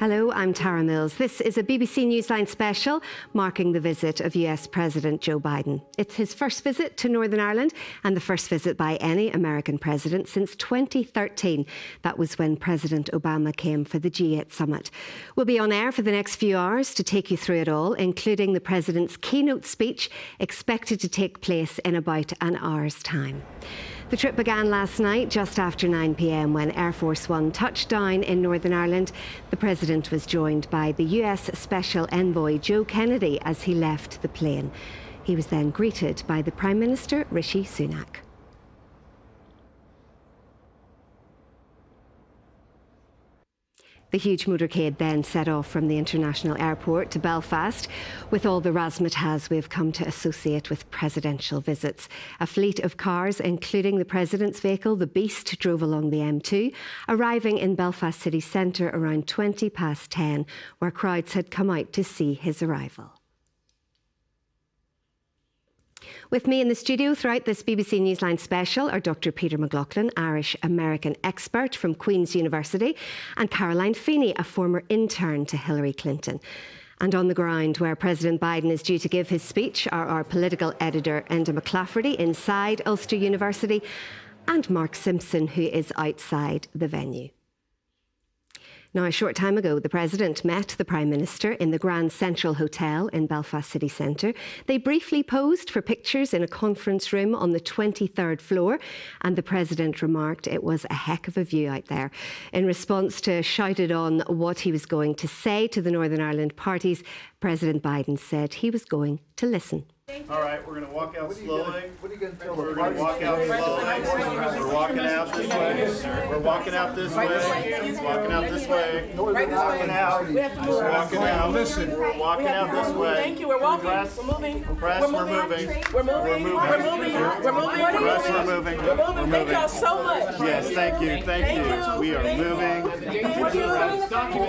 Hello, I'm Tara Mills. This is a BBC Newsline special marking the visit of US President Joe Biden. It's his first visit to Northern Ireland and the first visit by any American president since 2013. That was when President Obama came for the G8 summit. We'll be on air for the next few hours to take you through it all, including the president's keynote speech expected to take place in about an hour's time. The trip began last night just after 9 p.m. when Air Force One touched down in Northern Ireland. The President was joined by the US Special Envoy Joe Kennedy as he left the plane. He was then greeted by the Prime Minister Rishi Sunak. The huge motorcade then set off from the international airport to Belfast with all the razzmatazz we've come to associate with presidential visits. A fleet of cars, including the President's vehicle, the Beast, drove along the M2, arriving in Belfast city centre around 10:20, where crowds had come out to see his arrival. With me in the studio throughout this BBC Newsline special are Dr. Peter McLaughlin, Irish-American expert from Queen's University, and Caroline Feeney, a former intern to Hillary Clinton. And on the ground, where President Biden is due to give his speech, are our political editor Enda McClafferty inside Ulster University and Mark Simpson, who is outside the venue. Now, a short time ago, the President met the Prime Minister in the Grand Central Hotel in Belfast city centre. They briefly posed for pictures in a conference room on the 23rd floor, and the President remarked it was a heck of a view out there. In response to shouted on what he was going to say to the Northern Ireland parties, President Biden said he was going to listen. All right, we're going to walk out slowly. We're going to walk out slowly. We're walking out this way. We're walking out this way. Walking out this way. Walking out. Walking out. Listen. We're walking out this way. Thank you. We're walking. We're moving. Press. We're moving. We're moving. We're moving. We're moving. Press. We're moving. We're moving. Thank y'all so much. Yes, thank you. Thank you. We are moving. Thank you.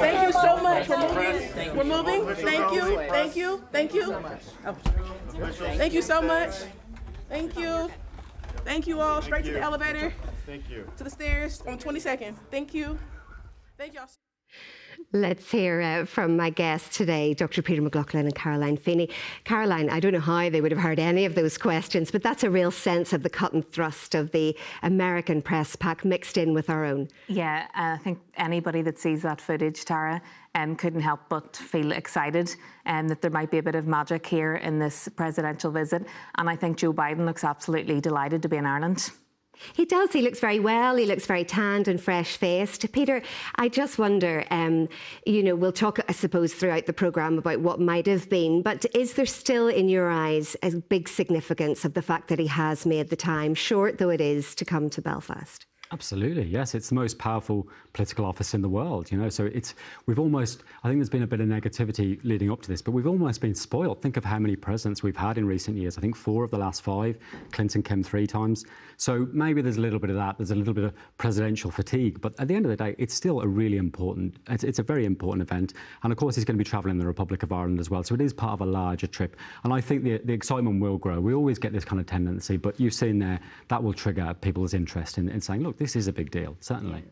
Thank you so much. We're moving. We're moving. Thank you. Thank you. Thank you. Thank you so much. Thank you. Thank you all. Straight to the elevator. Thank you. To the stairs on 22nd. Thank you. Thank y'all. Let's hear from my guests today, Dr. Peter McLaughlin and Caroline Feeney. Caroline, I don't know how they would have heard any of those questions, but that's a real sense of the cut and thrust of the American press pack mixed in with our own. Yeah, I think anybody that sees that footage, Tara, couldn't help but feel excited that there might be a bit of magic here in this presidential visit. And I think Joe Biden looks absolutely delighted to be in Ireland. He does. He looks very well. He looks very tanned and fresh-faced. Peter, I just wonder, we'll talk, I suppose, throughout the programme about what might have been, but is there still, in your eyes, a big significance of the fact that he has made the time, short though it is, to come to Belfast? Absolutely, yes. It's the most powerful political office in the world, So we've almost, I think there's been a bit of negativity leading up to this, but we've almost been spoiled. Think of how many presidents we've had in recent years. I think 4 of the last 5. Clinton came 3 times. So maybe there's a little bit of that. There's a little bit of presidential fatigue. But at the end of the day, it's still a really important, it's a very important event. And of course, he's going to be travelling the Republic of Ireland as well. So it is part of a larger trip. And I think the excitement will grow. We always get this kind of tendency, but you've seen there, that will trigger people's interest in saying, look, this is a big deal, certainly.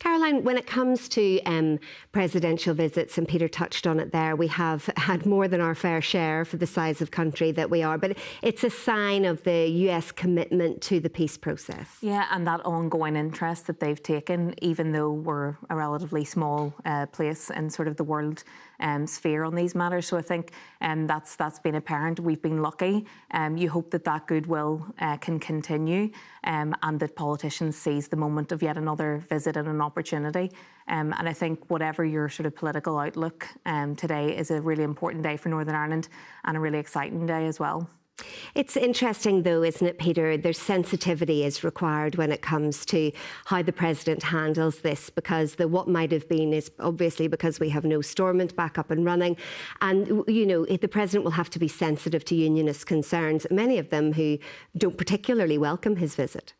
Caroline, when it comes to presidential visits, and Peter touched on it there, we have had more than our fair share for the size of country that we are, but it's a sign of the US commitment to the peace process. Yeah, and that ongoing interest that they've taken, even though we're a relatively small place in sort of the world sphere on these matters. So I think that's been apparent. We've been lucky. You hope that goodwill can continue and that politicians seize the moment of yet another visit and an opportunity. And I think whatever your sort of political outlook, today is a really important day for Northern Ireland and a really exciting day as well. It's interesting, though, isn't it, Peter? There's sensitivity is required when it comes to how the President handles this, because the what might have been is obviously because we have no Stormont back up and running. And, the President will have to be sensitive to unionist concerns, many of them who don't particularly welcome his visit.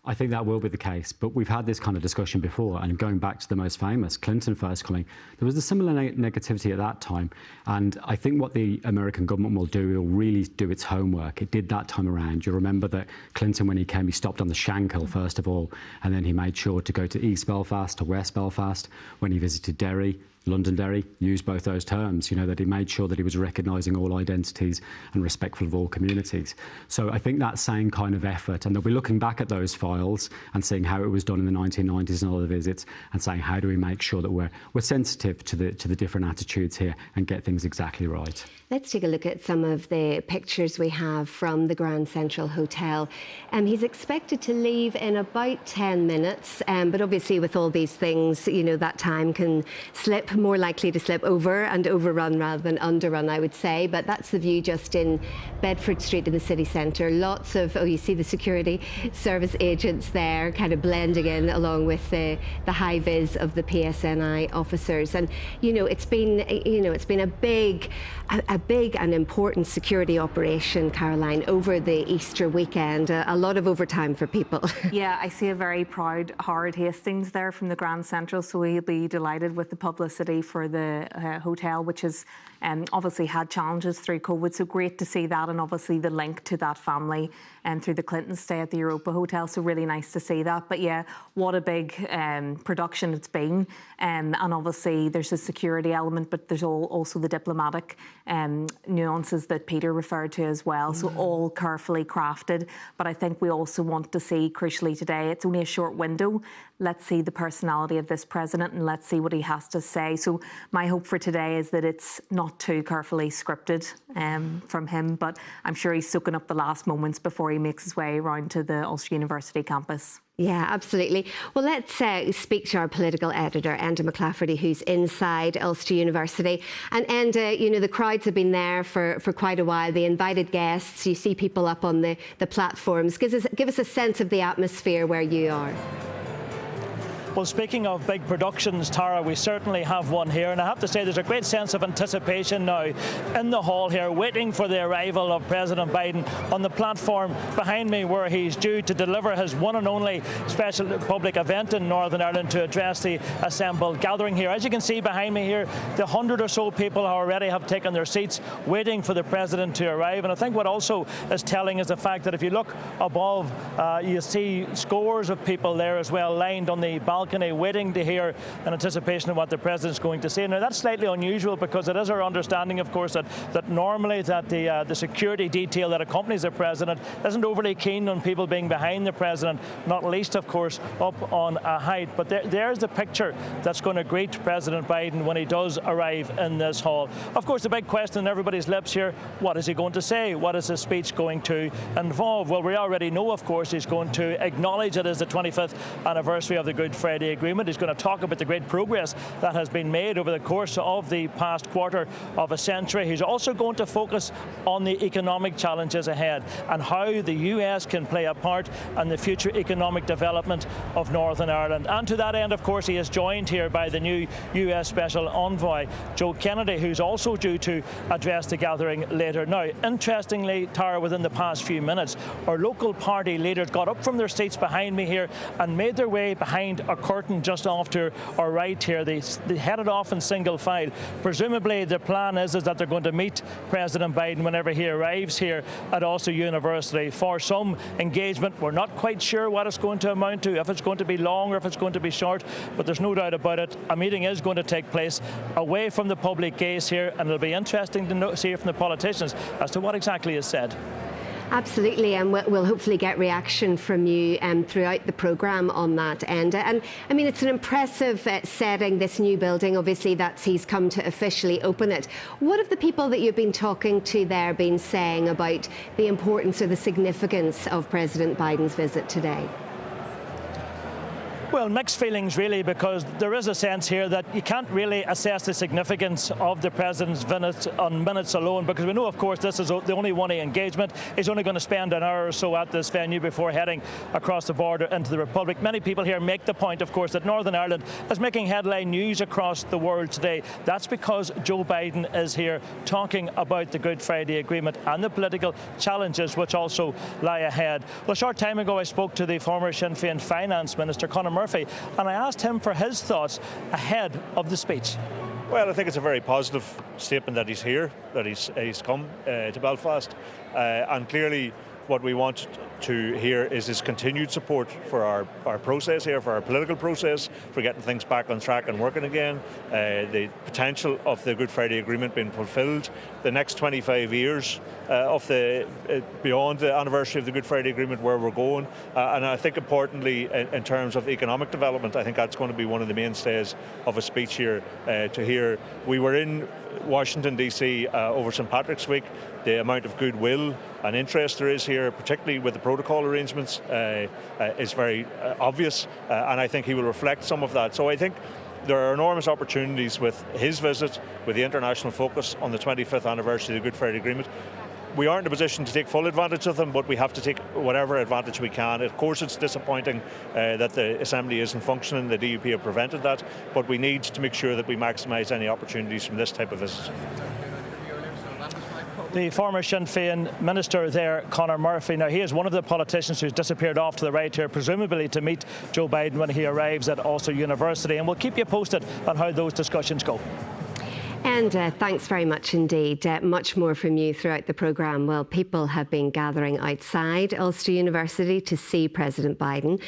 I think that will be the case, but we've had this kind of discussion before, and going back to the most famous, Clinton first coming, there was a similar negativity at that time, and I think what the American government will do, it will really do its homework. It did that time around. You remember that Clinton, when he came, he stopped on the Shankill first of all, and then he made sure to go to East Belfast, to West Belfast. When he visited Derry, Londonderry used both those terms, you know, that he made sure that he was recognising all identities and respectful of all communities. So I think that same kind of effort, and they'll be looking back at those files and seeing how it was done in the 1990s and other visits, and saying how do we make sure that we're sensitive to the different attitudes here and get things exactly right. Let's take a look at some of the pictures we have from the Grand Central Hotel. He's expected to leave in about 10 minutes, but obviously with all these things, you know, that time can slip, more likely to slip over and overrun rather than underrun, I would say. But that's the view just in Bedford Street in the city centre. Lots of, you see the security service agents there kind of blending in along with the high vis of the PSNI officers. And, you know, it's been a big and important security operation, Caroline, over the Easter weekend. A lot of overtime for people. Yeah, I see a very proud Howard Hastings there from the Grand Central, so he'll be delighted with the publicity for the hotel, which has obviously had challenges through COVID, so great to see that, and obviously the link to that family and through the Clinton stay at the Europa Hotel, so really nice to see that. But yeah, what a big production it's been, and obviously there's a security element, but there's also the diplomatic nuances that Peter referred to as well, so all carefully crafted. But I think we also want to see, crucially today, it's only a short window. Let's see the personality of this president and let's see what he has to say. So my hope for today is that it's not too carefully scripted from him, but I'm sure he's soaking up the last moments before he makes his way around to the Ulster University campus. Yeah, absolutely. Well, let's speak to our political editor, Enda McClafferty, who's inside Ulster University. And Enda, you know, the crowds have been there for quite a while. The invited guests, you see people up on the platforms. Give us a sense of the atmosphere where you are. Well, speaking of big productions, Tara, we certainly have one here, and I have to say there's a great sense of anticipation now in the hall here, waiting for the arrival of President Biden on the platform behind me, where he's due to deliver his one and only special public event in Northern Ireland to address the assembled gathering here. As you can see behind me here, the 100 or so people already have taken their seats waiting for the President to arrive. And I think what also is telling is the fact that if you look above, you see scores of people there as well, lined on the balcony waiting to hear in anticipation of what the President's going to say. Now, that's slightly unusual because it is our understanding, of course, that normally that the security detail that accompanies the President isn't overly keen on people being behind the President, not least, of course, up on a height. But there's the picture that's going to greet President Biden when he does arrive in this hall. Of course, the big question on everybody's lips here, what is he going to say? What is his speech going to involve? Well, we already know, of course, he's going to acknowledge it is the 25th anniversary of the Good Friday Agreement. He's going to talk about the great progress that has been made over the course of the past quarter of a century. He's also going to focus on the economic challenges ahead and how the US can play a part in the future economic development of Northern Ireland. And to that end, of course, he is joined here by the new US Special Envoy, Joe Kennedy, who's also due to address the gathering later. Now, interestingly, Tara, within the past few minutes, our local party leaders got up from their seats behind me here and made their way behind a curtain just off to our right here. They headed off in single file. Presumably the plan is that they're going to meet President Biden whenever he arrives here at Ulster University for some engagement. We're not quite sure what it's going to amount to, if it's going to be long or if it's going to be short, but there's no doubt about it. A meeting is going to take place away from the public gaze here, and it'll be interesting to see from the politicians as to what exactly is said. Absolutely, and we'll hopefully get reaction from you throughout the programme on that, Enda. And I mean, it's an impressive setting, this new building. Obviously, he's come to officially open it. What have the people that you've been talking to there been saying about the importance or the significance of President Biden's visit today? Well, mixed feelings really, because there is a sense here that you can't really assess the significance of the President's visit on minutes alone, because we know, of course, this is the only one engagement. He's only going to spend an hour or so at this venue before heading across the border into the Republic. Many people here make the point, of course, that Northern Ireland is making headline news across the world today. That's because Joe Biden is here talking about the Good Friday Agreement and the political challenges which also lie ahead. Well, a short time ago, I spoke to the former Sinn Féin Finance Minister, Conor Murphy, and I asked him for his thoughts ahead of the speech. Well, I think it's a very positive statement that he's here, that he's come to Belfast, and clearly what we want to hear is his continued support for our process here, for our political process, for getting things back on track and working again, the potential of the Good Friday Agreement being fulfilled, the next 25 years of beyond the anniversary of the Good Friday Agreement, where we're going, and I think importantly in terms of economic development, I think that's going to be one of the mainstays of a speech here to hear. We were in Washington DC over St. Patrick's Week. The amount of goodwill and interest there is here, particularly with the protocol arrangements, is very obvious, and I think he will reflect some of that. So I think there are enormous opportunities with his visit, with the international focus on the 25th anniversary of the Good Friday Agreement. We aren't in a position to take full advantage of them, but we have to take whatever advantage we can. Of course, it's disappointing that the Assembly isn't functioning. The DUP have prevented that, but we need to make sure that we maximise any opportunities from this type of visit. The former Sinn Féin minister there, Conor Murphy. Now, he is one of the politicians who's disappeared off to the right here, presumably to meet Joe Biden when he arrives at Ulster University. And we'll keep you posted on how those discussions go. And thanks very much indeed. Much more from you throughout the programme. Well, people have been gathering outside Ulster University to see President Biden.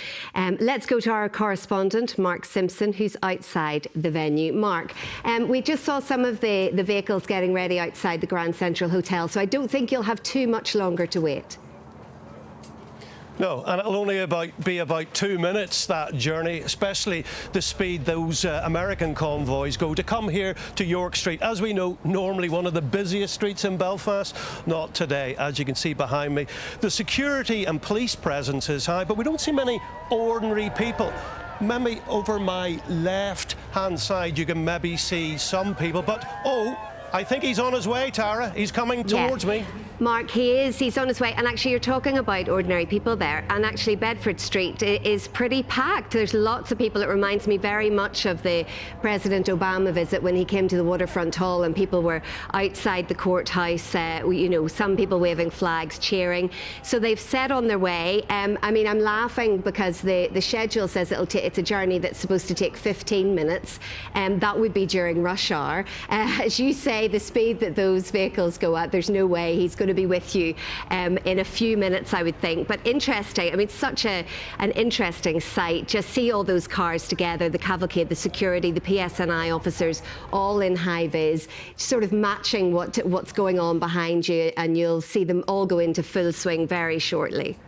Let's go to our correspondent, Mark Simpson, who's outside the venue. Mark, we just saw some of the vehicles getting ready outside the Grand Central Hotel, so I don't think you'll have too much longer to wait. No, and it'll only be about 2 minutes, that journey, especially the speed those American convoys go to come here to York Street. As we know, normally one of the busiest streets in Belfast. Not today, as you can see behind me. The security and police presence is high, but we don't see many ordinary people. Maybe over my left-hand side you can maybe see some people, but I think he's on his way, Tara. He's coming towards me. Mark, he is. He's on his way. And actually, you're talking about ordinary people there. And actually, Bedford Street is pretty packed. There's lots of people. It reminds me very much of the President Obama visit when he came to the Waterfront Hall and people were outside the courthouse, you know, some people waving flags, cheering. So they've set on their way. I mean, I'm laughing because the schedule says it's a journey that's supposed to take 15 minutes. That would be during rush hour. As you say, the speed that those vehicles go at, there's no way he's going to be with you in a few minutes, I would think. But interesting, I mean, such an interesting sight. Just see all those cars together, the cavalcade, the security, the PSNI officers, all in high vis, sort of matching what's going on behind you, and you'll see them all go into full swing very shortly.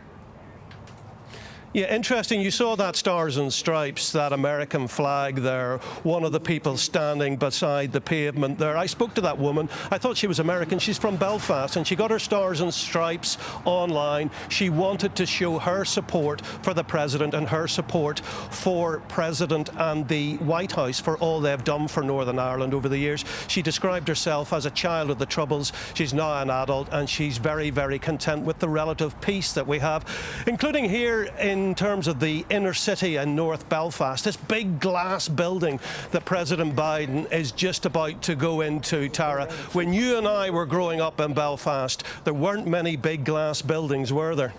Yeah, interesting. You saw that Stars and Stripes, that American flag there, one of the people standing beside the pavement there. I spoke to that woman. I thought she was American. She's from Belfast, and she got her Stars and Stripes online. She wanted to show her support for the President and her support for President and the White House for all they've done for Northern Ireland over the years. She described herself as a child of the Troubles. She's now an adult, and she's very, very content with the relative peace that we have, including here in terms of the inner city in North Belfast. This big glass building that President Biden is just about to go into, Tara. When you and I were growing up in Belfast, there weren't many big glass buildings, were there?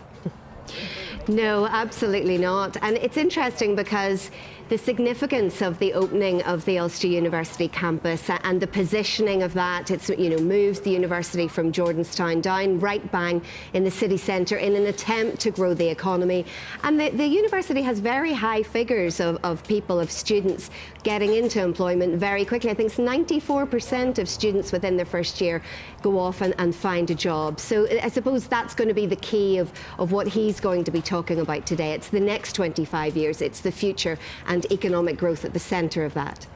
No, absolutely not. And it's interesting because the significance of the opening of the Ulster University campus and the positioning of that, it's, you know, moves the university from Jordanstown down right bang in the city centre in an attempt to grow the economy. And the university has very high figures of people, of students getting into employment very quickly. I think it's 94% of students within their first year go off and find a job. So I suppose that's going to be the key of what he's going to be talking about today. It's the next 25 years, it's the future, and economic growth at the centre of that.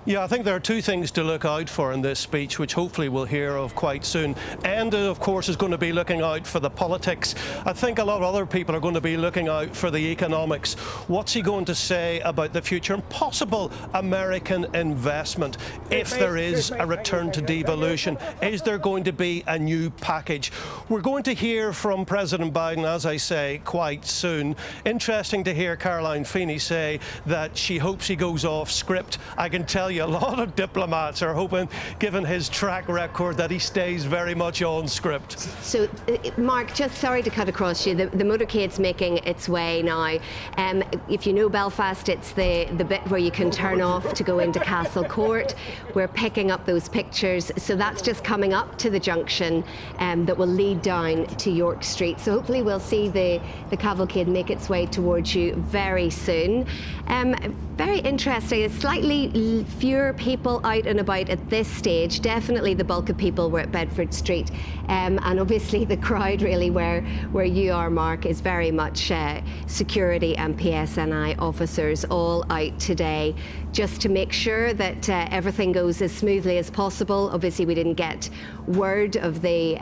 Yeah, I think there are two things to look out for in this speech, which hopefully we'll hear of quite soon. Enda, of course, is going to be looking out for the politics. I think a lot of other people are going to be looking out for the economics. What's he going to say about the future and possible American investment if there is a return to devolution? Is there going to be a new package? We're going to hear from President Biden, as I say, quite soon. Interesting to hear Caroline Feeney say that she hopes he goes off script. I can tell you you, a lot of diplomats are hoping, given his track record, that he stays very much on script. So, Mark, just sorry to cut across you. The motorcade's making its way now. If you know Belfast, it's the bit where you can turn off to go into Castle Court. We're picking up those pictures. So that's just coming up to the junction that will lead down to York Street. So hopefully we'll see the cavalcade make its way towards you very soon. Very interesting. It's slightly fewer people out and about at this stage. Definitely the bulk of people were at Bedford Street. And obviously the crowd really where you are, Mark, is very much security and PSNI officers all out today just to make sure that everything goes as smoothly as possible. Obviously we didn't get word of the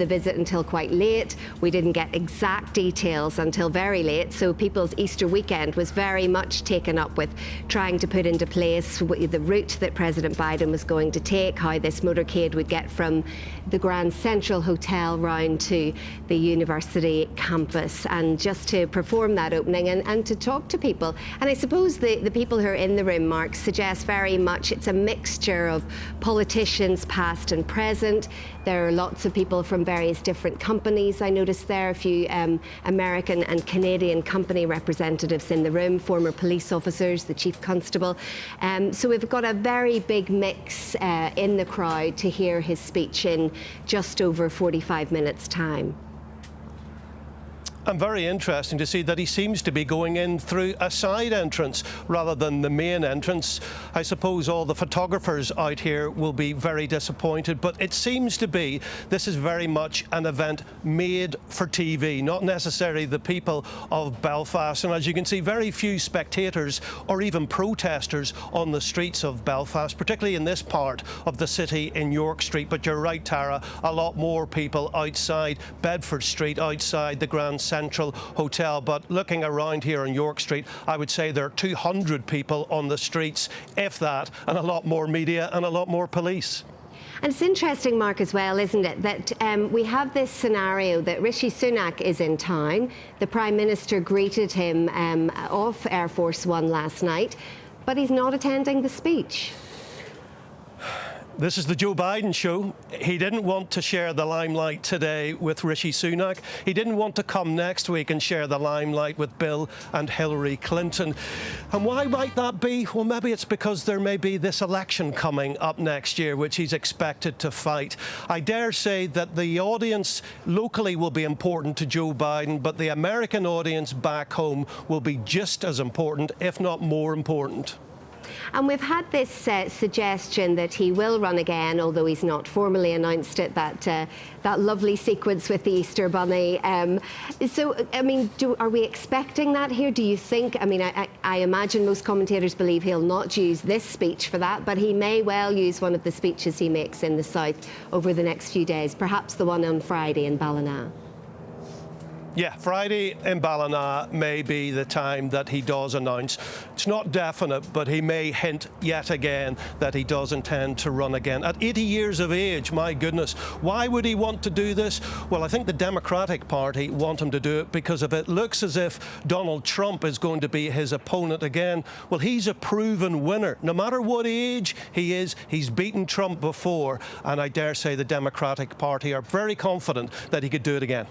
visit until quite late. We didn't get exact details until very late. So people's Easter weekend was very much taken up with trying to put into place the route that President Biden was going to take, how this motorcade would get from the Grand Central Hotel round to the university campus, and just to perform that opening and to talk to people. And I suppose the people who are in the room, Mark, suggest very much it's a mixture of politicians past and present. There are lots of people from various different companies. I noticed there a few American and Canadian company representatives in the room, former police officers, the chief constable. So we've got a very big mix in the crowd to hear his speech in just over 45 minutes' time. And very interesting to see that he seems to be going in through a side entrance rather than the main entrance. I suppose all the photographers out here will be very disappointed, but it seems to be this is very much an event made for TV, not necessarily the people of Belfast. And as you can see, very few spectators or even protesters on the streets of Belfast, particularly in this part of the city in York Street. But you're right, Tara, a lot more people outside Bedford Street, outside the Grand Central Hotel. But looking around here on York Street, I would say there are 200 people on the streets, if that, and a lot more media and a lot more police. And it's interesting, Mark, as well, isn't it, that we have this scenario that Rishi Sunak is in town. The Prime Minister greeted him off Air Force One last night, but he's not attending the speech. This is the Joe Biden show. He didn't want to share the limelight today with Rishi Sunak. He didn't want to come next week and share the limelight with Bill and Hillary Clinton. And why might that be? Well, maybe it's because there may be this election coming up next year, which he's expected to fight. I dare say that the audience locally will be important to Joe Biden, but the American audience back home will be just as important, if not more important. And we've had this suggestion that he will run again, although he's not formally announced it, that lovely sequence with the Easter Bunny. So, I mean, are we expecting that here? Do you think, I mean, I imagine most commentators believe he'll not use this speech for that, but he may well use one of the speeches he makes in the South over the next few days, perhaps the one on Friday in Ballina. Yeah, Friday in Ballina may be the time that he does announce. It's not definite, but he may hint yet again that he does intend to run again. At 80 years of age, my goodness, why would he want to do this? Well, I think the Democratic Party want him to do it because if it looks as if Donald Trump is going to be his opponent again, well, he's a proven winner. No matter what age he is, he's beaten Trump before, and I dare say the Democratic Party are very confident that he could do it again.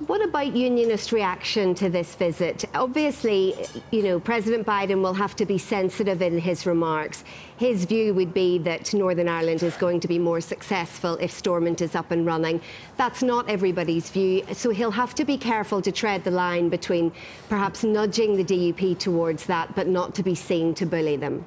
What about unionist reaction to this visit? Obviously, you know, President Biden will have to be sensitive in his remarks. His view would be that Northern Ireland is going to be more successful if Stormont is up and running. That's not everybody's view, so he'll have to be careful to tread the line between perhaps nudging the DUP towards that, but not to be seen to bully them.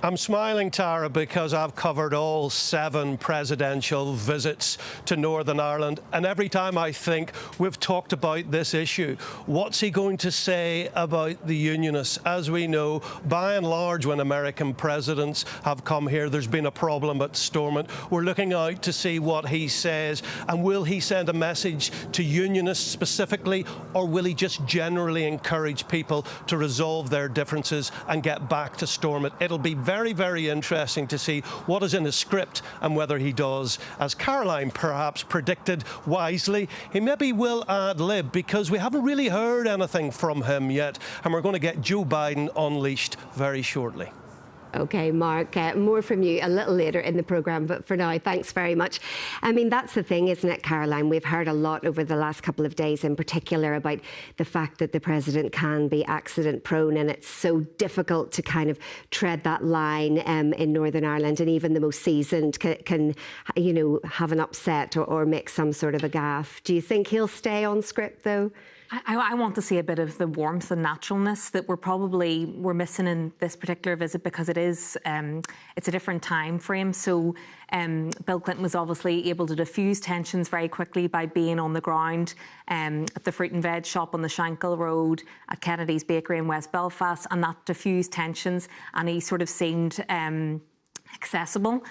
I'm smiling, Tara, because I've covered all 7 presidential visits to Northern Ireland, and every time I think we've talked about this issue, what's he going to say about the Unionists? As we know, by and large, when American presidents have come here, there's been a problem at Stormont. We're looking out to see what he says, and will he send a message to Unionists specifically, or will he just generally encourage people to resolve their differences and get back to Stormont? It'll be very, very interesting to see what is in his script and whether he does, as Caroline perhaps predicted wisely, he maybe will ad-lib because we haven't really heard anything from him yet, and we're going to get Joe Biden unleashed very shortly. OK, Mark, more from you a little later in the programme, but for now, thanks very much. I mean, that's the thing, isn't it, Caroline? We've heard a lot over the last couple of days in particular about the fact that the President can be accident-prone, and it's so difficult to kind of tread that line in Northern Ireland, and even the most seasoned can you know, have an upset or make some sort of a gaffe. Do you think he'll stay on script, though? I want to see a bit of the warmth and naturalness that we're missing in this particular visit, because it's a different time frame. So Bill Clinton was obviously able to diffuse tensions very quickly by being on the ground at the fruit and veg shop on the Shankill Road, at Kennedy's Bakery in West Belfast, and that diffused tensions, and he sort of seemed accessible.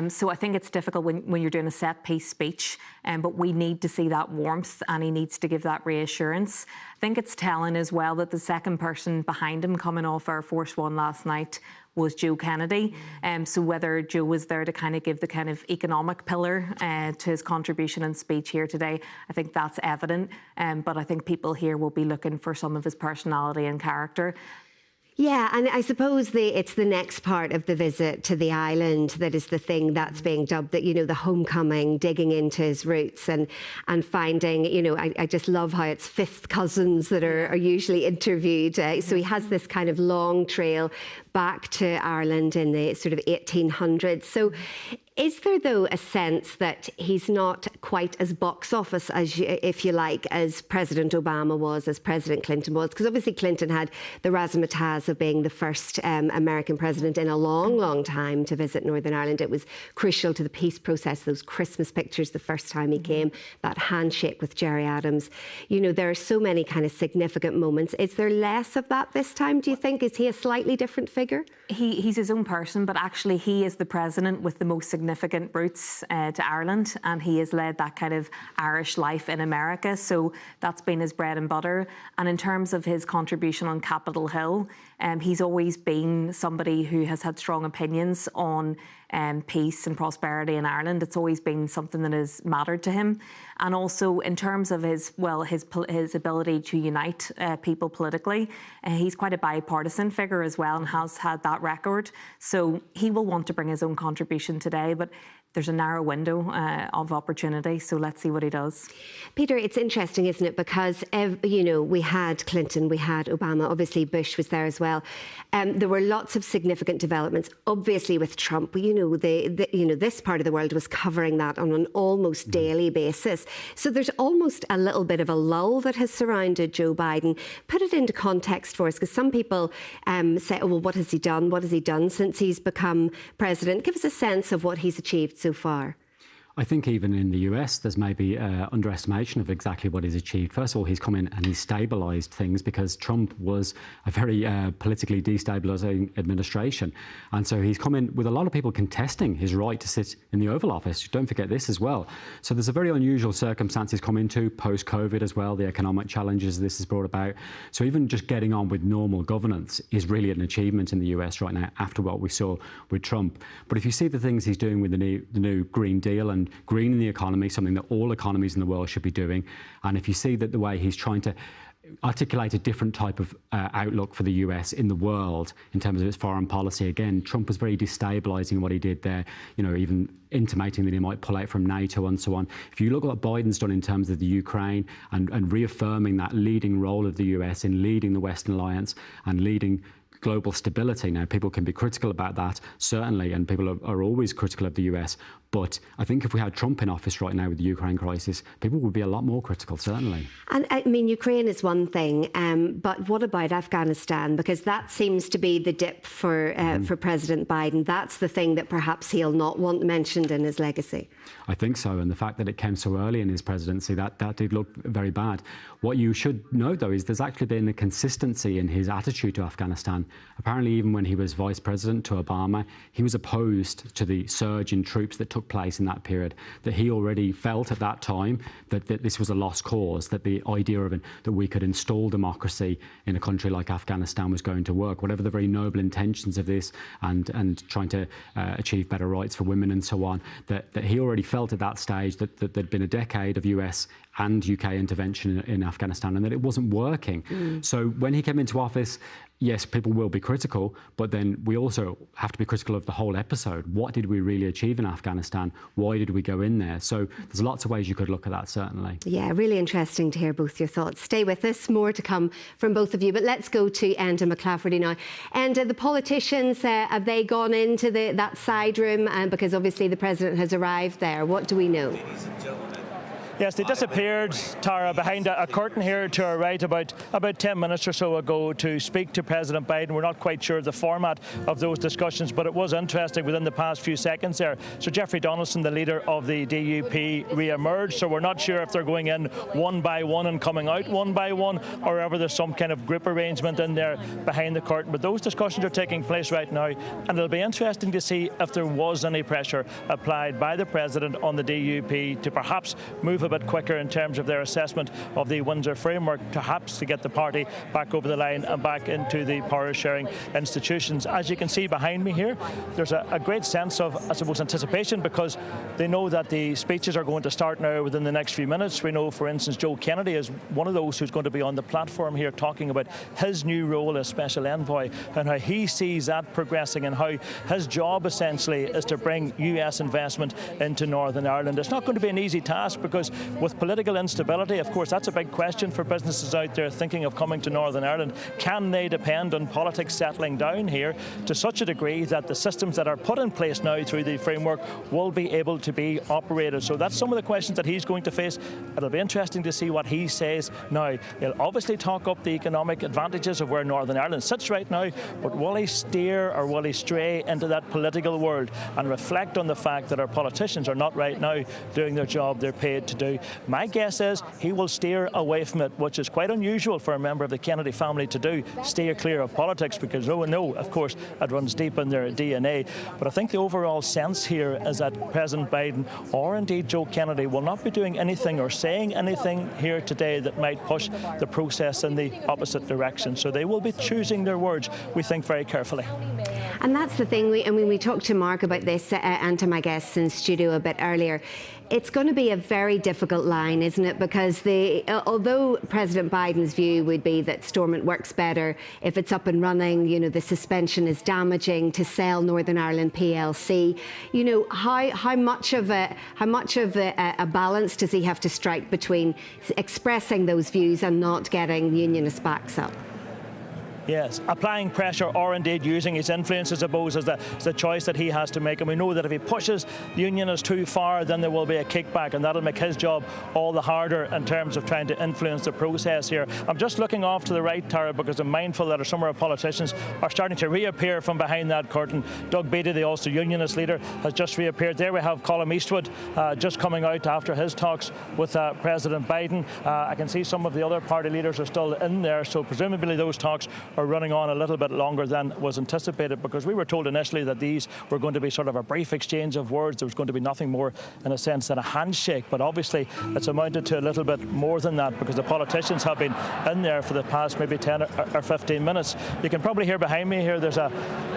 So I think it's difficult when you're doing a set-piece speech, but we need to see that warmth, and he needs to give that reassurance. I think it's telling as well that the second person behind him coming off Air Force One last night was Joe Kennedy. So whether Joe was there to kind of give the kind of economic pillar to his contribution and speech here today, I think that's evident. But I think people here will be looking for some of his personality and character. Yeah, and I suppose it's the next part of the visit to the island that is the thing that's being dubbed, that, you know, the homecoming, digging into his roots and finding, you know, I just love how it's fifth cousins that are usually interviewed. So he has this kind of long trail back to Ireland in the sort of 1800s. So is there, though, a sense that he's not quite as box office, as if you like, as President Obama was, as President Clinton was? Because obviously Clinton had the razzmatazz of being the first American president in a long, long time to visit Northern Ireland. It was crucial to the peace process, those Christmas pictures the first time he came, that handshake with Gerry Adams. You know, there are so many kind of significant moments. Is there less of that this time, do you think? Is he a slightly different figure? He's his own person, but actually he is the president with the most significant roots to Ireland, and he has led that kind of Irish life in America, so that's been his bread and butter. And in terms of his contribution on Capitol Hill, he's always been somebody who has had strong opinions on peace and prosperity in Ireland. It's always been something that has mattered to him. And also in terms of his ability to unite people politically, he's quite a bipartisan figure as well, and has had that record. So he will want to bring his own contribution today, but there's a narrow window of opportunity, so let's see what he does. Peter, it's interesting, isn't it? Because, you know, we had Clinton, we had Obama, obviously Bush was there as well. There were lots of significant developments, obviously with Trump. You know, this part of the world was covering that on an almost daily basis. So there's almost a little bit of a lull that has surrounded Joe Biden. Put it into context for us, because some people say, oh, well, what has he done? What has he done since he's become president? Give us a sense of what he's achieved so far. I think even in the US, there's maybe underestimation of exactly what he's achieved. First of all, he's come in and he's stabilised things, because Trump was a very politically destabilising administration. And so he's come in with a lot of people contesting his right to sit in the Oval Office. Don't forget this as well. So there's a very unusual circumstance he's come into, post-COVID as well, the economic challenges this has brought about. So even just getting on with normal governance is really an achievement in the US right now, after what we saw with Trump. But if you see the things he's doing with the new Green Deal and greening the economy, something that all economies in the world should be doing. And if you see that the way he's trying to articulate a different type of outlook for the US in the world in terms of its foreign policy, again, Trump was very destabilising what he did there, you know, even intimating that he might pull out from NATO and so on. If you look at what Biden's done in terms of the Ukraine and reaffirming that leading role of the US in leading the Western alliance and leading global stability. Now, people can be critical about that, certainly, and people are always critical of the US. But I think if we had Trump in office right now with the Ukraine crisis, people would be a lot more critical, certainly. And I mean, Ukraine is one thing, but what about Afghanistan? Because that seems to be the dip for President Biden. That's the thing that perhaps he'll not want mentioned in his legacy. I think so, and the fact that it came so early in his presidency, that did look very bad. What you should note, though, is there's actually been a consistency in his attitude to Afghanistan. Apparently, even when he was vice president to Obama, he was opposed to the surge in troops that took place in that period, that he already felt at that time that this was a lost cause, that the idea of that we could install democracy in a country like Afghanistan was going to work, whatever the very noble intentions of this and trying to achieve better rights for women and so on, that he already felt at that stage that there'd been a decade of US and UK intervention in Afghanistan, and that it wasn't working. So when he came into office, yes, people will be critical, but then we also have to be critical of the whole episode. What did we really achieve in Afghanistan? Why did we go in there? So there's lots of ways you could look at that, certainly. Yeah, really interesting to hear both your thoughts. Stay with us, more to come from both of you. But let's go to Enda McClafferty now. And the politicians, have they gone into that side room? Because obviously the President has arrived there. What do we know? Yes, they disappeared, Tara, behind a curtain here to our right about 10 minutes or so ago to speak to President Biden. We're not quite sure the format of those discussions, but it was interesting within the past few seconds there. So Jeffrey Donaldson, the leader of the DUP, re-emerged, so we're not sure if they're going in one by one and coming out one by one, or whether there's some kind of group arrangement in there behind the curtain. But those discussions are taking place right now, and it'll be interesting to see if there was any pressure applied by the President on the DUP to perhaps move a bit quicker in terms of their assessment of the Windsor framework, perhaps to get the party back over the line and back into the power-sharing institutions. As you can see behind me here, there's a great sense of, I suppose, anticipation, because they know that the speeches are going to start now within the next few minutes. We know, for instance, Joe Kennedy is one of those who's going to be on the platform here talking about his new role as Special Envoy and how he sees that progressing and how his job essentially is to bring US investment into Northern Ireland. It's not going to be an easy task, because with political instability, of course, that's a big question for businesses out there thinking of coming to Northern Ireland. Can they depend on politics settling down here to such a degree that the systems that are put in place now through the framework will be able to be operated? So that's some of the questions that he's going to face. It'll be interesting to see what he says now. He'll obviously talk up the economic advantages of where Northern Ireland sits right now, but will he steer or will he stray into that political world and reflect on the fact that our politicians are not right now doing their job they're paid to do? My guess is he will steer away from it, which is quite unusual for a member of the Kennedy family to do, steer clear of politics, because no one knows, of course, it runs deep in their DNA. But I think the overall sense here is that President Biden, or indeed Joe Kennedy, will not be doing anything or saying anything here today that might push the process in the opposite direction. So they will be choosing their words, we think, very carefully. And that's the thing. We talked to Mark about this and to my guests in studio a bit earlier. It's going to be a very difficult line, isn't it? Because although President Biden's view would be that Stormont works better if it's up and running, you know, the suspension is damaging to sell Northern Ireland PLC. You know, how much of a balance does he have to strike between expressing those views and not getting unionist backs up? Yes, applying pressure or indeed using his influence, I suppose, is the choice that he has to make. And we know that if he pushes the unionists too far, then there will be a kickback, and that'll make his job all the harder in terms of trying to influence the process here. I'm just looking off to the right, Tara, because I'm mindful that some of our politicians are starting to reappear from behind that curtain. Doug Beattie, the Ulster Unionist leader, has just reappeared. There we have Colm Eastwood just coming out after his talks with President Biden. I can see some of the other party leaders are still in there, so presumably those talks are running on a little bit longer than was anticipated, because we were told initially that these were going to be sort of a brief exchange of words. There was going to be nothing more, in a sense, than a handshake, but obviously it's amounted to a little bit more than that, because the politicians have been in there for the past maybe 10 or 15 minutes. You can probably hear behind me here there's a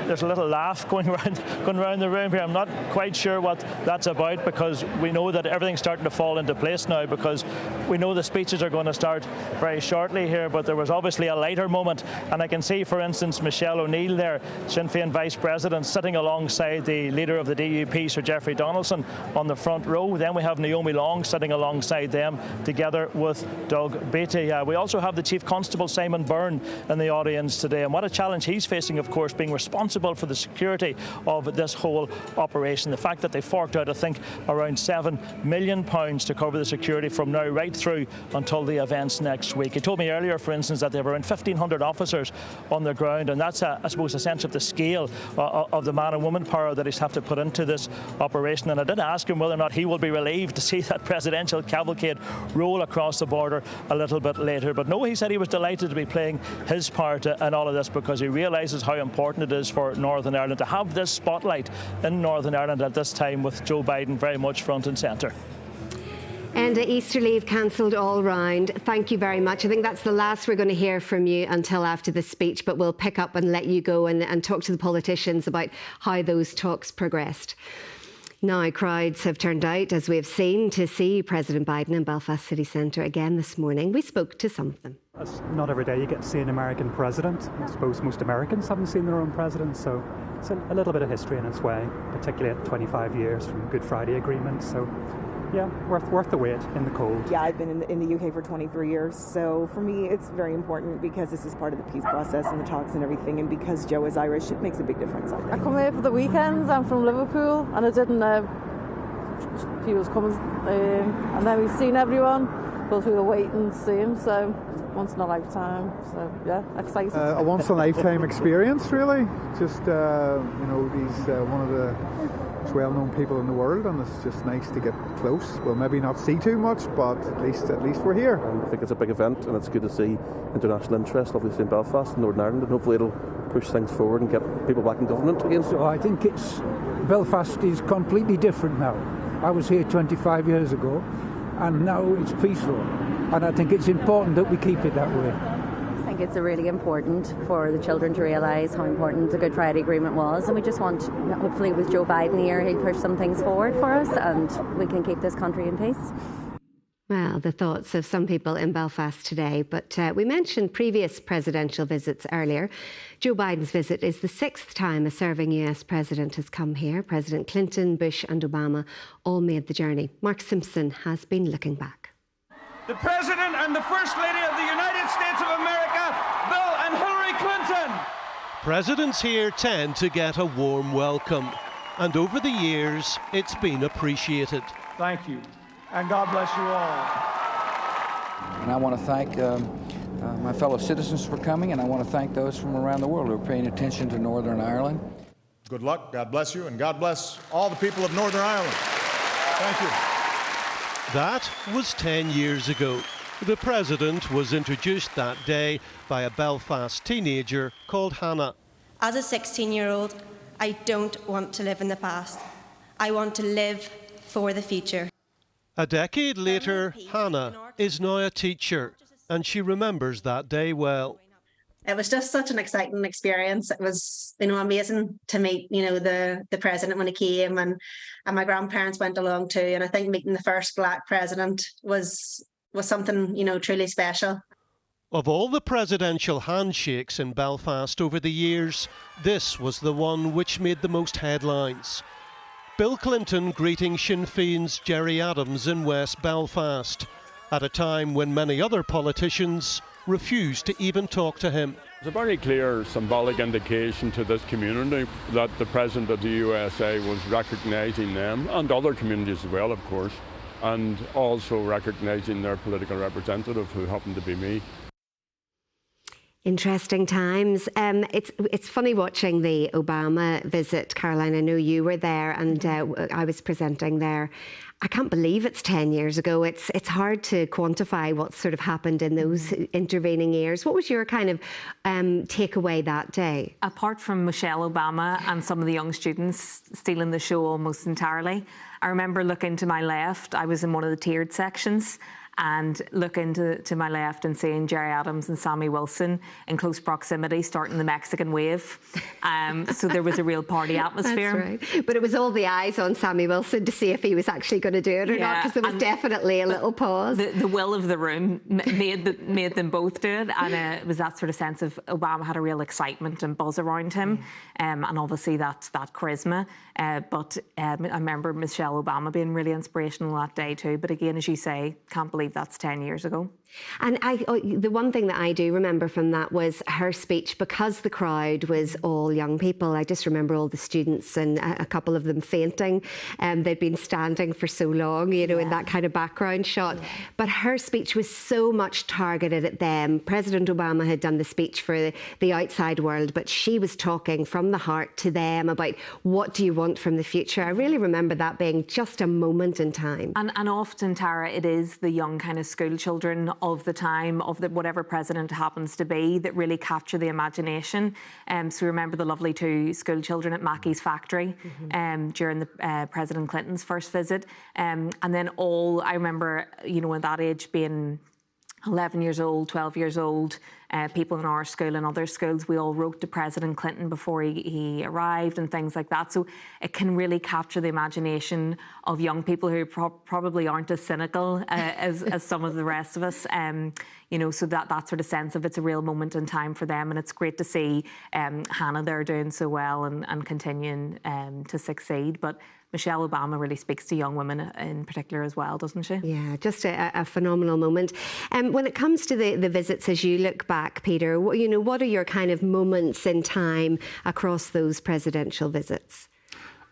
little laugh going around the room here. I'm not quite sure what that's about, because we know that everything's starting to fall into place now, because we know the speeches are going to start very shortly here. But there was obviously a lighter moment, and I can see, for instance, Michelle O'Neill there, Sinn Féin Vice President, sitting alongside the leader of the DUP, Sir Jeffrey Donaldson, on the front row. Then we have Naomi Long sitting alongside them, together with Doug Beattie. We also have the Chief Constable, Simon Byrne, in the audience today. And what a challenge he's facing, of course, being responsible for the security of this whole operation. The fact that they forked out, I think, around £7 million to cover the security from now right through until the events next week. He told me earlier, for instance, that they have around 1,500 officers on the ground, and that's, I suppose, a sense of the scale of the man and woman power that he's have to put into this operation. And I did ask him whether or not he will be relieved to see that presidential cavalcade roll across the border a little bit later. But no, he said he was delighted to be playing his part in all of this, because he realises how important it is for Northern Ireland to have this spotlight in Northern Ireland at this time, with Joe Biden very much front and centre. And Easter leave cancelled all round. Thank you very much. I think that's the last we're going to hear from you until after the speech, but we'll pick up and let you go and talk to the politicians about how those talks progressed. Now, crowds have turned out, as we have seen, to see President Biden in Belfast city centre again this morning. We spoke to some of them. It's not every day you get to see an American president. I suppose most Americans haven't seen their own president, so it's a little bit of history in its way, particularly at 25 years from the Good Friday Agreement. So, yeah, worth the wait in the cold. Yeah, I've been in the UK for 23 years, so for me it's very important because this is part of the peace process and the talks and everything, and because Joe is Irish, it makes a big difference. I come here for the weekends. I'm from Liverpool, and I didn't. He was coming, and then we've seen everyone, but we were waiting to see him. So once in a lifetime. So yeah, excited. A once in a lifetime experience, really. Just he's one of the most well-known people in the world, and it's just nice to get close. We'll maybe not see too much, but at least we're here. I think it's a big event, and it's good to see international interest, obviously in Belfast and Northern Ireland, and hopefully it'll push things forward and get people back in government again. So I think Belfast is completely different now. I was here 25 years ago, and now it's peaceful, and I think it's important that we keep it that way. I think it's really important for the children to realise how important the Good Friday Agreement was, and we just want, hopefully with Joe Biden here, he'll push some things forward for us and we can keep this country in peace. Well, the thoughts of some people in Belfast today, but we mentioned previous presidential visits earlier. Joe Biden's visit is the 6th time a serving US president has come here. President Clinton, Bush and Obama all made the journey. Mark Simpson has been looking back. The President and the First Lady of the United States of America, Bill and Hillary Clinton. Presidents here tend to get a warm welcome, and over the years it's been appreciated. Thank you. And God bless you all. And I want to thank my fellow citizens for coming, and I want to thank those from around the world who are paying attention to Northern Ireland. Good luck, God bless you, and God bless all the people of Northern Ireland. Thank you. That was 10 years ago. The President was introduced that day by a Belfast teenager called Hannah. As a 16-year-old, I don't want to live in the past. I want to live for the future. A decade later, Hannah is now a teacher, and she remembers that day well. It was just such an exciting experience. It was, amazing to meet, the president when he came, and my grandparents went along too. And I think meeting the first Black president was something, truly special. Of all the presidential handshakes in Belfast over the years, this was the one which made the most headlines. Bill Clinton greeting Sinn Féin's Gerry Adams in West Belfast, at a time when many other politicians refused to even talk to him. It's a very clear symbolic indication to this community that the President of the USA was recognising them, and other communities as well, of course, and also recognising their political representative, who happened to be me. Interesting times. It's funny watching the Obama visit, Caroline. I know you were there, and I was presenting there. I can't believe it's 10 years ago. It's hard to quantify what sort of happened in those intervening years. What was your kind of takeaway that day? Apart from Michelle Obama and some of the young students stealing the show almost entirely, I remember looking to my left. I was in one of the tiered sections, and looking to my left and seeing Gerry Adams and Sammy Wilson in close proximity starting the Mexican wave. So there was a real party atmosphere. That's right. But it was all the eyes on Sammy Wilson to see if he was actually going to do it or not, because there was definitely a little pause. The will of the room made them both do it, and it was that sort of sense of Obama had a real excitement and buzz around him, and obviously that charisma. But I remember Michelle Obama being really inspirational that day too. But again, as you say, can't believe that's 10 years ago. And the one thing that I do remember from that was her speech, because the crowd was all young people. I just remember all the students and a couple of them fainting. They'd been standing for so long, in that kind of background shot. Yeah. But her speech was so much targeted at them. President Obama had done the speech for the outside world, but she was talking from the heart to them about what do you want from the future. I really remember that being just a moment in time. And often, Tara, it is the young kind of school children of the time, of whatever president happens to be, that really capture the imagination. So we remember the lovely two school children at Mackey's factory during the President Clinton's first visit. And then I remember, at that age being 11 years old, 12 years old, people in our school and other schools, we all wrote to President Clinton before he arrived and things like that. So it can really capture the imagination of young people who probably aren't as cynical as some of the rest of us. You know, so that sort of sense of it's a real moment in time for them. And it's great to see Hannah there doing so well and continuing to succeed. But Michelle Obama really speaks to young women in particular as well, doesn't she? Yeah, just a phenomenal moment. When it comes to the visits, as you look back, Peter, what are your kind of moments in time across those presidential visits?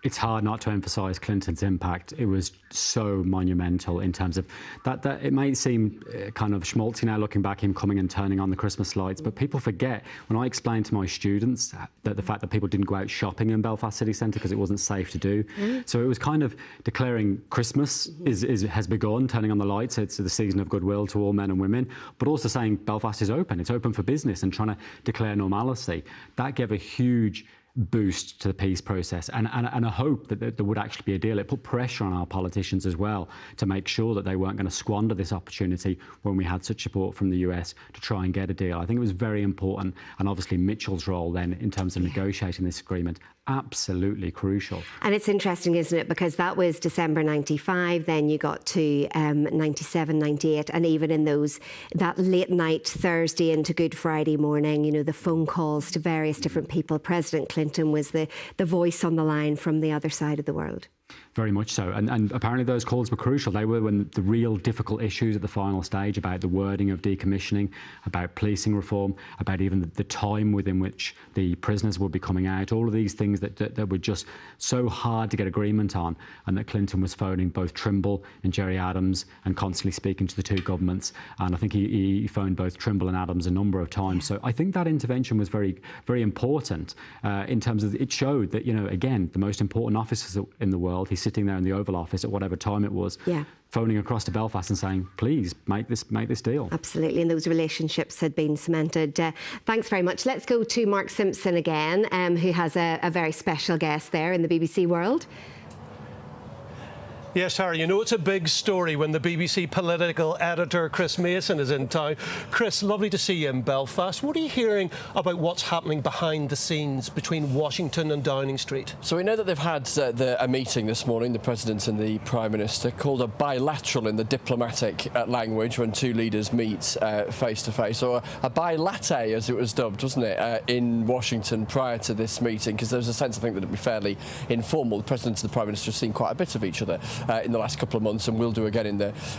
It's hard not to emphasise Clinton's impact. It was so monumental in terms of that it may seem kind of schmaltzy now looking back, him coming and turning on the Christmas lights, but people forget, when I explained to my students that the fact that people didn't go out shopping in Belfast city centre because it wasn't safe to do. So it was kind of declaring Christmas has begun, turning on the lights. It's the season of goodwill to all men and women, but also saying Belfast is open. It's open for business and trying to declare normality. That gave a huge boost to the peace process and a hope that there would actually be a deal. It put pressure on our politicians as well to make sure that they weren't going to squander this opportunity when we had such support from the US to try and get a deal. I think it was very important, and obviously Mitchell's role then in terms of negotiating this agreement, absolutely crucial. And it's interesting, isn't it, because that was December 95, then you got to 97, 98, and even in that late night Thursday into Good Friday morning, you know, the phone calls to various different people. President Clinton was the voice on the line from the other side of the world. Very much so. And apparently those calls were crucial. They were when the real difficult issues at the final stage about the wording of decommissioning, about policing reform, about even the time within which the prisoners would be coming out, all of these things that were just so hard to get agreement on, and that Clinton was phoning both Trimble and Gerry Adams and constantly speaking to the two governments. And I think he phoned both Trimble and Adams a number of times. So I think that intervention was very, very important in terms of it showed that, you know, again, the most important officers in the world, he's sitting there in the Oval Office at whatever time it was, phoning across to Belfast and saying, please, make this deal. Absolutely, and those relationships had been cemented. Thanks very much. Let's go to Mark Simpson again, who has a very special guest there in the BBC world. Yes, Harry, you know it's a big story when the BBC political editor Chris Mason is in town. Chris, lovely to see you in Belfast. What are you hearing about what's happening behind the scenes between Washington and Downing Street? So we know that they've had a meeting this morning, the President and the Prime Minister, called a bilateral in the diplomatic language when two leaders meet face to face, or a bilatte as it was dubbed, wasn't it, in Washington prior to this meeting, because there was a sense, I think, that it'd be fairly informal. The President and the Prime Minister have seen quite a bit of each other in the last couple of months, and will do again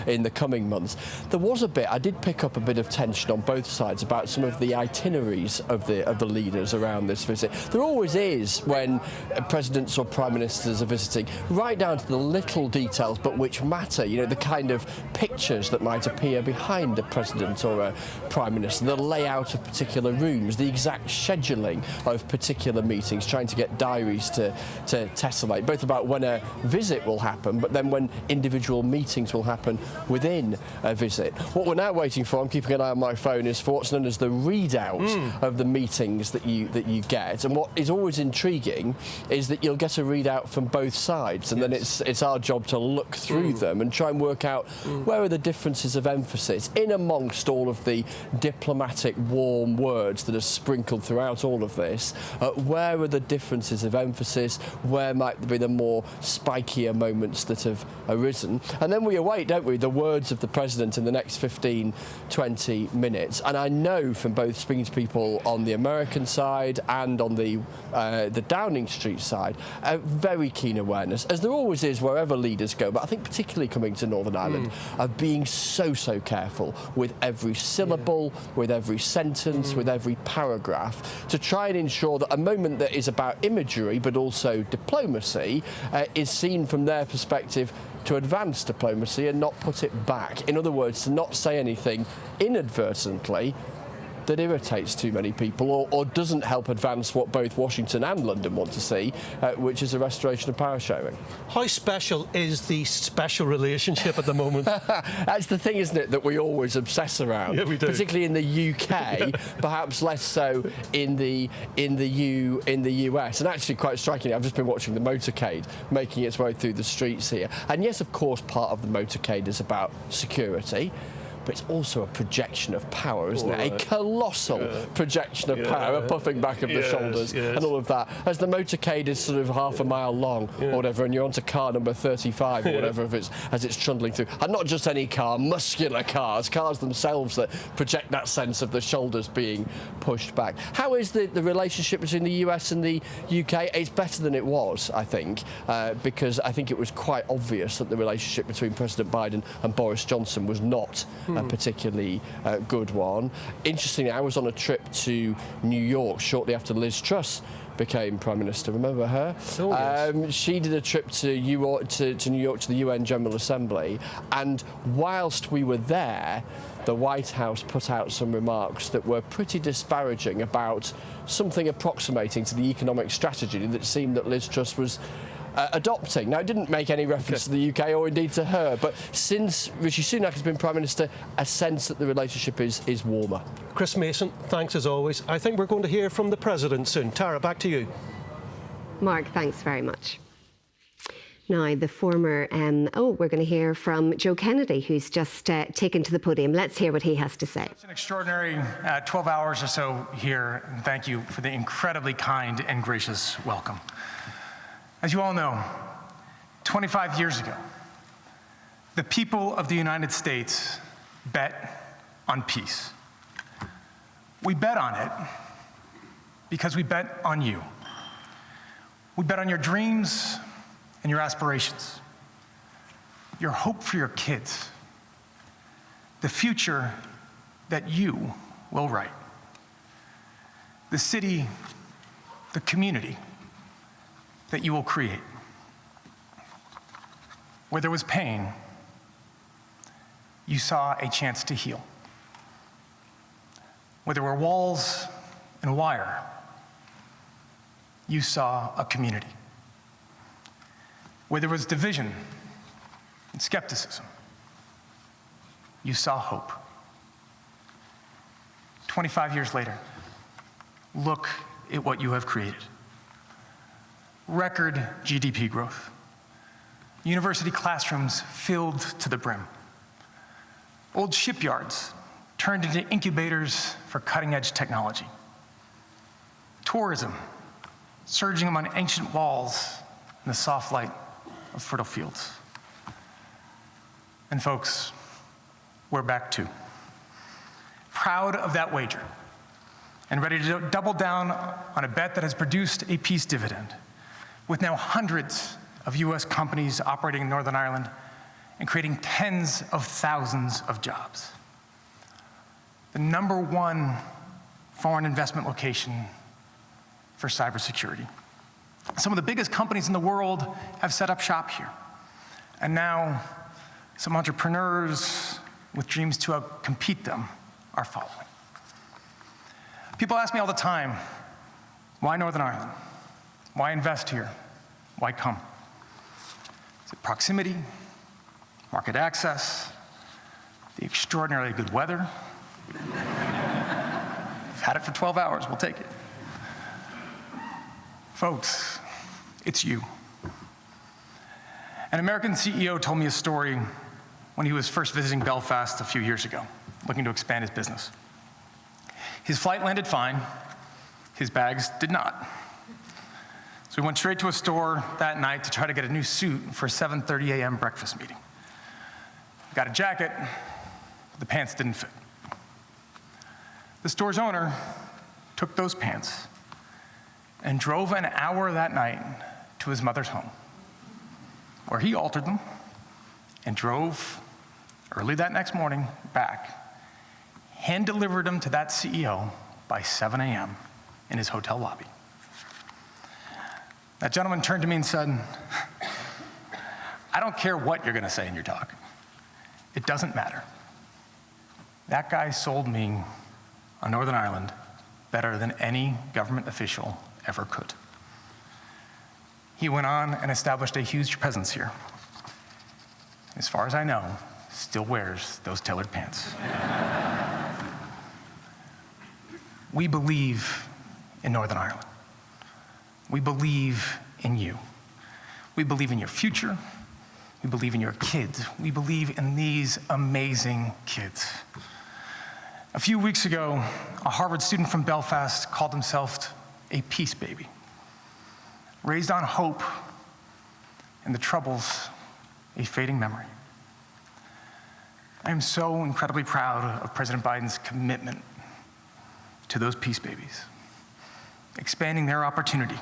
in the coming months. There was I did pick up a bit of tension on both sides about some of the itineraries of the leaders around this visit. There always is when presidents or prime ministers are visiting, right down to the little details but which matter, you know, the kind of pictures that might appear behind a president or a prime minister, the layout of particular rooms, the exact scheduling of particular meetings, trying to get diaries to tessellate, both about when a visit will happen, but then when individual meetings will happen within a visit. What we're now waiting for, I'm keeping an eye on my phone, is for what's known as the readout of the meetings that you get. And what is always intriguing is that you'll get a readout from both sides, and then it's our job to look through them and try and work out where are the differences of emphasis in amongst all of the diplomatic warm words that are sprinkled throughout all of this. Where are the differences of emphasis? Where might be the more spikier moments that have arisen? And then we await, don't we, the words of the President in the next 15-20 minutes. And I know from both speaking to people on the American side and on the Downing Street side, a very keen awareness, as there always is wherever leaders go, but I think particularly coming to Northern Ireland, of being so careful with every syllable, with every sentence, with every paragraph, to try and ensure that a moment that is about imagery but also diplomacy is seen from their perspective to advance diplomacy and not put it back. In other words, to not say anything inadvertently that irritates too many people or doesn't help advance what both Washington and London want to see, which is a restoration of power sharing. How special is the special relationship at the moment? That's the thing, isn't it, that we always obsess around. Yeah, we do. Particularly in the UK, perhaps less so in the US. And actually, quite strikingly, I've just been watching the motorcade making its way through the streets here. And yes, of course, part of the motorcade is about security. but it's also a projection of power, isn't it? A colossal projection of power, a puffing back of the shoulders and all of that. As the motorcade is sort of half a mile long or whatever, and you're onto car number 35 or whatever as it's trundling through. And not just any car, muscular cars themselves that project that sense of the shoulders being pushed back. How is the relationship between the US and the UK? It's better than it was, I think, because I think it was quite obvious that the relationship between President Biden and Boris Johnson was not a particularly good one. Interestingly, I was on a trip to New York shortly after Liz Truss became Prime Minister. Remember her? Oh, yes. She did a trip to New York to the UN General Assembly, and whilst we were there, the White House put out some remarks that were pretty disparaging about something approximating to the economic strategy that it seemed that Liz Truss was adopting. Now, it didn't make any reference to the UK or indeed to her, but since Rishi Sunak has been Prime Minister, a sense that the relationship is warmer. Chris Mason, thanks as always. I think we're going to hear from the President soon. Tara, back to you. Mark, thanks very much. Now, the former, we're going to hear from Joe Kennedy, who's just taken to the podium. Let's hear what he has to say. It's an extraordinary 12 hours or so here, and thank you for the incredibly kind and gracious welcome. As you all know, 25 years ago, the people of the United States bet on peace. We bet on it because we bet on you. We bet on your dreams and your aspirations, your hope for your kids, the future that you will write, the city, the community that you will create. Where there was pain, you saw a chance to heal. Where there were walls and wire, you saw a community. Where there was division and skepticism, you saw hope. 25 years later, look at what you have created. Record GDP growth. University classrooms filled to the brim. Old shipyards turned into incubators for cutting-edge technology. Tourism surging among ancient walls in the soft light of fertile fields. And folks, we're back too. Proud of that wager and ready to double down on a bet that has produced a peace dividend, with now hundreds of US companies operating in Northern Ireland and creating tens of thousands of jobs. The #1 foreign investment location for cybersecurity. Some of the biggest companies in the world have set up shop here. And now some entrepreneurs with dreams to outcompete them are following. People ask me all the time, why Northern Ireland? Why invest here? Why come? Is it proximity, market access, the extraordinarily good weather? We've had it for 12 hours, we'll take it. Folks, it's you. An American CEO told me a story when he was first visiting Belfast a few years ago, looking to expand his business. His flight landed fine, his bags did not. So he went straight to a store that night to try to get a new suit for a 7:30 a.m. breakfast meeting. Got a jacket, but the pants didn't fit. The store's owner took those pants and drove an hour that night to his mother's home, where he altered them and drove early that next morning back, hand-delivered them to that CEO by 7 a.m. in his hotel lobby. That gentleman turned to me and said, I don't care what you're going to say in your talk. It doesn't matter. That guy sold me on Northern Ireland better than any government official ever could. He went on and established a huge presence here. As far as I know, still wears those tailored pants. We believe in Northern Ireland. We believe in you. We believe in your future. We believe in your kids. We believe in these amazing kids. A few weeks ago, a Harvard student from Belfast called himself a peace baby, raised on hope and the troubles, a fading memory. I am so incredibly proud of President Biden's commitment to those peace babies, expanding their opportunity.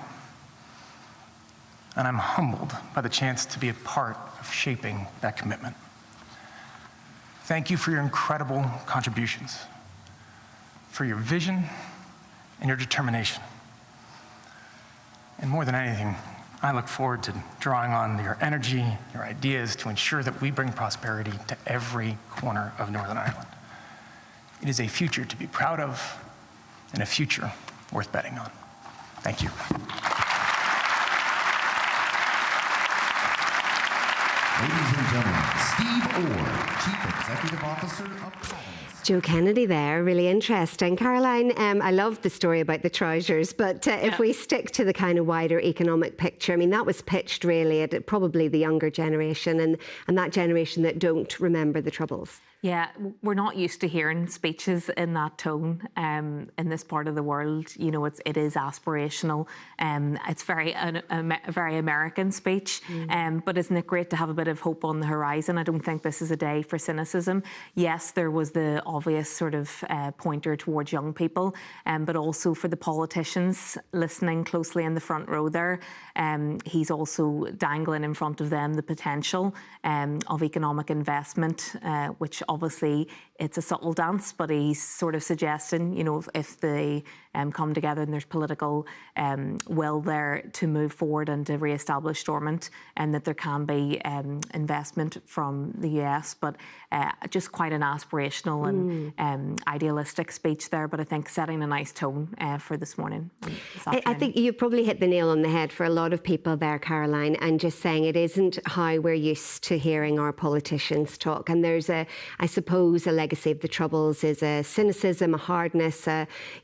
And I'm humbled by the chance to be a part of shaping that commitment. Thank you for your incredible contributions, for your vision and your determination. And more than anything, I look forward to drawing on your energy, your ideas to ensure that we bring prosperity to every corner of Northern Ireland. It is a future to be proud of and a future worth betting on. Thank you. Ladies and gentlemen, Steve Orr, Chief Executive Officer of Providence. Joe Kennedy there, really interesting. Caroline, I love the story about the trousers, but if we stick to the kind of wider economic picture, I mean, that was pitched really at probably the younger generation and that generation that don't remember the Troubles. Yeah, we're not used to hearing speeches in that tone in this part of the world. You know, it is aspirational. It's a very American speech. But isn't it great to have a bit of hope on the horizon? I don't think this is a day for cynicism. Yes, there was the obvious sort of pointer towards young people, but also for the politicians listening closely in the front row there. He's also dangling in front of them the potential of economic investment, which obviously it's a subtle dance, but he's sort of suggesting, you know, if they come together and there's political will there to move forward and to re-establish Stormont, and that there can be investment from the US, but just quite an aspirational and idealistic speech there, but I think setting a nice tone for this morning. I think you've probably hit the nail on the head for a lot of people there, Caroline, and just saying it isn't how we're used to hearing our politicians talk. And there's I suppose, a legacy of the Troubles is a cynicism, a hardness,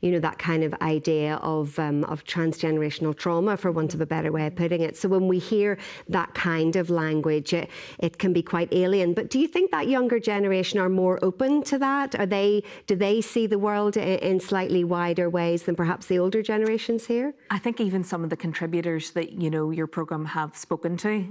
you know, that kind of idea of transgenerational trauma, for want of a better way of putting it. So when we hear that kind of language, it can be quite alien. But do you think that younger generation are more open to that? Do they see the world in slightly wider ways than perhaps the older generations here? I think even some of the contributors that, you know, your programme have spoken to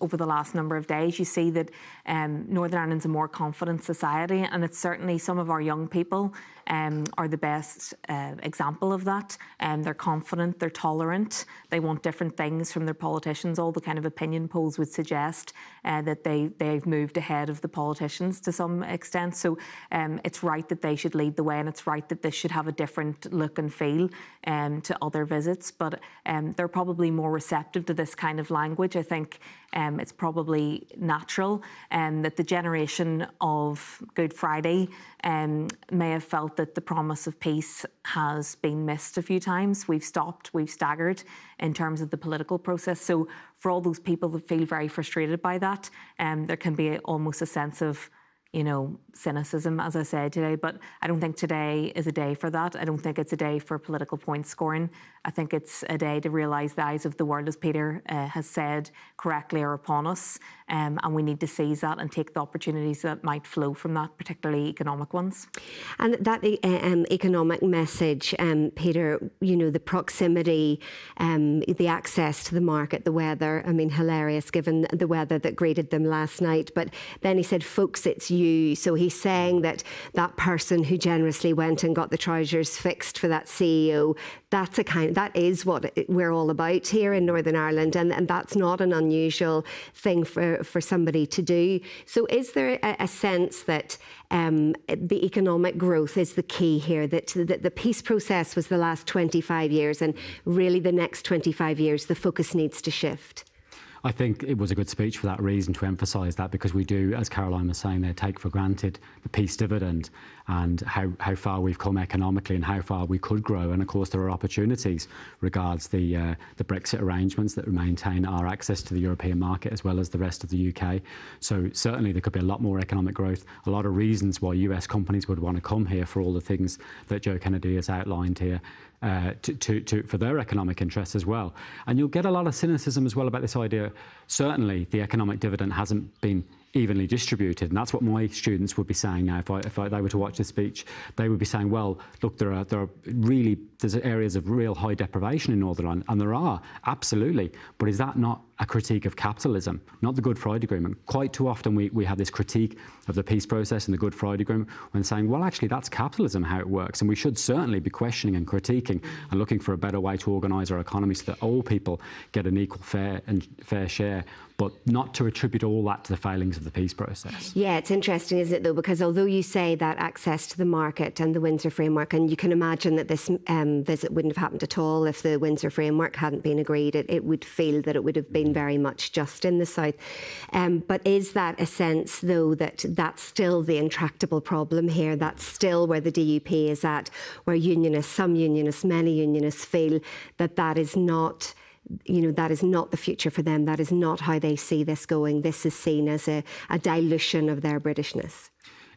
over the last number of days, you see that Northern Ireland's a more confident society, and it's certainly some of our young people are the best example of that. They're confident, they're tolerant, they want different things from their politicians. All the kind of opinion polls would suggest that they've moved ahead of the politicians to some extent. So it's right that they should lead the way, and it's right that this should have a different look and feel to other visits. But they're probably more receptive to this kind of language. I think it's probably natural that the generation of Good Friday may have felt that the promise of peace has been missed a few times. We've stopped, we've staggered in terms of the political process. So for all those people that feel very frustrated by that, there can be almost a sense of, you know, cynicism, as I said today. But I don't think today is a day for that. I don't think it's a day for political point scoring. I think it's a day to realise the eyes of the world, as Peter has said correctly, are upon us. And we need to seize that and take the opportunities that might flow from that, particularly economic ones. And that economic message, Peter, you know, the proximity, the access to the market, the weather, I mean, hilarious given the weather that greeted them last night. But then he said, folks, it's you. So he's saying that that person who generously went and got the trousers fixed for that CEO, that is what we're all about here in Northern Ireland, and that's not an unusual thing for somebody to do. So is there a sense that the economic growth is the key here, that the peace process was the last 25 years, and really the next 25 years the focus needs to shift? I think it was a good speech for that reason, to emphasise that, because we do, as Caroline was saying there, take for granted the peace dividend and how far we've come economically and how far we could grow. And of course there are opportunities regards the Brexit arrangements that maintain our access to the European market as well as the rest of the UK. So certainly there could be a lot more economic growth, a lot of reasons why US companies would want to come here for all the things that Joe Kennedy has outlined here. For their economic interests as well. And you'll get a lot of cynicism as well about this idea certainly the economic dividend hasn't been evenly distributed, and that's what my students would be saying now. If they were to watch this speech, they would be saying, well, look, there's areas of real high deprivation in Northern Ireland, and there are, absolutely, but is that not a critique of capitalism, not the Good Friday Agreement? Quite too often we have this critique of the peace process and the Good Friday Agreement when saying, well, actually, that's capitalism, how it works, and we should certainly be questioning and critiquing and looking for a better way to organise our economy so that all people get an equal, fair share, but not to attribute all that to the failings of the peace process. Yeah, it's interesting, isn't it, though, because although you say that access to the market and the Windsor Framework, and you can imagine that this visit wouldn't have happened at all if the Windsor Framework hadn't been agreed, it would feel that it would have been very much just in the south. But is that a sense, though, that that's still the intractable problem here? That's still where the DUP is at, where unionists, some unionists, many unionists feel that that is not... that is not the future for them. That is not how they see this going. This is seen as a dilution of their Britishness.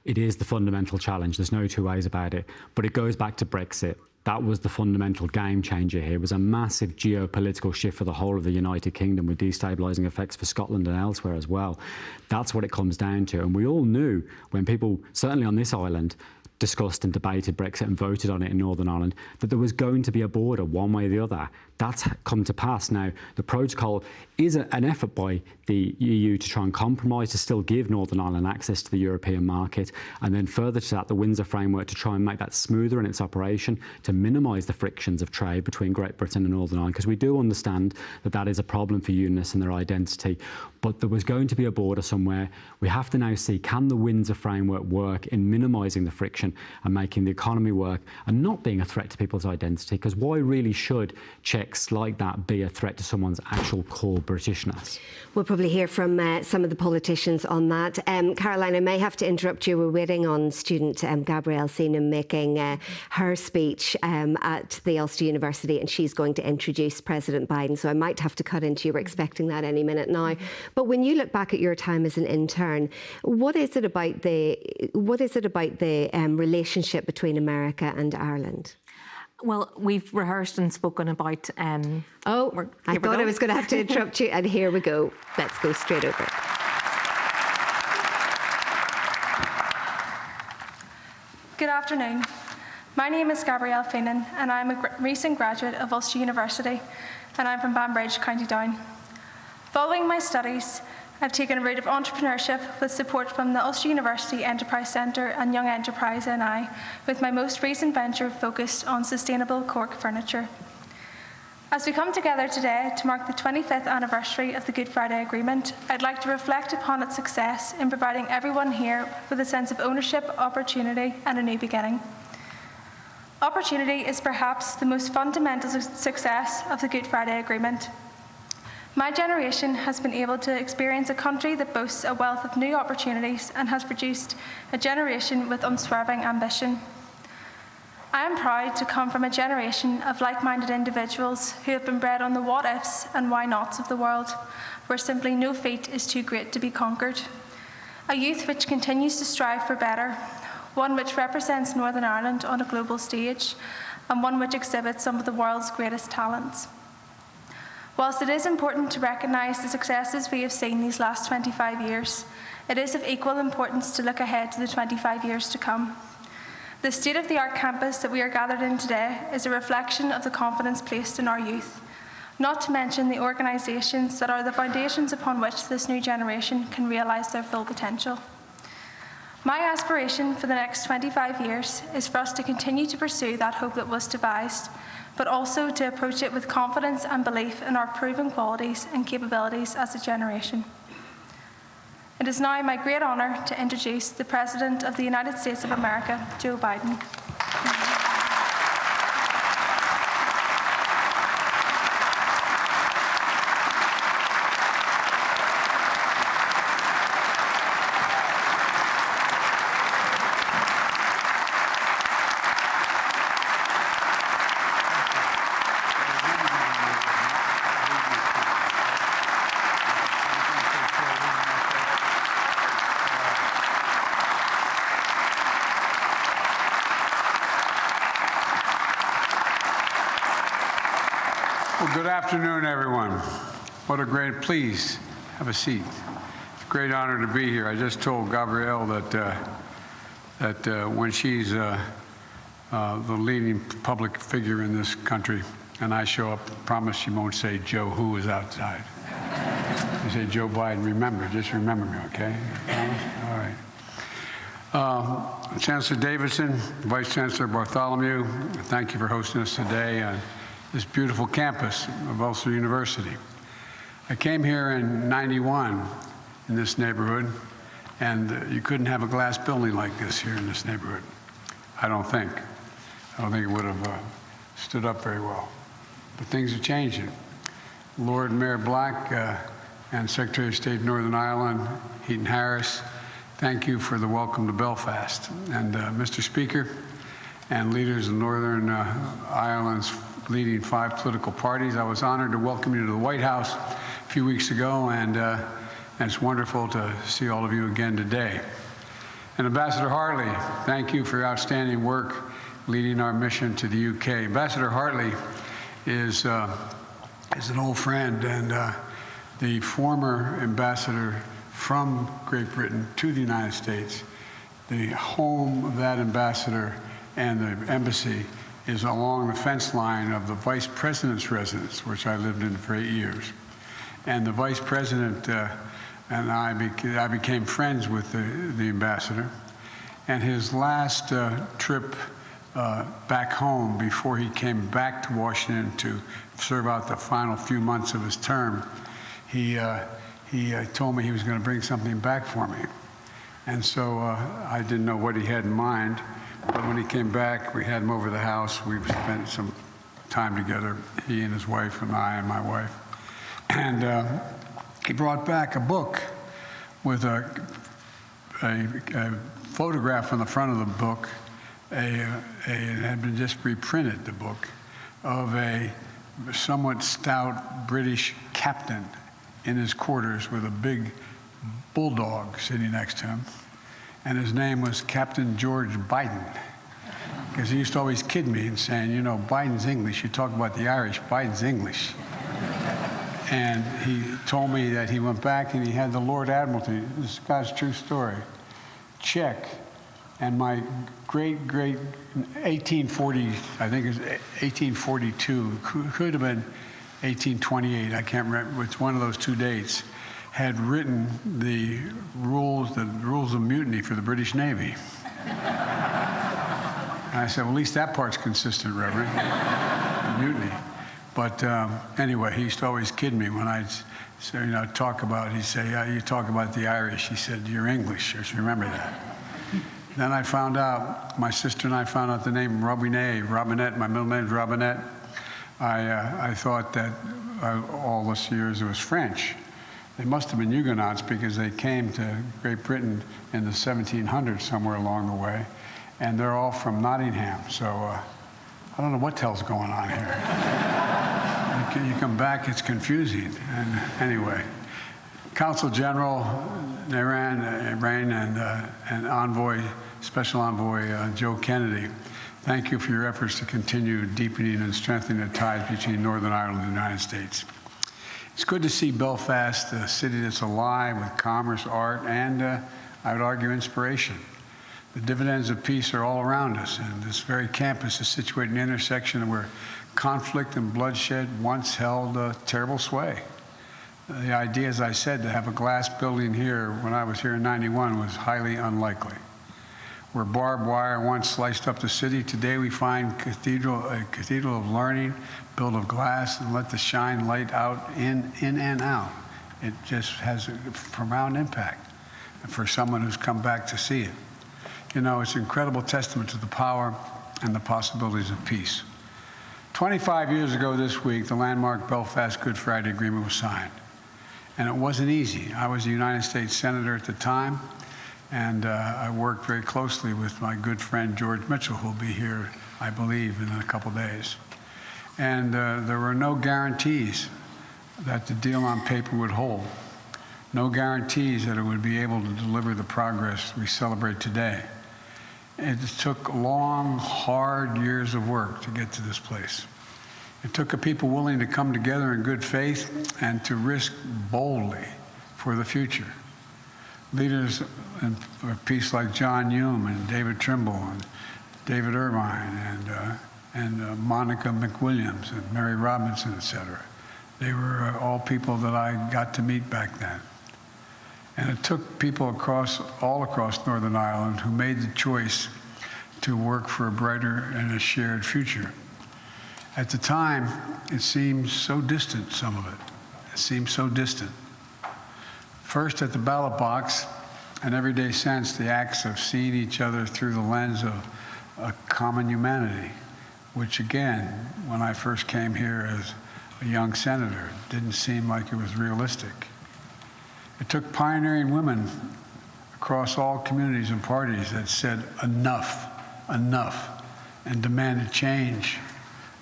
It is the fundamental challenge. There's no two ways about it. But it goes back to Brexit. That was the fundamental game changer here. It was a massive geopolitical shift for the whole of the United Kingdom, with destabilising effects for Scotland and elsewhere as well. That's what it comes down to. And we all knew when people, certainly on this island, discussed and debated Brexit and voted on it in Northern Ireland, that there was going to be a border one way or the other. That's come to pass now. The protocol is an effort by the EU to try and compromise to still give Northern Ireland access to the European market, and then further to that, the Windsor Framework to try and make that smoother in its operation, to minimise the frictions of trade between Great Britain and Northern Ireland, because we do understand that that is a problem for unionists and their identity. But there was going to be a border somewhere. We have to now see, can the Windsor Framework work in minimising the friction and making the economy work and not being a threat to people's identity? Because why really should checks like that be a threat to someone's actual core Britishness? We'll probably hear from some of the politicians on that. Caroline, I may have to interrupt you. We're waiting on student Gabrielle Seenham making her speech at the Ulster University, and she's going to introduce President Biden, so I might have to cut into you. We're expecting that any minute now. But when you look back at your time as an intern, what is it about the relationship between America and Ireland? Well, we've rehearsed and spoken about... I thought I was going to have to interrupt you, and here we go. Let's go straight over. Good afternoon. My name is Gabrielle Seenham, and I'm a recent graduate of Ulster University, and I'm from Banbridge, County Down. Following my studies, I've taken a route of entrepreneurship with support from the Ulster University Enterprise Centre and Young Enterprise NI, with my most recent venture focused on sustainable cork furniture. As we come together today to mark the 25th anniversary of the Good Friday Agreement, I'd like to reflect upon its success in providing everyone here with a sense of ownership, opportunity, and a new beginning. Opportunity is perhaps the most fundamental success of the Good Friday Agreement. My generation has been able to experience a country that boasts a wealth of new opportunities and has produced a generation with unswerving ambition. I am proud to come from a generation of like-minded individuals who have been bred on the what-ifs and why-nots of the world, where simply no feat is too great to be conquered. A youth which continues to strive for better, one which represents Northern Ireland on a global stage, and one which exhibits some of the world's greatest talents. Whilst it is important to recognise the successes we have seen these last 25 years, it is of equal importance to look ahead to the 25 years to come. The state-of-the-art campus that we are gathered in today is a reflection of the confidence placed in our youth, not to mention the organisations that are the foundations upon which this new generation can realise their full potential. My aspiration for the next 25 years is for us to continue to pursue that hope that was devised, but also to approach it with confidence and belief in our proven qualities and capabilities as a generation. It is now my great honour to introduce the President of the United States of America, Joe Biden. Well, good afternoon, everyone. What a great, please have a seat. It's a great honor to be here. I just told Gabrielle that when she's the leading public figure in this country and I show up, promise she won't say Joe who is outside. You say Joe Biden, remember, just remember me, okay? All right. Chancellor Davidson, Vice Chancellor Bartholomew, thank you for hosting us today on this beautiful campus of Ulster University. I came here in '91 in this neighborhood, and you couldn't have a glass building like this here in this neighborhood. I don't think it would have stood up very well. But things are changing. Lord Mayor Black and Secretary of State of Northern Ireland, Heaton Harris, thank you for the welcome to Belfast. And Mr. Speaker and leaders of Northern Ireland's leading 5 political parties, I was honored to welcome you to the White House a few weeks ago, and it's wonderful to see all of you again today. And Ambassador Hartley, thank you for your outstanding work leading our mission to the UK. Ambassador Hartley is an old friend and the former ambassador from Great Britain to the United States. The home of that ambassador and the embassy is along the fence line of the Vice President's residence, which I lived in for 8 years. And the Vice President and I became friends with the ambassador. And his last trip back home before he came back to Washington to serve out the final few months of his term, he told me he was going to bring something back for me. And so I didn't know what he had in mind. But when he came back, we had him over the house. We've spent some time together, he and his wife and I and my wife. And he brought back a book with a photograph on the front of the book. It had been just reprinted, the book, of a somewhat stout British captain in his quarters with a big bulldog sitting next to him. And his name was Captain George Biden, because he used to always kid me and saying, you know, Biden's English. You talk about the Irish, Biden's English. And he told me that he went back and he had the Lord Admiralty, this guy's true story, check. And my great 1840, I think it was 1842, could have been 1828, I can't remember, it's one of those 2 dates, had written the rules of mutiny for the British Navy. And I said, well, at least that part's consistent, Reverend, mutiny. But anyway, he used to always kid me when I'd say, you know, talk about, he'd say, yeah, you talk about the Irish. He said, you're English, just remember that. Then I found out, my sister and I found out the name Robinette, my middle name's Robinette. I thought that all those years it was French. They must have been Huguenots because they came to Great Britain in the 1700s somewhere along the way. And they're all from Nottingham. So I don't know what the hell's going on here. You come back, it's confusing. And anyway, Consul General Nairn and Envoy, Special Envoy Joe Kennedy, thank you for your efforts to continue deepening and strengthening the ties between Northern Ireland and the United States. It's good to see Belfast, a city that's alive with commerce, art, and I would argue inspiration. The dividends of peace are all around us, and this very campus is situated in an intersection where conflict and bloodshed once held a terrible sway. The idea, as I said, to have a glass building here when I was here in '91 was highly unlikely. Where barbed wire once sliced up the city, today we find a cathedral of learning, built of glass, and let the shine light out in and out. It just has a profound impact for someone who's come back to see it. You know, it's an incredible testament to the power and the possibilities of peace. 25 years ago this week, the landmark Belfast Good Friday Agreement was signed. And it wasn't easy. I was a United States Senator at the time, and I worked very closely with my good friend George Mitchell, who will be here, I believe, in a couple days. And there were no guarantees that the deal on paper would hold. No guarantees that it would be able to deliver the progress we celebrate today. It took long, hard years of work to get to this place. It took a people willing to come together in good faith and to risk boldly for the future. Leaders of peace like John Hume and David Trimble and David Irvine and Monica McWilliams and Mary Robinson, etc. They were all people that I got to meet back then. And it took people all across Northern Ireland who made the choice to work for a brighter and a shared future. At the time, it seemed so distant, some of it. It seemed so distant. First at the ballot box, and everyday sense, the acts of seeing each other through the lens of a common humanity, which again, when I first came here as a young senator, didn't seem like it was realistic. It took pioneering women across all communities and parties that said enough, enough, and demanded change,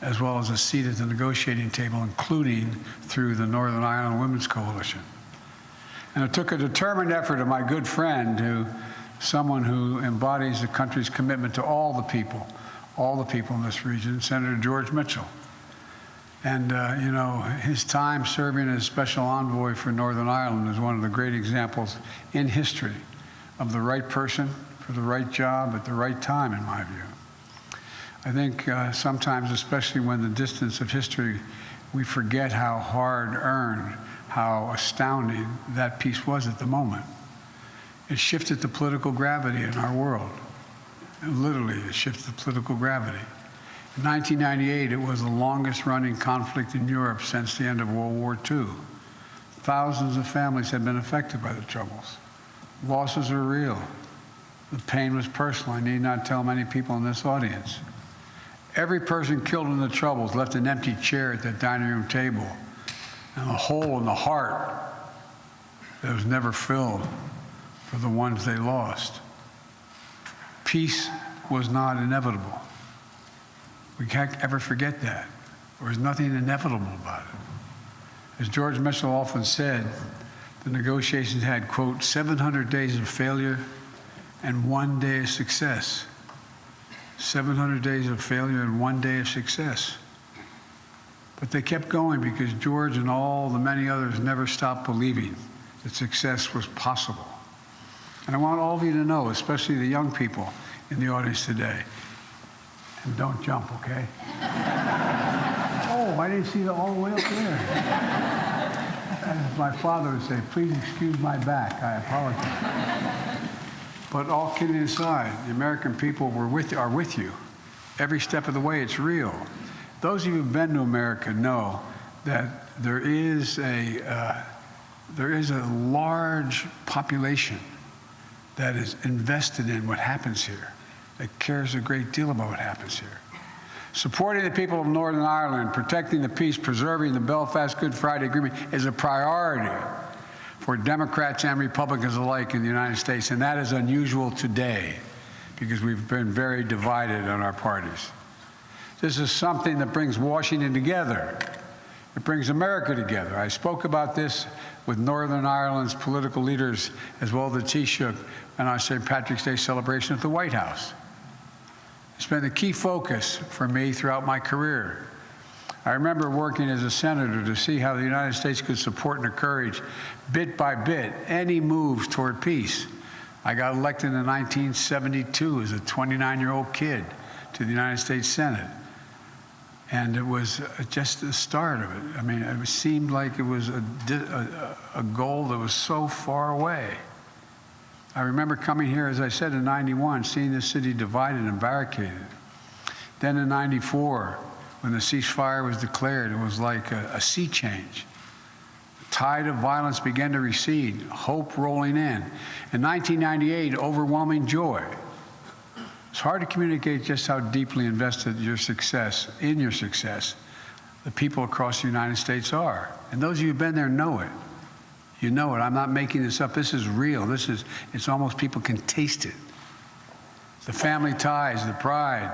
as well as a seat at the negotiating table, including through the Northern Ireland Women's Coalition. And it took a determined effort of my good friend, someone who embodies the country's commitment to all the people in this region, Senator George Mitchell. And, you know, his time serving as special envoy for Northern Ireland is one of the great examples in history of the right person for the right job at the right time, in my view. I think sometimes, especially when the distance of history, we forget how hard-earned, how astounding that peace was at the moment. It shifted the political gravity in our world. And literally, it shifted the political gravity. In 1998, it was the longest-running conflict in Europe since the end of World War II. Thousands of families had been affected by the Troubles. Losses are real. The pain was personal. I need not tell many people in this audience. Every person killed in the Troubles left an empty chair at that dining room table and a hole in the heart that was never filled for the ones they lost. Peace was not inevitable. We can't ever forget that. There was nothing inevitable about it. As George Mitchell often said, the negotiations had, quote, 700 days of failure and 1 day of success. 700 days of failure and 1 day of success. But they kept going because George and all the many others never stopped believing that success was possible. And I want all of you to know, especially the young people in the audience today, and don't jump, okay? Oh, I didn't see that all the way up there. As my father would say, please excuse my back, I apologize. But all kidding aside, the American people are with you. Every step of the way, it's real. Those of you who've been to America know that there is a large population that is invested in what happens here, that cares a great deal about what happens here. Supporting the people of Northern Ireland, protecting the peace, preserving the Belfast Good Friday Agreement is a priority for Democrats and Republicans alike in the United States, and that is unusual today because we've been very divided on our parties. This is something that brings Washington together. It brings America together. I spoke about this with Northern Ireland's political leaders as well as the Taoiseach on our St. Patrick's Day celebration at the White House. It's been the key focus for me throughout my career. I remember working as a senator to see how the United States could support and encourage, bit by bit, any moves toward peace. I got elected in 1972 as a 29-year-old kid to the United States Senate. And it was just the start of it. I mean, it seemed like it was a goal that was so far away. I remember coming here, as I said, in '91, seeing the city divided and barricaded. Then in '94, when the ceasefire was declared, it was like a sea change. The tide of violence began to recede, hope rolling in. In 1998, overwhelming joy. It's hard to communicate just how deeply invested in your success, the people across the United States are. And those of you who've been there know it. You know it. I'm not making this up. This is real. It's almost people can taste it. The family ties, the pride,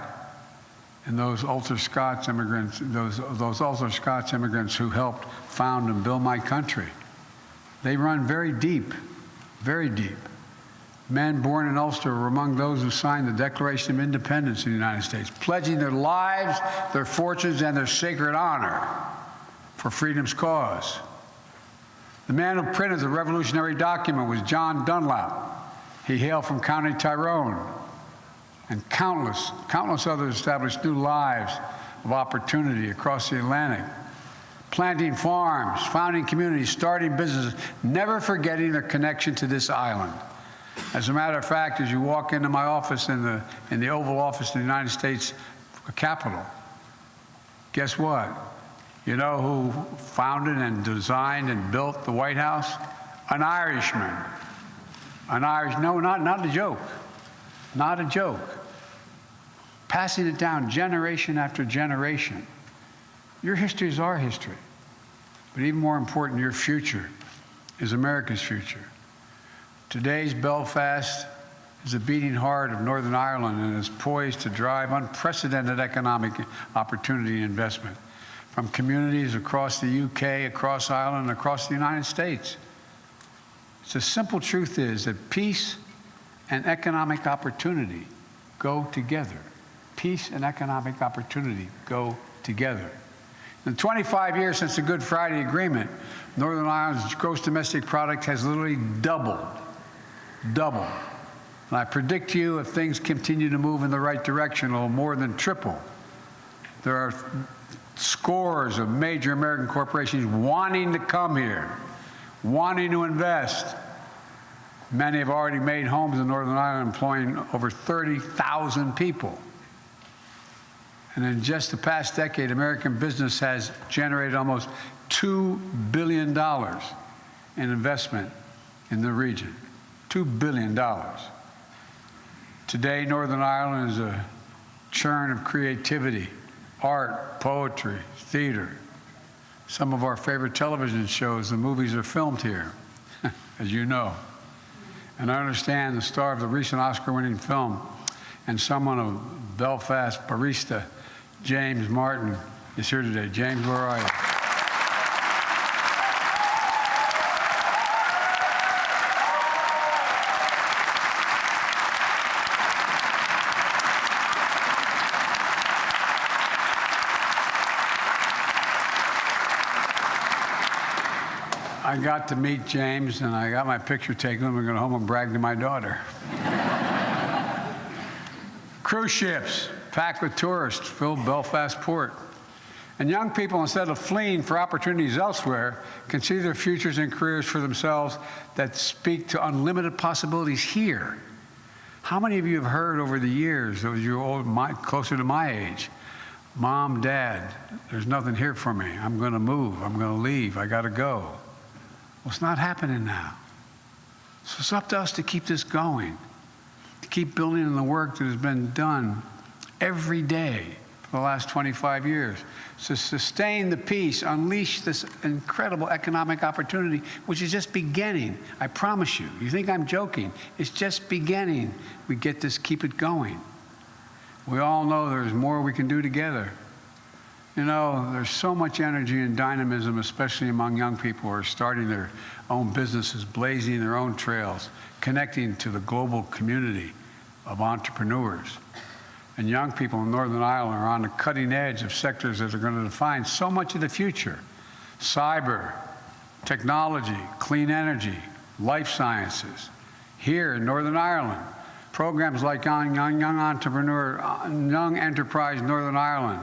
and those ultra-Scots immigrants, those ultra-Scots immigrants who helped found and build my country. They run very deep, very deep. Men born in Ulster were among those who signed the Declaration of Independence in the United States, pledging their lives, their fortunes, and their sacred honor for freedom's cause. The man who printed the revolutionary document was John Dunlap. He hailed from County Tyrone, and countless others established new lives of opportunity across the Atlantic, planting farms, founding communities, starting businesses, never forgetting their connection to this island. As a matter of fact, as you walk into my office in the Oval Office in the United States Capitol, guess what? You know who founded and designed and built the White House? An Irishman. No, not a joke. Not a joke. Passing it down generation after generation. Your history is our history. But even more important, your future is America's future. Today's Belfast is the beating heart of Northern Ireland and is poised to drive unprecedented economic opportunity and investment from communities across the UK, across Ireland, and across the United States. The simple truth is that peace and economic opportunity go together. Peace and economic opportunity go together. In the 25 years since the Good Friday Agreement, Northern Ireland's gross domestic product has literally doubled. Double. And I predict to you, if things continue to move in the right direction, it will more than triple. There are scores of major American corporations wanting to come here, wanting to invest. Many have already made homes in Northern Ireland, employing over 30,000 people. And in just the past decade, American business has generated almost $2 billion in investment in the region. $2 billion. Today, Northern Ireland is a churn of creativity, art, poetry, theater. Some of our favorite television shows, the movies are filmed here, as you know. And I understand the star of the recent Oscar-winning film and someone of Belfast barista, James Martin, is here today. James, where are you? I got to meet James, and I got my picture taken. We're going to home and brag to my daughter. Cruise ships packed with tourists fill Belfast port. And young people, instead of fleeing for opportunities elsewhere, can see their futures and careers for themselves that speak to unlimited possibilities here. How many of you have heard over the years, those you old, closer to my age, Mom, Dad, there's nothing here for me. I'm going to move. I'm going to leave. I got to go. Well, it's not happening now. So it's up to us to keep this going, to keep building on the work that has been done every day for the last 25 years, to sustain the peace, unleash this incredible economic opportunity, which is just beginning. I promise you. You think I'm joking. It's just beginning. We get this, keep it going. We all know there's more we can do together. You know, there's so much energy and dynamism, especially among young people who are starting their own businesses, blazing their own trails, connecting to the global community of entrepreneurs. And young people in Northern Ireland are on the cutting edge of sectors that are going to define so much of the future. Cyber, technology, clean energy, life sciences. Here in Northern Ireland, programs like Young Enterprise Northern Ireland,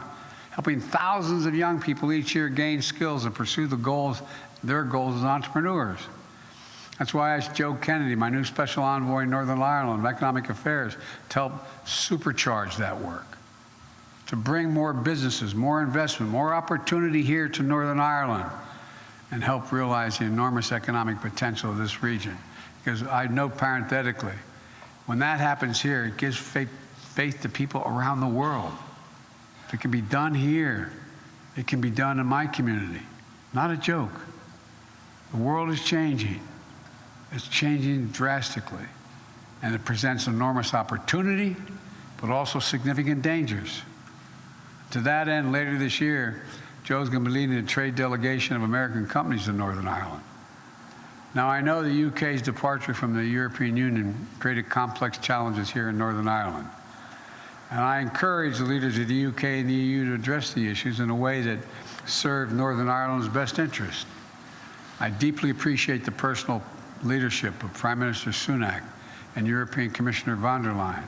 helping thousands of young people each year gain skills and pursue their goals as entrepreneurs. That's why I asked Joe Kennedy, my new special envoy in Northern Ireland of Economic Affairs, to help supercharge that work, to bring more businesses, more investment, more opportunity here to Northern Ireland, and help realize the enormous economic potential of this region. Because I know parenthetically, when that happens here, it gives faith to people around the world. If it can be done here, it can be done in my community. Not a joke. The world is changing. It's changing drastically. And it presents enormous opportunity, but also significant dangers. To that end, later this year, Joe's going to be leading a trade delegation of American companies to Northern Ireland. Now, I know the UK's departure from the European Union created complex challenges here in Northern Ireland. And I encourage the leaders of the UK and the EU to address the issues in a way that serve Northern Ireland's best interest. I deeply appreciate the personal leadership of Prime Minister Sunak and European Commissioner von der Leyen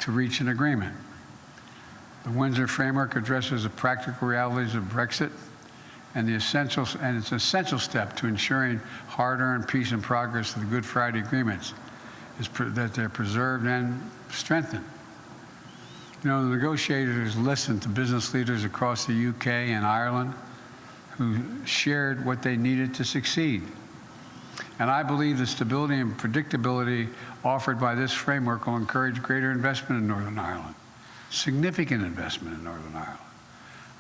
to reach an agreement. The Windsor Framework addresses the practical realities of Brexit and it's an essential step to ensuring hard-earned peace and progress of the Good Friday agreements that they're preserved and strengthened. You know, the negotiators listened to business leaders across the UK and Ireland who shared what they needed to succeed. And I believe the stability and predictability offered by this framework will encourage greater investment in Northern Ireland, significant investment in Northern Ireland.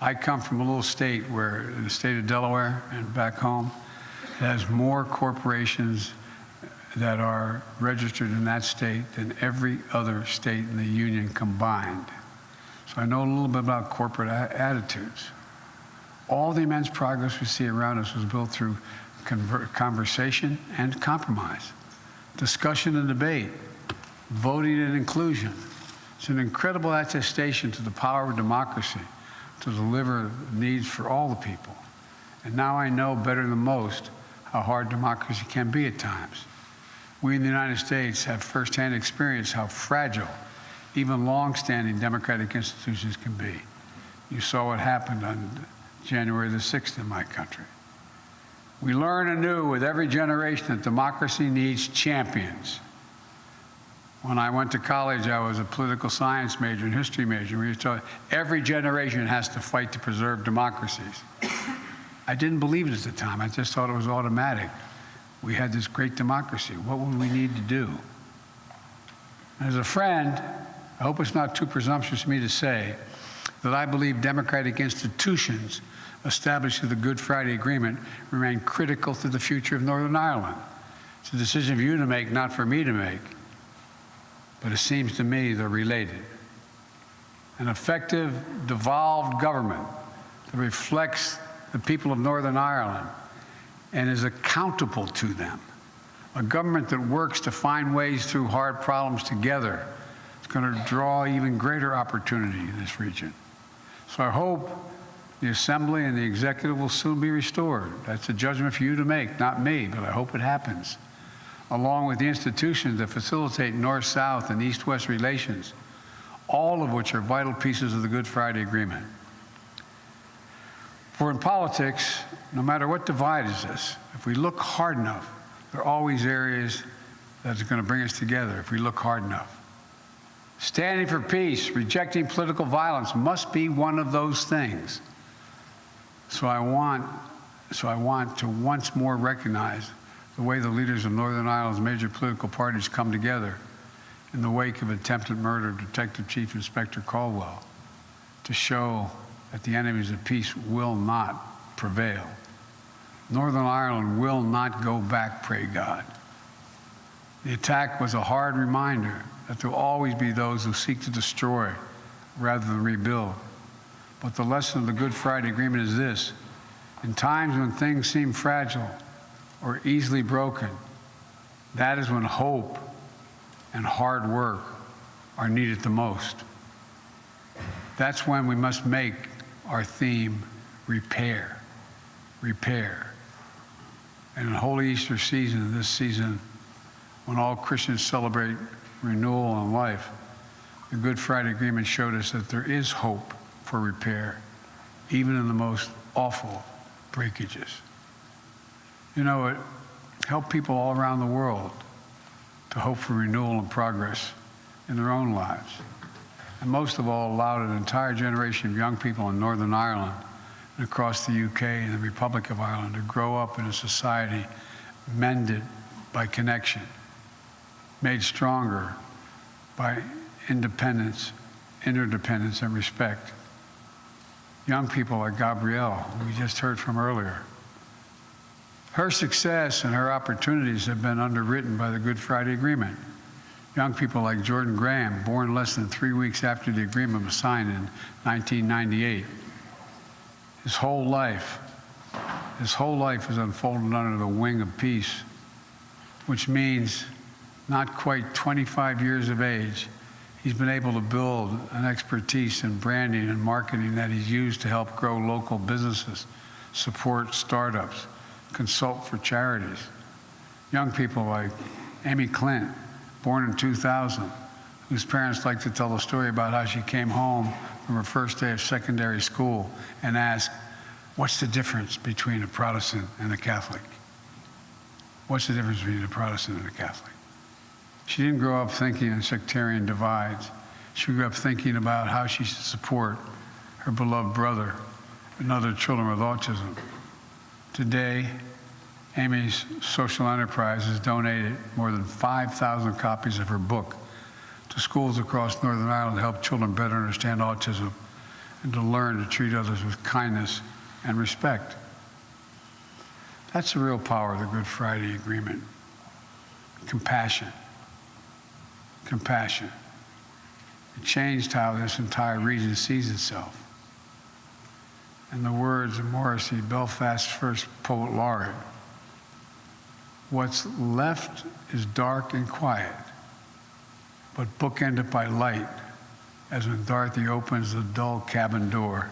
I come from a little state where, the state of Delaware and back home, has more corporations that are registered in that state than every other state in the union combined. So I know a little bit about corporate attitudes. All the immense progress we see around us was built through conversation and compromise, discussion and debate, voting and inclusion. It's an incredible attestation to the power of democracy to deliver needs for all the people. And now I know better than most how hard democracy can be at times. We in the United States have firsthand experience how fragile even long-standing democratic institutions can be. You saw what happened on January the 6th in my country. We learn anew with every generation that democracy needs champions. When I went to college, I was a political science major and history major. We were told every generation has to fight to preserve democracies. I didn't believe it at the time. I just thought it was automatic. We had this great democracy. What would we need to do? As a friend, I hope it's not too presumptuous for me to say that I believe democratic institutions established through the Good Friday Agreement remain critical to the future of Northern Ireland. It's a decision for you to make, not for me to make. But it seems to me they're related. An effective, devolved government that reflects the people of Northern Ireland and is accountable to them. A government that works to find ways through hard problems together is going to draw even greater opportunity in this region. So I hope the Assembly and the Executive will soon be restored. That's a judgment for you to make, not me, but I hope it happens. Along with the institutions that facilitate North-South and East-West relations, all of which are vital pieces of the Good Friday Agreement. For in politics, no matter what divides us, if we look hard enough, there are always areas that are going to bring us together if we look hard enough. Standing for peace, rejecting political violence must be one of those things. So I want to once more recognize the way the leaders of Northern Ireland's major political parties come together in the wake of attempted murder of Detective Chief Inspector Caldwell to show that the enemies of peace will not prevail. Northern Ireland will not go back, pray God. The attack was a hard reminder that there will always be those who seek to destroy rather than rebuild. But the lesson of the Good Friday Agreement is this: in times when things seem fragile or easily broken, that is when hope and hard work are needed the most. That's when we must make our theme repair, repair. And in Holy Easter season, this season, when all Christians celebrate renewal and life, the Good Friday Agreement showed us that there is hope for repair, even in the most awful breakages. You know, it helped people all around the world to hope for renewal and progress in their own lives. And most of all, allowed an entire generation of young people in Northern Ireland and across the UK and the Republic of Ireland to grow up in a society mended by connection, made stronger by independence, interdependence, and respect. Young people like Gabrielle, who we just heard from earlier. Her success and her opportunities have been underwritten by the Good Friday Agreement. Young people like Jordan Graham, born less than 3 weeks after the agreement was signed in 1998. His whole life has unfolded under the wing of peace which means not quite 25 years of age, he's been able to build an expertise in branding and marketing that he's used to help grow local businesses, support startups, consult for charities. Young people like Amy Clint, born in 2000, whose parents like to tell the story about how she came home from her first day of secondary school and asked, what's the difference between a Protestant and a Catholic? What's the difference between a Protestant and a Catholic? She didn't grow up thinking in sectarian divides. She grew up thinking about how she should support her beloved brother and other children with autism. Today, Amy's social enterprise has donated more than 5,000 copies of her book to schools across Northern Ireland to help children better understand autism and to learn to treat others with kindness and respect. That's the real power of the Good Friday Agreement. Compassion. Compassion. It changed how this entire region sees itself. In the words of Morrissey, Belfast's first poet laureate, what's left is dark and quiet, but bookended by light, as when Dorothy opens the dull cabin door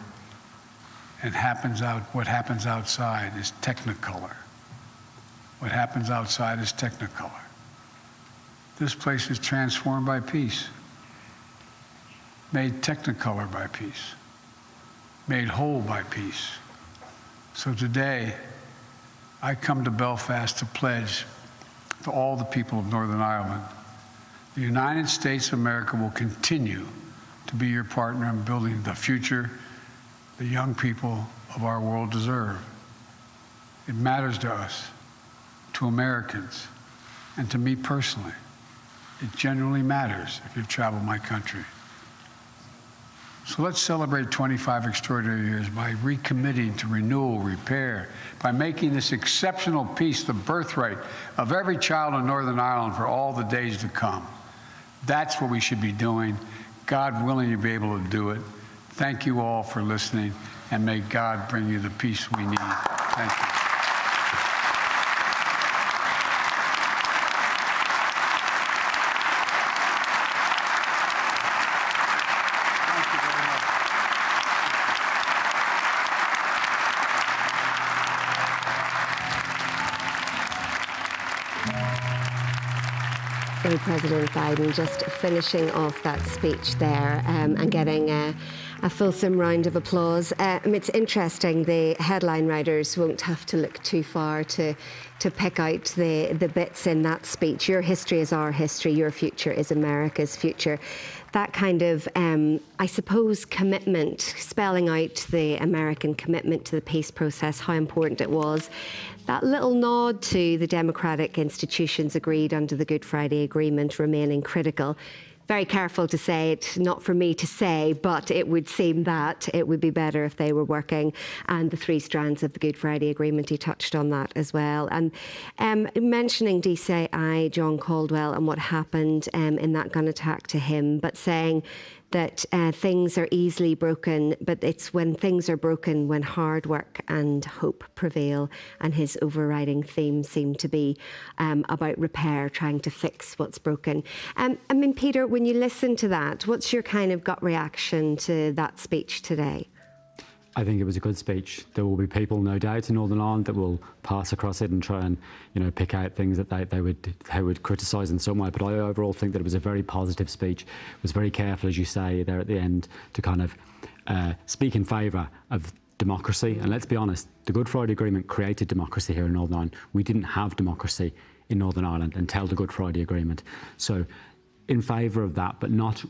and what happens outside is technicolor. What happens outside is technicolor. This place is transformed by peace, made technicolor by peace, made whole by peace. So today, I come to Belfast to pledge to all the people of Northern Ireland, the United States of America will continue to be your partner in building the future the young people of our world deserve. It matters to us, to Americans, and to me personally. It genuinely matters if you've traveled my country. So let's celebrate 25 extraordinary years by recommitting to renewal, repair, by making this exceptional peace the birthright of every child in Northern Ireland for all the days to come. That's what we should be doing. God willing, you'll be able to do it. Thank you all for listening, and may God bring you the peace we need. Thank you. President Biden just finishing off that speech there and getting a fulsome round of applause. It's interesting, the headline writers won't have to look too far to pick out the bits in that speech. Your history is our history, your future is America's future. That kind of, I suppose, commitment, spelling out the American commitment to the peace process, how important it was. That little nod to the democratic institutions agreed under the Good Friday Agreement remaining critical. Very careful to say it, not for me to say, but it would seem that it would be better if they were working. And the three strands of the Good Friday Agreement, he touched on that as well. And mentioning DCI John Caldwell and what happened in that gun attack to him, but saying that things are easily broken, but it's when things are broken when hard work and hope prevail. And his overriding theme seemed to be about repair, trying to fix what's broken. I mean, Peter, when you listen to that, what's your kind of gut reaction to that speech today? I think it was a good speech. There will be people, no doubt, in Northern Ireland that will pass across it and try and, pick out things that they would criticise in some way. But I overall think that it was a very positive speech. It was very careful, as you say, there at the end, to kind of speak in favour of democracy. And let's be honest, the Good Friday Agreement created democracy here in Northern Ireland. We didn't have democracy in Northern Ireland until the Good Friday Agreement. So in favour of that, but not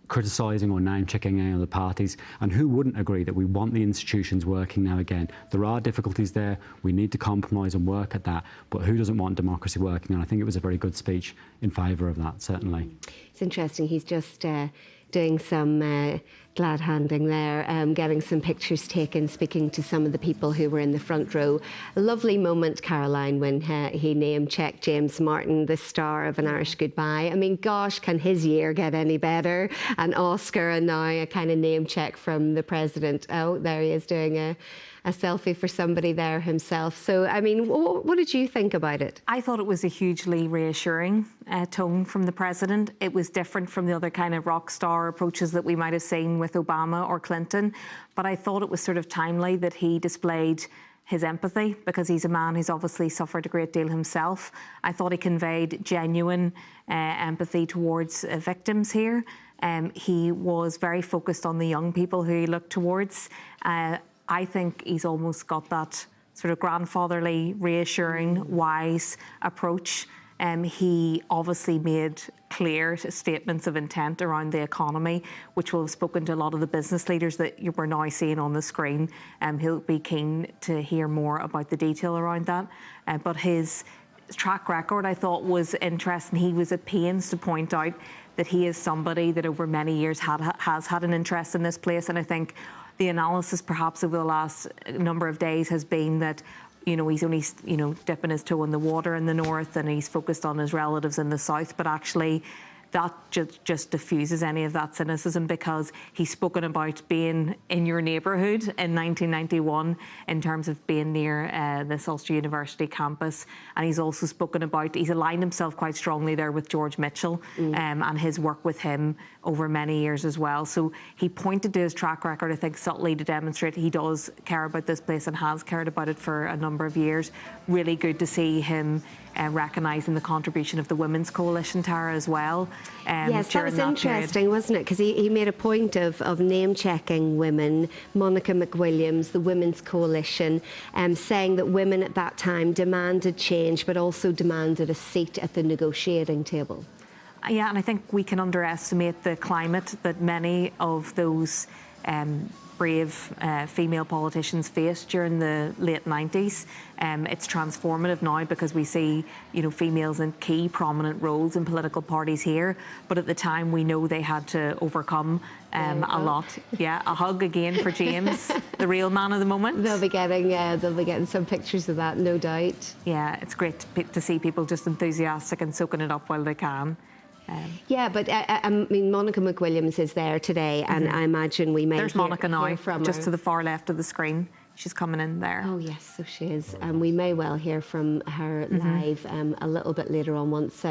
criticising or name-checking any of the parties. And who wouldn't agree that we want the institutions working now again? There are difficulties there. We need to compromise and work at that. But who doesn't want democracy working? And I think it was a very good speech in favour of that, certainly. It's interesting. He's just doing some glad handing there, getting some pictures taken, speaking to some of the people who were in the front row. A lovely moment, Caroline, when he name-checked James Martin, the star of An Irish Goodbye. I mean, gosh, can his year get any better? An Oscar and now a kind of name-check from the President. Oh, there he is doing a selfie for somebody there himself. So, I mean, what did you think about it? I thought it was a hugely reassuring tone from the President. It was different from the other kind of rock star approaches that we might have seen with Obama or Clinton. But I thought it was sort of timely that he displayed his empathy, because he's a man who's obviously suffered a great deal himself. I thought he conveyed genuine empathy towards victims here. He was very focused on the young people who he looked towards. I think he's almost got that sort of grandfatherly, reassuring, wise approach. He obviously made clear statements of intent around the economy, which will have spoken to a lot of the business leaders that we're now seeing on the screen. He'll be keen to hear more about the detail around that. But his track record, I thought, was interesting. He was at pains to point out that he is somebody that over many years has had an interest in this place. And I think the analysis perhaps over the last number of days has been that, you know, he's only, you know, dipping his toe in the water in the north and he's focused on his relatives in the south. But actually, that just diffuses any of that cynicism, because he's spoken about being in your neighbourhood in 1991 in terms of being near this Ulster University campus. And he's also spoken about, he's aligned himself quite strongly there with George Mitchell and his work with him over many years as well. So he pointed to his track record, I think, subtly to demonstrate he does care about this place and has cared about it for a number of years. Really good to see him recognising the contribution of the Women's Coalition, Tara, as well. Yes, that was interesting, wasn't it? Because he made a point of name-checking women, Monica McWilliams, the Women's Coalition, saying that women at that time demanded change, but also demanded a seat at the negotiating table. Yeah, and I think we can underestimate the climate that many of those brave female politicians faced during the late 90s. It's transformative now because we see, you know, females in key prominent roles in political parties here. But at the time, we know they had to overcome a lot. Yeah, a hug again for James, the real man of the moment. They'll be getting some pictures of that, no doubt. Yeah, it's great to see people just enthusiastic and soaking it up while they can. Yeah, but I mean, Monica McWilliams is there today, and I imagine we may There's Monica now, from just her. to the far left of the screen. She's coming in there. Oh, yes, so she is. And we may well hear from her live a little bit later on once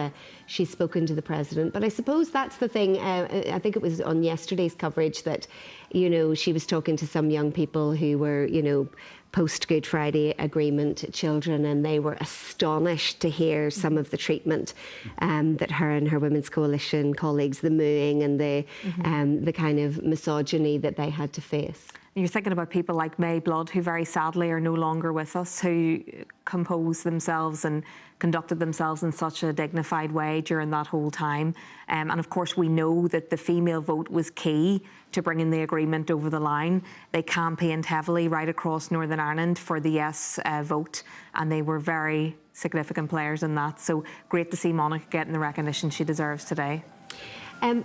she's spoken to the President. But I suppose that's the thing. I think it was on yesterday's coverage that, you know, she was talking to some young people who were, you know, post-Good Friday Agreement children, and they were astonished to hear some of the treatment that her and her Women's Coalition colleagues, the mooing and the kind of misogyny that they had to face. You're thinking about people like May Blood, who very sadly are no longer with us, who composed themselves and conducted themselves in such a dignified way during that whole time. And of course, we know that the female vote was key to bringing the agreement over the line. They campaigned heavily right across Northern Ireland for the yes vote, and they were very significant players in that. So great to see Monica getting the recognition she deserves today.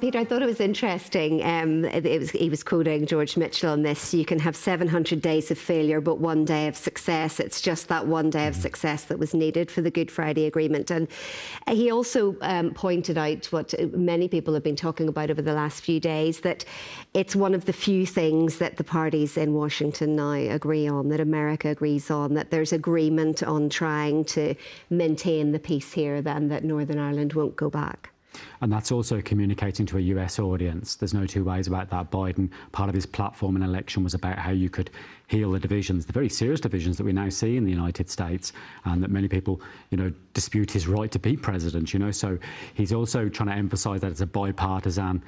Peter, I thought it was interesting. He was quoting George Mitchell on this. You can have 700 days of failure, but one day of success. It's just that one day of success that was needed for the Good Friday Agreement. And he also pointed out what many people have been talking about over the last few days, that it's one of the few things that the parties in Washington now agree on, that America agrees on, that there's agreement on trying to maintain the peace here, and that Northern Ireland won't go back. And that's also communicating to a US audience. There's no two ways about that. Biden, part of his platform and election was about how you could heal the divisions, the very serious divisions that we now see in the United States, and that many people, you know, dispute his right to be president, you know. So he's also trying to emphasise that it's a bipartisan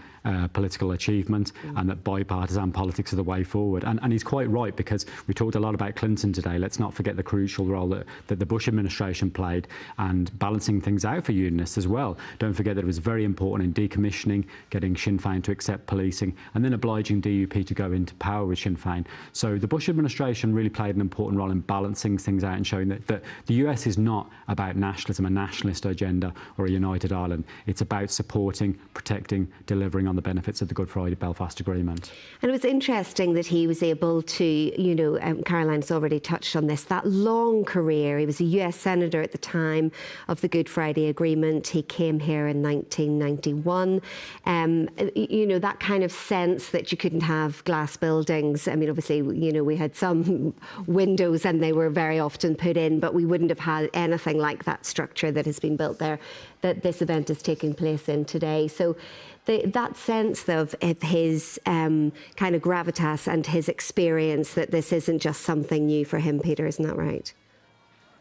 political achievement, and that bipartisan politics are the way forward. And he's quite right, because we talked a lot about Clinton today. Let's not forget the crucial role that the Bush administration played, and balancing things out for unionists as well. Don't forget that it was very important in decommissioning, getting Sinn Féin to accept policing, and then obliging DUP to go into power with Sinn Féin. So the Bush Bush administration really played an important role in balancing things out and showing that the US is not about nationalism, a nationalist agenda or a united Ireland. It's about supporting, protecting, delivering on the benefits of the Good Friday Belfast Agreement. And it was interesting that he was able to, you know, Caroline's already touched on this, that long career. He was a US Senator at the time of the Good Friday Agreement. He came here in 1991. You know, that kind of sense that you couldn't have glass buildings. I mean, obviously, you know, we had some windows and they were very often put in, but we wouldn't have had anything like that structure that has been built there, that this event is taking place in today. So that sense of his kind of gravitas and his experience, that this isn't just something new for him, Peter, isn't that right?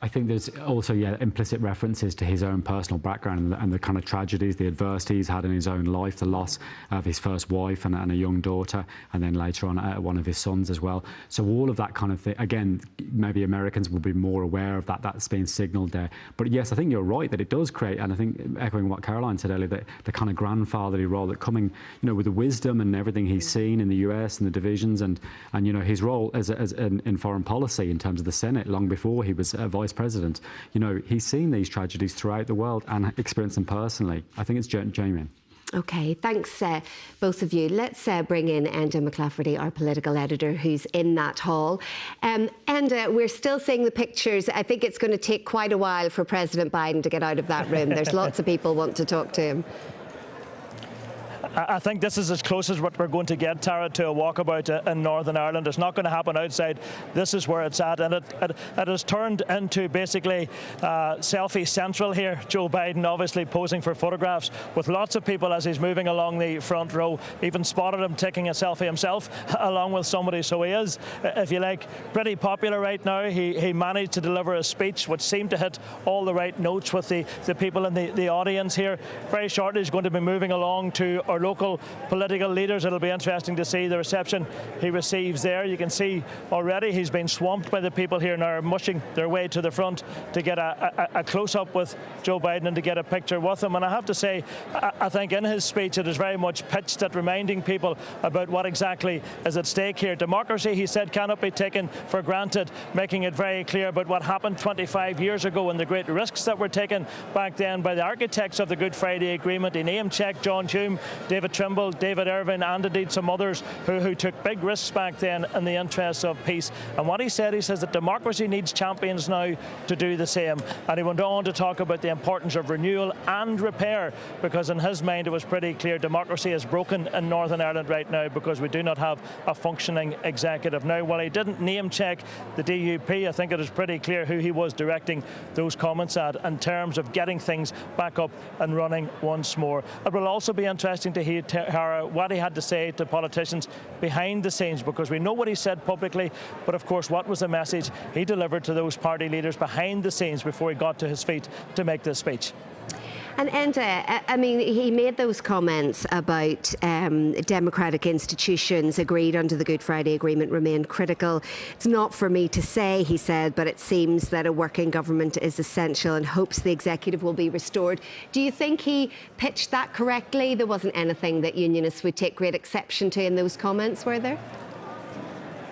I think there's also, implicit references to his own personal background and the kind of tragedies, the adversity he's had in his own life, the loss of his first wife and a young daughter, and then later on one of his sons as well. So all of that kind of thing, again, maybe Americans will be more aware of that, that's being signalled there. But yes, I think you're right that it does create, and I think echoing what Caroline said earlier, that the kind of grandfatherly role that coming, you know, with the wisdom and everything he's seen in the US and the divisions and you know, his role as in foreign policy in terms of the Senate long before he was vice president. You know, he's seen these tragedies throughout the world and experienced them personally. I think it's genuine. OK, thanks, both of you. Let's bring in Enda McClafferty, our political editor, who's in that hall. Enda, we're still seeing the pictures. I think it's going to take quite a while for President Biden to get out of that room. There's lots of people want to talk to him. I think this is as close as what we're going to get, Tara, to a walkabout in Northern Ireland. It's not going to happen outside. This is where it's at, and it has turned into basically selfie central here. Joe Biden obviously posing for photographs with lots of people as he's moving along the front row. Even spotted him taking a selfie himself along with somebody. So he is, if you like, pretty popular right now. He managed to deliver a speech which seemed to hit all the right notes with the people in the audience here. Very shortly he's going to be moving along to our local political leaders. It'll be interesting to see the reception he receives there. You can see already he's been swamped by the people here now, mushing their way to the front to get a close-up with Joe Biden and to get a picture with him. And I have to say, I think in his speech it is very much pitched at reminding people about what exactly is at stake here. Democracy, he said, cannot be taken for granted, making it very clear about what happened 25 years ago and the great risks that were taken back then by the architects of the Good Friday Agreement. He name-checked John Hume, David Trimble, David Irvine, and indeed some others who took big risks back then in the interests of peace. And what he said that democracy needs champions now to do the same. And he went on to talk about the importance of renewal and repair, because in his mind it was pretty clear democracy is broken in Northern Ireland right now because we do not have a functioning executive. Now, while he didn't name check the DUP, I think it is pretty clear who he was directing those comments at in terms of getting things back up and running once more. It will also be interesting to hear what he had to say to politicians behind the scenes, because we know what he said publicly, but of course what was the message he delivered to those party leaders behind the scenes before he got to his feet to make this speech. And I mean, he made those comments about democratic institutions agreed under the Good Friday Agreement remain critical. It's not for me to say, he said, but it seems that a working government is essential and hopes the executive will be restored. Do you think he pitched that correctly? There wasn't anything that unionists would take great exception to in those comments, were there?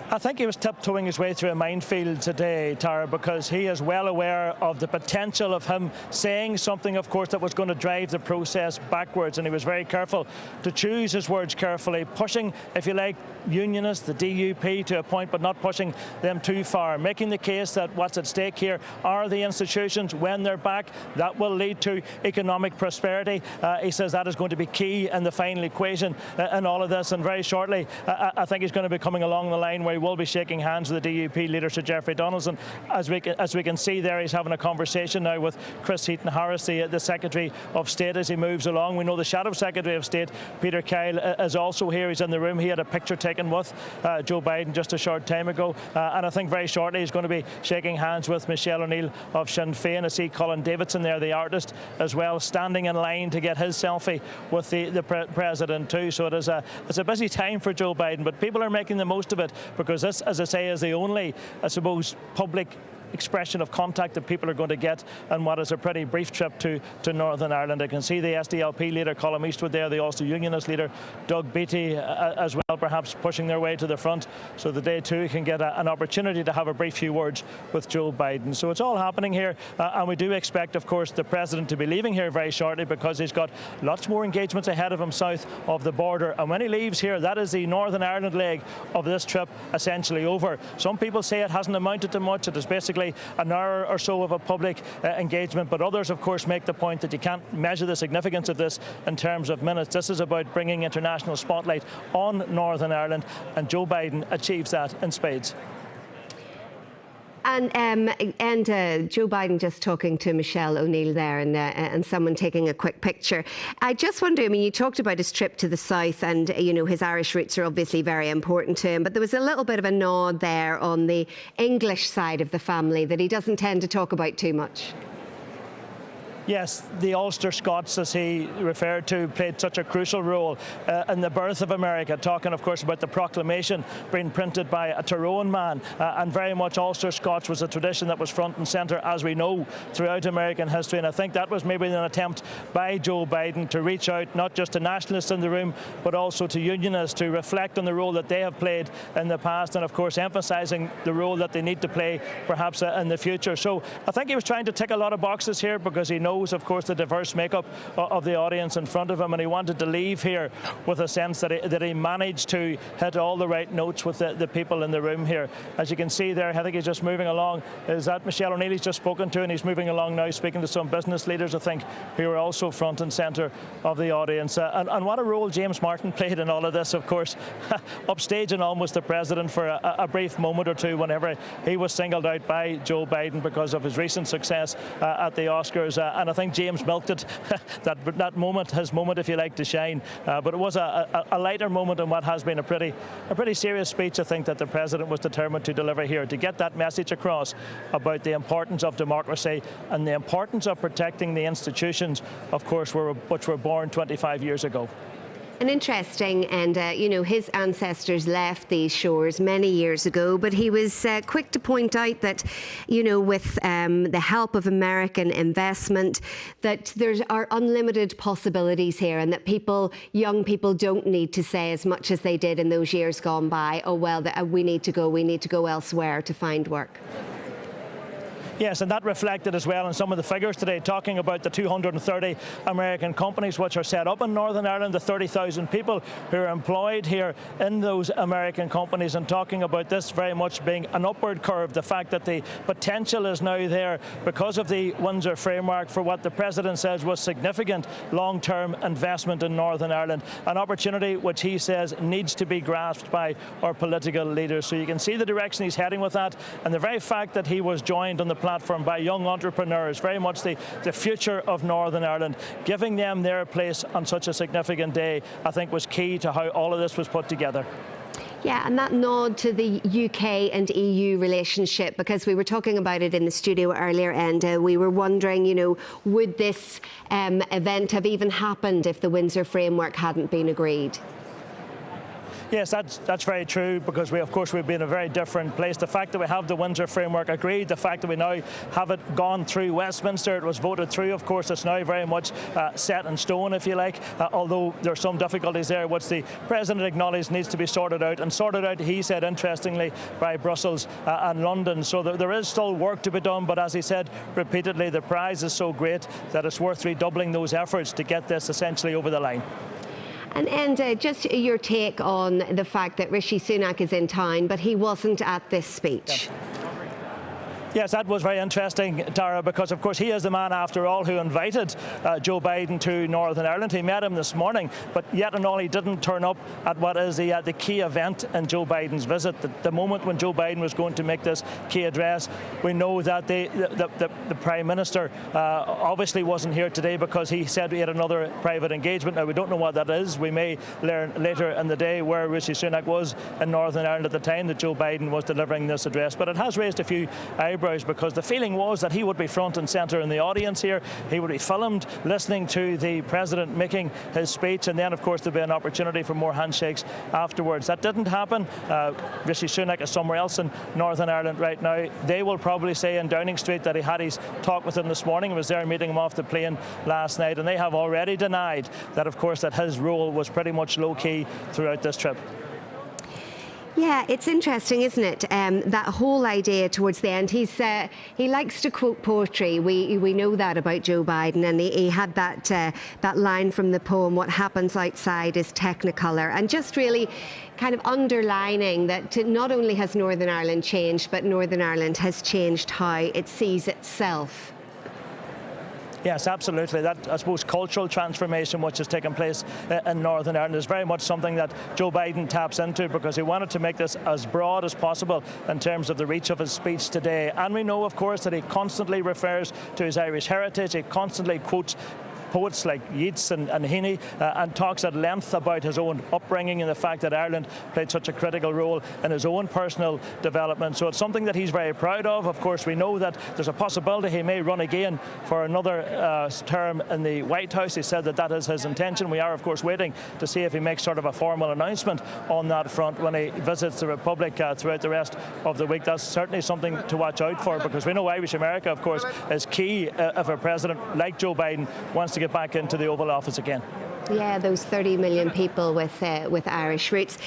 I think he was tiptoeing his way through a minefield today, Tara, because he is well aware of the potential of him saying something, of course, that was going to drive the process backwards. And he was very careful to choose his words carefully, pushing, if you like, unionists, the DUP to a point, but not pushing them too far, making the case that what's at stake here are the institutions. When they're back, that will lead to economic prosperity. He says that is going to be key in the final equation in all of this. And very shortly, I think he's going to be coming along the line where he will be shaking hands with the DUP leader, Sir Geoffrey Donaldson. As we can see there, he's having a conversation now with Chris Heaton-Harris, the Secretary of State, as he moves along. We know the Shadow Secretary of State, Peter Kyle, is also here. He's in the room. He had a picture taken with Joe Biden just a short time ago. And I think very shortly he's going to be shaking hands with Michelle O'Neill of Sinn Féin. I see Colin Davidson there, the artist, as well, standing in line to get his selfie with the President too. So it's a busy time for Joe Biden, but people are making the most of it, because this, as I say, is the only, I suppose, public expression of contact that people are going to get on what is a pretty brief trip to Northern Ireland. I can see the SDLP leader, Colm Eastwood there, the Ulster Unionist leader, Doug Beattie, as well, perhaps pushing their way to the front so that they too can get an opportunity to have a brief few words with Joe Biden. So it's all happening here, and we do expect, of course, the President to be leaving here very shortly because he's got lots more engagements ahead of him south of the border. And when he leaves here, that is the Northern Ireland leg of this trip essentially over. Some people say it hasn't amounted to much. It is basically an hour or so of a public engagement, but others, of course, make the point that you can't measure the significance of this in terms of minutes. This is about bringing international spotlight on Northern Ireland, and Joe Biden achieves that in spades. And Joe Biden just talking to Michelle O'Neill there, and someone taking a quick picture. I just wonder, I mean, you talked about his trip to the south, and you know his Irish roots are obviously very important to him, but there was a little bit of a nod there on the English side of the family that he doesn't tend to talk about too much. Yes, the Ulster Scots, as he referred to, played such a crucial role in the birth of America, talking, of course, about the proclamation being printed by a Tyrone man, and very much Ulster Scots was a tradition that was front and centre, as we know, throughout American history. And I think that was maybe an attempt by Joe Biden to reach out not just to nationalists in the room, but also to unionists, to reflect on the role that they have played in the past, and, of course, emphasising the role that they need to play, perhaps, in the future. So I think he was trying to tick a lot of boxes here because he knows, of course, the diverse makeup of the audience in front of him, and he wanted to leave here with a sense that he managed to hit all the right notes with the people in the room here. As you can see there, I think he's just moving along. Is that Michelle O'Neill he's just spoken to, and he's moving along now, speaking to some business leaders, I think, who are also front and centre of the audience. And what a role James Martin played in all of this, of course, upstaging almost the President for a brief moment or two whenever he was singled out by Joe Biden because of his recent success at the Oscars. And I think James milked it, that moment, his moment, if you like, to shine. But it was a lighter moment in what has been a pretty serious speech, I think, that the President was determined to deliver here, to get that message across about the importance of democracy and the importance of protecting the institutions, of course, which were born 25 years ago. And interesting, and you know, his ancestors left these shores many years ago, but he was quick to point out that, you know, with the help of American investment, that there are unlimited possibilities here, and that young people don't need to say as much as they did in those years gone by, oh well, we need to go elsewhere to find work. Yes, and that reflected as well in some of the figures today, talking about the 230 American companies which are set up in Northern Ireland, the 30,000 people who are employed here in those American companies, and talking about this very much being an upward curve, the fact that the potential is now there because of the Windsor framework for what the President says was significant long-term investment in Northern Ireland, an opportunity which he says needs to be grasped by our political leaders. So you can see the direction he's heading with that, and the very fact that he was joined on the platform by young entrepreneurs, very much the future of Northern Ireland, giving them their place on such a significant day, I think was key to how all of this was put together. Yeah, and that nod to the UK and EU relationship, because we were talking about it in the studio earlier, and we were wondering, you know, would this event have even happened if the Windsor framework hadn't been agreed? Yes, that's very true, because we've been in a very different place. The fact that we have the Windsor framework agreed, the fact that we now have it gone through Westminster, it was voted through, of course, it's now very much set in stone, if you like, although there are some difficulties there which the President acknowledged needs to be sorted out, and sorted out, he said, interestingly, by Brussels and London. So there is still work to be done, but as he said repeatedly, the prize is so great that it's worth redoubling those efforts to get this essentially over the line. And just your take on the fact that Rishi Sunak is in town, but he wasn't at this speech. Yeah. Yes, that was very interesting, Tara, because, of course, he is the man, after all, who invited Joe Biden to Northern Ireland. He met him this morning, but yet and all, he didn't turn up at what is the key event in Joe Biden's visit. The moment when Joe Biden was going to make this key address, we know that the Prime Minister obviously wasn't here today because he said he had another private engagement. Now, we don't know what that is. We may learn later in the day where Rishi Sunak was in Northern Ireland at the time that Joe Biden was delivering this address. But it has raised a few eyebrows eyebrows, because the feeling was that he would be front and centre in the audience here. He would be filmed listening to the President making his speech, and then of course there'd be an opportunity for more handshakes afterwards. That didn't happen. Rishi Sunak is somewhere else in Northern Ireland right now. They will probably say in Downing Street that he had his talk with him this morning. He was there meeting him off the plane last night, and they have already denied that, of course, that his role was pretty much low-key throughout this trip. Yeah, it's interesting, isn't it? That whole idea towards the end. He likes to quote poetry. We know that about Joe Biden, and he had that line from the poem, "What happens outside is technicolor," and just really kind of underlining that not only has Northern Ireland changed, but Northern Ireland has changed how it sees itself. Yes, absolutely. That, I suppose, cultural transformation which has taken place in Northern Ireland is very much something that Joe Biden taps into, because he wanted to make this as broad as possible in terms of the reach of his speech today. And we know, of course, that he constantly refers to his Irish heritage. He constantly quotes poets like Yeats and Heaney, and talks at length about his own upbringing and the fact that Ireland played such a critical role in his own personal development. So it's something that he's very proud of. Of course, we know that there's a possibility he may run again for another term in the White House. He said that is his intention. We are, of course, waiting to see if he makes sort of a formal announcement on that front when he visits the Republic throughout the rest of the week. That's certainly something to watch out for, because we know Irish America, of course, is key if a president like Joe Biden wants to get back into the Oval Office again. Yeah, those 30 million people with Irish roots.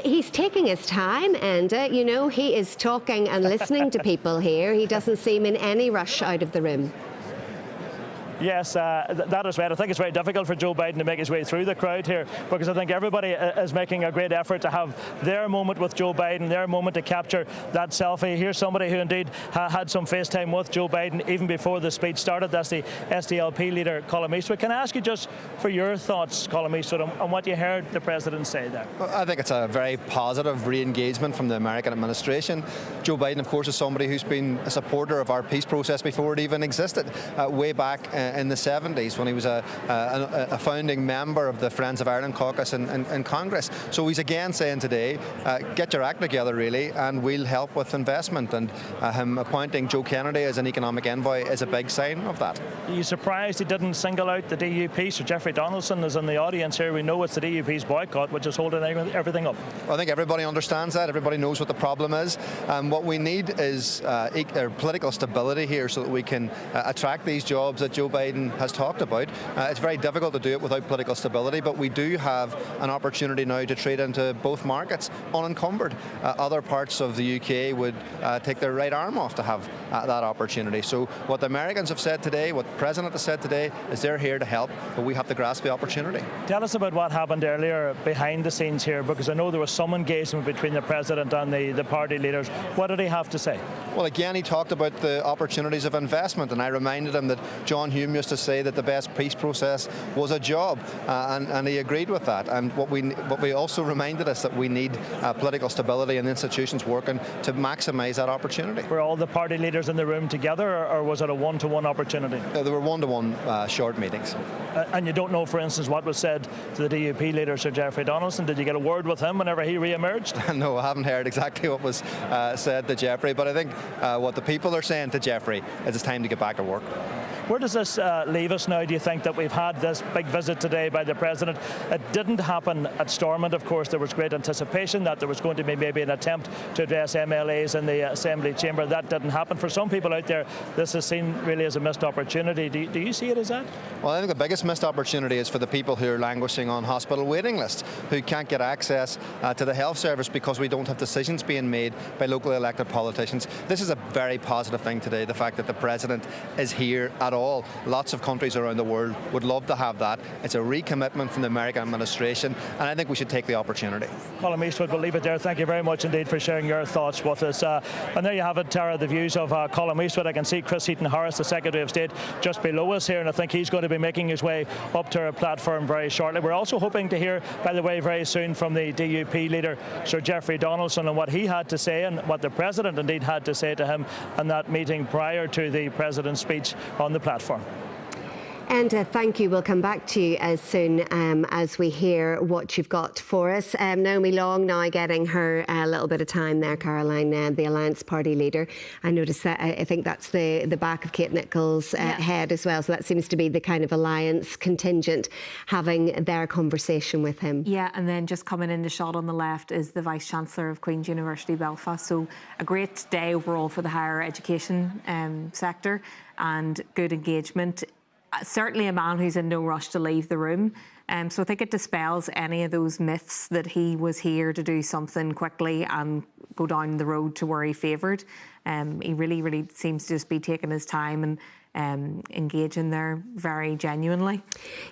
He's taking his time, and you know, he is talking and listening to people here. He doesn't seem in any rush out of the room. Yes, that is right. I think it's very difficult for Joe Biden to make his way through the crowd here, because I think everybody is making a great effort to have their moment with Joe Biden, their moment to capture that selfie. Here's somebody who indeed had some FaceTime with Joe Biden even before the speech started. That's the SDLP leader, Colm Eastwood. Can I ask you just for your thoughts, Colm Eastwood, on what you heard the President say there? Well, I think it's a very positive re-engagement from the American administration. Joe Biden, of course, is somebody who's been a supporter of our peace process before it even existed, way back in the 70s, when he was a founding member of the Friends of Ireland caucus in Congress. So he's again saying today, get your act together really, and we'll help with investment. And him appointing Joe Kennedy as an economic envoy is a big sign of that. Are you surprised he didn't single out the DUP? So Jeffrey Donaldson is in the audience here. We know it's the DUP's boycott which is holding everything up. Well, I think everybody understands that. Everybody knows what the problem is. What we need is political stability here, so that we can attract these jobs that Joe Biden has talked about. It's very difficult to do it without political stability, but we do have an opportunity now to trade into both markets unencumbered. Other parts of the UK would take their right arm off to have that opportunity. So what the Americans have said today, what the President has said today, is they're here to help, but we have to grasp the opportunity. Tell us about what happened earlier behind the scenes here, because I know there was some engagement between the President and the party leaders. What did he have to say? Well, again, he talked about the opportunities of investment, and I reminded him that John Hume used to say that the best peace process was a job, and he agreed with that. And what we also reminded us that we need political stability and institutions working to maximise that opportunity. Were all the party leaders in the room together, or was it a one-to-one opportunity? There were one-to-one short meetings. And you don't know, for instance, what was said to the DUP leader, Sir Jeffrey Donaldson? Did you get a word with him whenever he re-emerged? No, I haven't heard exactly what was said to Jeffrey, but I think what the people are saying to Jeffrey is it's time to get back to work. Where does this leave us now, do you think, that we've had this big visit today by the President? It didn't happen at Stormont, of course. There was great anticipation that there was going to be maybe an attempt to address MLAs in the Assembly chamber. That didn't happen. For some people out there, this is seen really as a missed opportunity. Do you see it as that? Well, I think the biggest missed opportunity is for the people who are languishing on hospital waiting lists, who can't get access to the health service because we don't have decisions being made by locally elected politicians. This is a very positive thing today, the fact that the President is here at all. Lots of countries around the world would love to have that. It's a recommitment from the American administration, and I think we should take the opportunity. Colm Eastwood, we'll leave it there. Thank you very much indeed for sharing your thoughts with us. And there you have it, Tara, the views of Colm Eastwood. I can see Chris Heaton-Harris, the Secretary of State, just below us here, and I think he's going to be making his way up to our platform very shortly. We're also hoping to hear, by the way, very soon from the DUP leader, Sir Jeffrey Donaldson, and what he had to say and what the President indeed had to say to him in that meeting prior to the President's speech on the platform. And thank you. We'll come back to you as soon as we hear what you've got for us. Naomi Long now getting her little bit of time there, Caroline, the Alliance Party leader. I noticed that, I think that's the back of Kate Nicholl's head as well. So that seems to be the kind of Alliance contingent having their conversation with him. Yeah, and then just coming in the shot on the left is the Vice-Chancellor of Queen's University Belfast. So a great day overall for the higher education sector and good engagement. Certainly a man who's in no rush to leave the room. So I think it dispels any of those myths that he was here to do something quickly and go down the road to where he favoured. He really seems to just be taking his time and engaging there very genuinely.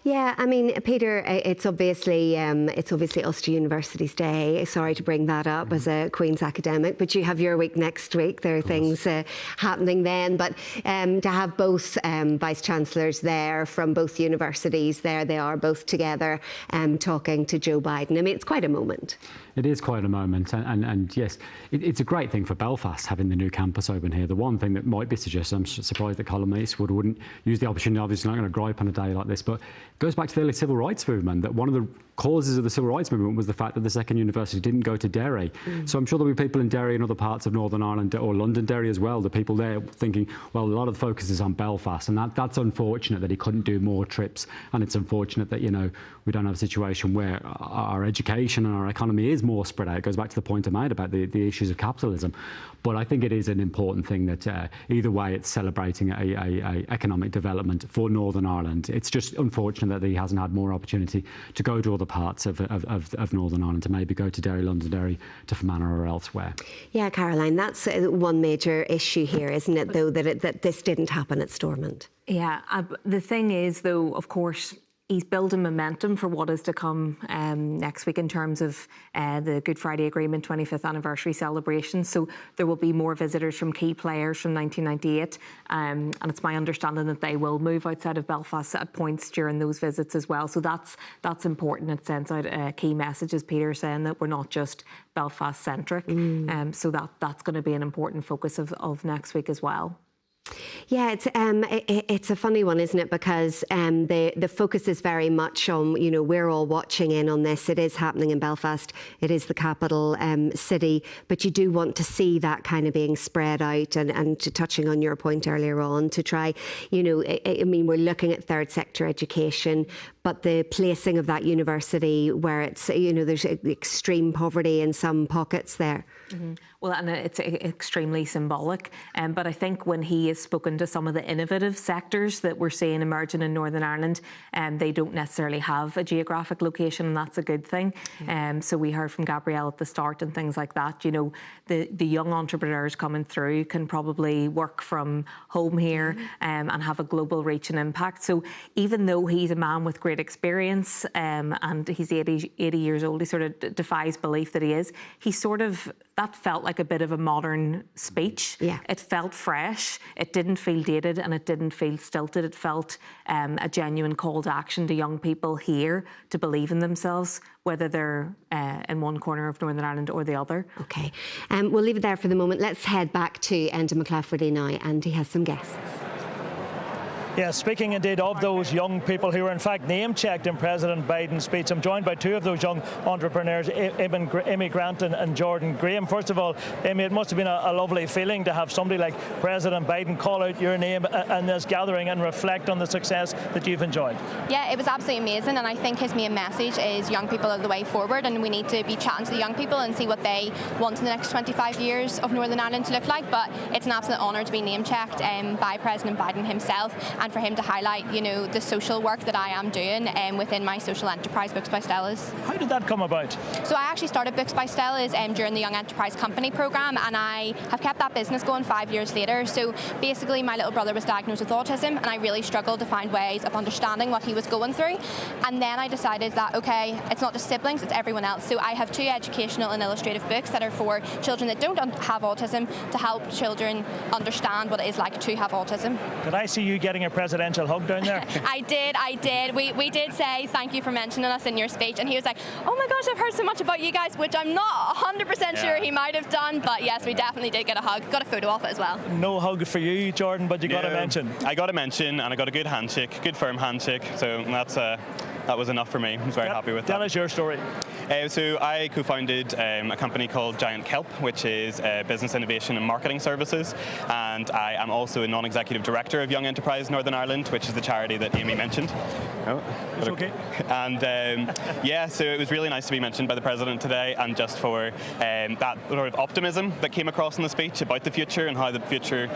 Yeah, I mean, Peter, it's obviously Ulster University's Day. Sorry to bring that up as a Queen's academic, but you have your week next week. There are things happening then. But to have both Vice-Chancellors there from both universities, there they are both together talking to Joe Biden. I mean, it's quite a moment. It is quite a moment, and yes, it's a great thing for Belfast having the new campus open here. The one thing that might be suggested, I'm surprised that Colin Eastwood wouldn't use the opportunity, obviously not going to gripe on a day like this, but it goes back to the early civil rights movement, that one of the causes of the civil rights movement was the fact that the second university didn't go to Derry. So I'm sure there'll be people in Derry and other parts of Northern Ireland, or Londonderry as well, the people there thinking, well, a lot of the focus is on Belfast, and that's unfortunate that he couldn't do more trips, and it's unfortunate that, you know, we don't have a situation where our education and our economy is more spread out. It goes back to the point I made about the issues of capitalism. But I think it is an important thing that either way it's celebrating a economic development for Northern Ireland. It's just unfortunate that he hasn't had more opportunity to go to other parts of Northern Ireland, to maybe go to Derry, Londonderry, to Fermanagh or elsewhere. Yeah, Caroline, that's one major issue here, isn't it, though, that this didn't happen at Stormont? Yeah, the thing is, though, of course, he's building momentum for what is to come next week in terms of the Good Friday Agreement 25th anniversary celebration. So there will be more visitors from key players from 1998, and it's my understanding that they will move outside of Belfast at points during those visits as well. So that's important. It sends out a key message, as Peter's saying, that we're not just Belfast-centric. So that's going to be an important focus of next week as well. Yeah, it's a funny one, isn't it? Because the focus is very much on, you know, we're all watching in on this. It is happening in Belfast. It is the capital city. But you do want to see that kind of being spread out, and to touching on your point earlier on, to try, you know, I mean, we're looking at third sector education, but the placing of that university where it's, you know, there's extreme poverty in some pockets there. Well, and it's extremely symbolic. But I think when he has spoken to some of the innovative sectors that we're seeing emerging in Northern Ireland, they don't necessarily have a geographic location, and that's a good thing. So we heard from Gabrielle at the start and things like that. You know, the young entrepreneurs coming through can probably work from home here and have a global reach and impact. So even though he's a man with great experience and he's 80 years old, he sort of defies belief that he is. He sort of, that felt like a bit of a modern speech. Yeah. It felt fresh. It didn't feel dated, and it didn't feel stilted. It felt a genuine call to action to young people here to believe in themselves, whether they're in one corner of Northern Ireland or the other. OK. We'll leave it there for the moment. Let's head back to Enda McClafferty now, and he has some guests. Yeah, speaking indeed of those young people who were in fact name-checked in President Biden's speech, I'm joined by two of those young entrepreneurs, Amy Grant and Jordan Graham. First of all, Amy, it must have been a lovely feeling to have somebody like President Biden call out your name in this gathering and reflect on the success that you've enjoyed. Yeah, it was absolutely amazing, and I think his main message is young people are the way forward, and we need to be chatting to the young people and see what they want in the next 25 years of Northern Ireland to look like. But it's an absolute honour to be name-checked by President Biden himself, and for him to highlight, you know, the social work that I am doing within my social enterprise, Books by Stella's. How did that come about? So I actually started Books by Stella's during the Young Enterprise Company programme, and I have kept that business going 5 years later. So basically my little brother was diagnosed with autism, and I really struggled to find ways of understanding what he was going through. And then I decided that, okay, it's not just siblings, it's everyone else. So I have 2 educational and illustrative books that are for children that don't have autism, to help children understand what it is like to have autism. Could I see you getting a presidential hug down there? I did. We did say thank you for mentioning us in your speech, and he was like, oh my gosh, I've heard so much about you guys, which I'm not 100% sure he might have done, but yes, we definitely did get a hug. Got a photo off it as well. No hug for you, Jordan, but you got a mention. I got a mention, and I got a good handshake, good firm handshake, so that was enough for me. I was very happy with that. Tell us your story. So I co-founded a company called Giant Kelp, which is business innovation and marketing services, and I am also a non-executive director of Young Enterprise Northern Ireland, which is the charity that Amy mentioned. Oh, it's okay. And yeah, so it was really nice to be mentioned by the President today, and just for that sort of optimism that came across in the speech about the future and how the future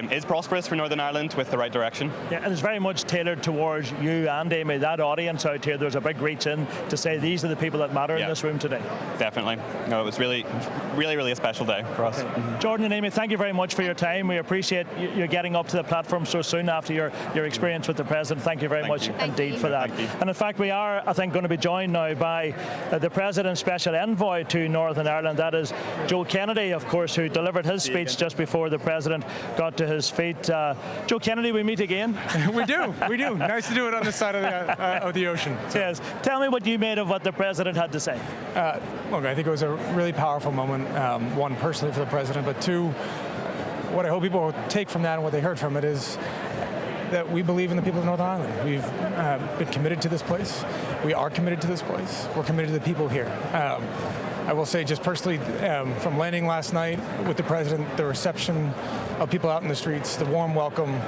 is prosperous for Northern Ireland with the right direction. Yeah, and it's very much tailored towards you and Amy, that audience out here. There's a big reach in to say these are the people that matter in this room today. Definitely. No, it was really a special day for us. Okay. Jordan and Amy, thank you very much for your time. We appreciate you getting up to the platform so soon after your experience with the President. Thank you very much indeed for that. And in fact, we are, I think, going to be joined now by the President's Special Envoy to Northern Ireland. That is Joe Kennedy, of course, who delivered his speech just before the President got to his feet. Joe Kennedy, we meet again. We do. Nice to do it on this side of the ocean. So. Yes. Tell me what you made of what the President had to say. Look, I think it was a really powerful moment, one, personally for the President, but two, what I hope people will take from that and what they heard from it is that we believe in the people of Northern Ireland. We've been committed to this place. We are committed to this place. We're committed to the people here. I will say just personally, from landing last night with the President, the reception of people out in the streets, the warm welcome,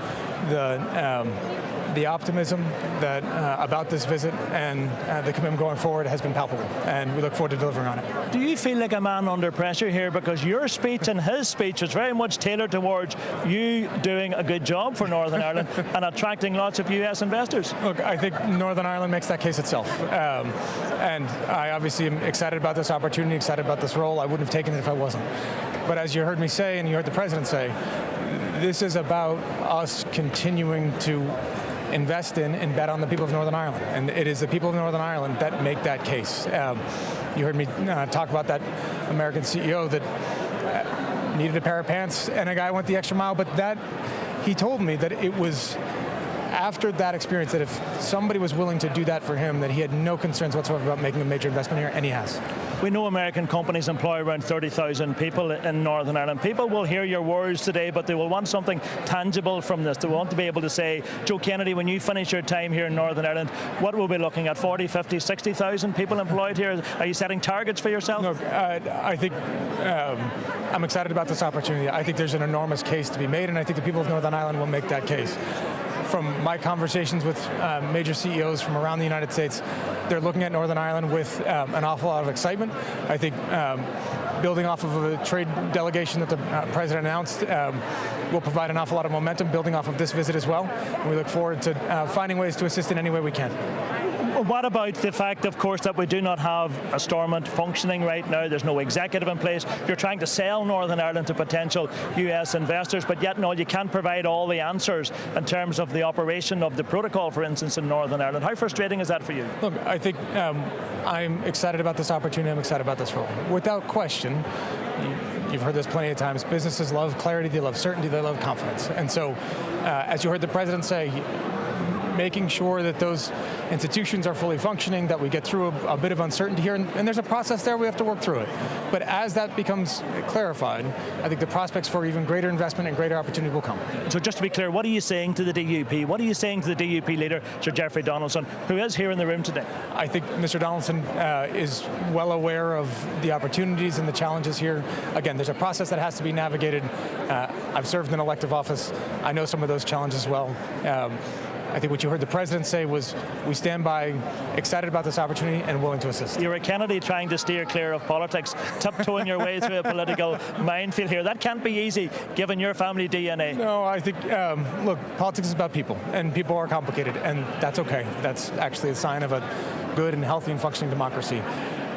the optimism that about this visit and the commitment going forward has been palpable, and we look forward to delivering on it. Do you feel like a man under pressure here, because your speech and his speech was very much tailored towards you doing a good job for Northern Ireland and attracting lots of US investors? Look, I think Northern Ireland makes that case itself, and I obviously am excited about this opportunity, excited about this role. I wouldn't have taken it if I wasn't. But as you heard me say, and you heard the President say, this is about us continuing to invest in and bet on the people of Northern Ireland. And it is the people of Northern Ireland that make that case. You heard me talk about that American CEO that needed a pair of pants and a guy went the extra mile, but that he told me that it was after that experience that if somebody was willing to do that for him, that he had no concerns whatsoever about making a major investment here, and he has. We know American companies employ around 30,000 people in Northern Ireland. People will hear your words today, but they will want something tangible from this. They want to be able to say, Joe Kennedy, when you finish your time here in Northern Ireland, what will we be looking at? 40, 50, 60,000 people employed here? Are you setting targets for yourself? No, I think I'm excited about this opportunity. I think there's an enormous case to be made, and I think the people of Northern Ireland will make that case. From my conversations with major CEOs from around the United States, they're looking at Northern Ireland with an awful lot of excitement. I think building off of a trade delegation that the President announced will provide an awful lot of momentum, building off of this visit as well. And we look forward to finding ways to assist in any way we can. What about the fact, of course, that we do not have a Stormont functioning right now? There's no executive in place. You're trying to sell Northern Ireland to potential US investors, but yet no, you can't provide all the answers in terms of the operation of the protocol, for instance, in Northern Ireland. How frustrating is that for you? Look, I think I'm excited about this opportunity. I'm excited about this role. Without question, you've heard this plenty of times, businesses love clarity, they love certainty, they love confidence. And so, as you heard the President say, making sure that those institutions are fully functioning, that we get through a bit of uncertainty here, and there's a process there, we have to work through it. But as that becomes clarified, I think the prospects for even greater investment and greater opportunity will come. So just to be clear, what are you saying to the DUP? What are you saying to the DUP leader, Sir Geoffrey Donaldson, who is here in the room today? I think Mr. Donaldson is well aware of the opportunities and the challenges here. Again, there's a process that has to be navigated. I've served in elective office. I know some of those challenges well. I think what you heard the President say was, we stand by, excited about this opportunity and willing to assist. You're a Kennedy trying to steer clear of politics, tiptoeing your way through a political minefield here. That can't be easy, given your family DNA. No, I think, look, politics is about people, and people are complicated, and that's okay. That's actually a sign of a good and healthy and functioning democracy.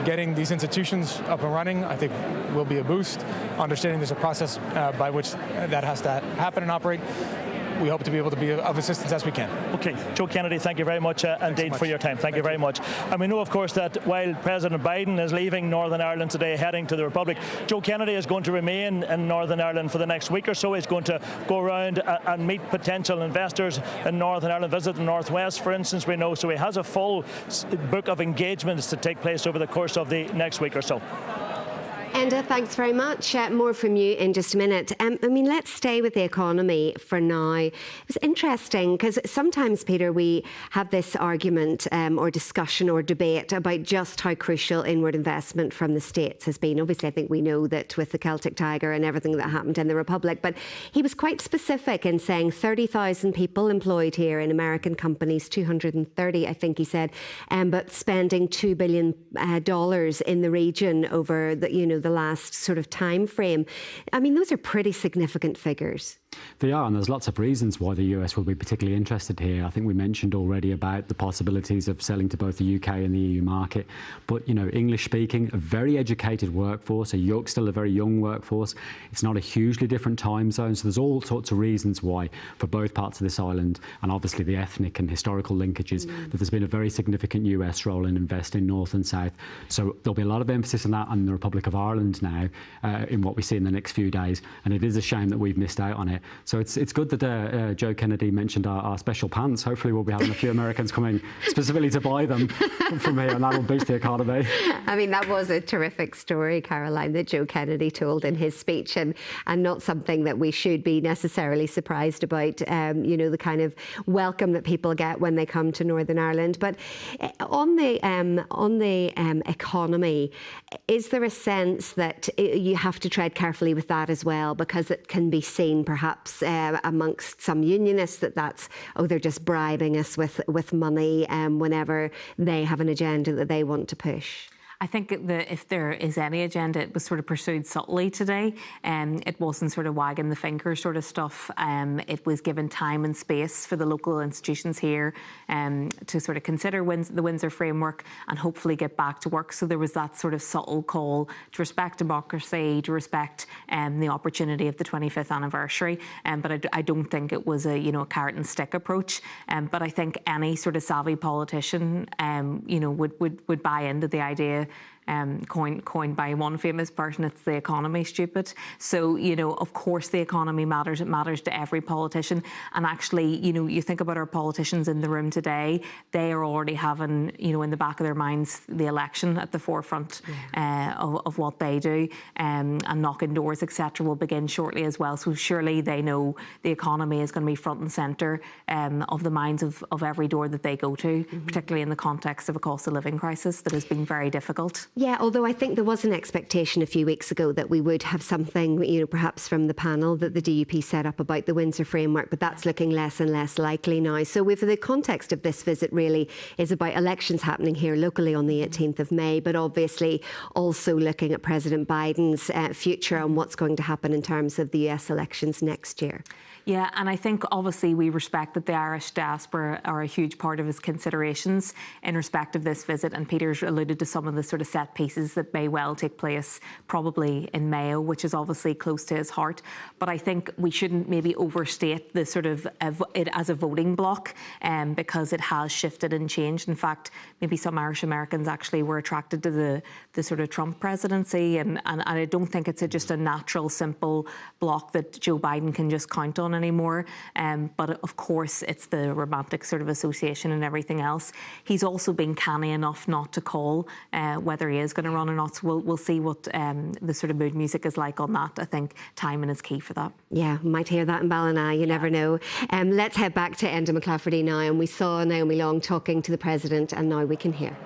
Getting these institutions up and running, I think, will be a boost. Understanding there's a process by which that has to happen and operate. we hope to be able to be of assistance as we can. Okay, Joe Kennedy, thank you very much indeed for your time. Thank you very much. And we know, of course, that while President Biden is leaving Northern Ireland today, heading to the Republic, Joe Kennedy is going to remain in Northern Ireland for the next week or so. He's going to go around and meet potential investors in Northern Ireland, visit the Northwest, for instance, we know. So he has a full book of engagements to take place over the course of the next week or so. Enda, thanks very much. More from you in just a minute. Let's stay with the economy for now. It was interesting because sometimes, Peter, we have this argument or discussion or debate about just how crucial inward investment from the States has been. Obviously, I think we know that with the Celtic Tiger and everything that happened in the Republic, but he was quite specific in saying 30,000 people employed here in American companies, 230, I think he said, but spending $2 billion in the region over the last sort of time frame. Those are pretty significant figures. They are, and there's lots of reasons why the US will be particularly interested here. I think we mentioned already about the possibilities of selling to both the UK and the EU market. But, English speaking, a very educated workforce, still a very young workforce. It's not a hugely different time zone. So there's all sorts of reasons why for both parts of this island, and obviously the ethnic and historical linkages, that there's been a very significant US role in investing north and south. So there'll be a lot of emphasis on that on the Republic of Ireland now in what we see in the next few days. And it is a shame that we've missed out on it. So it's good that Joe Kennedy mentioned our special pants. Hopefully we'll be having a few Americans coming specifically to buy them from here, and that will boost the economy. That was a terrific story, Caroline, that Joe Kennedy told in his speech, and not something that we should be necessarily surprised about, the kind of welcome that people get when they come to Northern Ireland. But on the economy, is there a sense that you have to tread carefully with that as well, because it can be seen perhaps amongst some unionists that's they're just bribing us with money whenever they have an agenda that they want to push? I think that if there is any agenda, it was sort of pursued subtly today. It wasn't sort of wagging the finger sort of stuff. It was given time and space for the local institutions here to sort of consider the Windsor framework and hopefully get back to work. So there was that sort of subtle call to respect democracy, to respect the opportunity of the 25th anniversary. But I don't think it was a carrot and stick approach. But I think any sort of savvy politician would buy into the idea coined by one famous person, it's the economy, stupid. So, of course the economy matters. It matters to every politician. And actually, you think about our politicians in the room today, they are already having, in the back of their minds, the election at the forefront of what they do. And knocking doors, etc., will begin shortly as well. So surely they know the economy is going to be front and centre of the minds of every door that they go to, particularly in the context of a cost of living crisis that has been very difficult. Yeah, although I think there was an expectation a few weeks ago that we would have something, perhaps from the panel that the DUP set up about the Windsor framework, but that's looking less and less likely now. So the context of this visit really is about elections happening here locally on the 18th of May, but obviously also looking at President Biden's future and what's going to happen in terms of the US elections next year. Yeah, and I think obviously we respect that the Irish diaspora are a huge part of his considerations in respect of this visit, and Peter's alluded to some of the sort of set pieces that may well take place probably in Mayo, which is obviously close to his heart. But I think we shouldn't maybe overstate the sort of it as a voting bloc because it has shifted and changed. In fact, maybe some Irish Americans actually were attracted to the sort of Trump presidency, and I don't think it's just a natural, simple bloc that Joe Biden can just count on anymore. But of course, it's the romantic sort of association and everything else. He's also been canny enough not to call whether he is going to run or not. So we'll see what the sort of mood music is like on that. I think timing is key for that. Yeah, might hear that in Ballina, you never know. Let's head back to Enda McClafferty now, and we saw Naomi Long talking to the President, and now we can hear.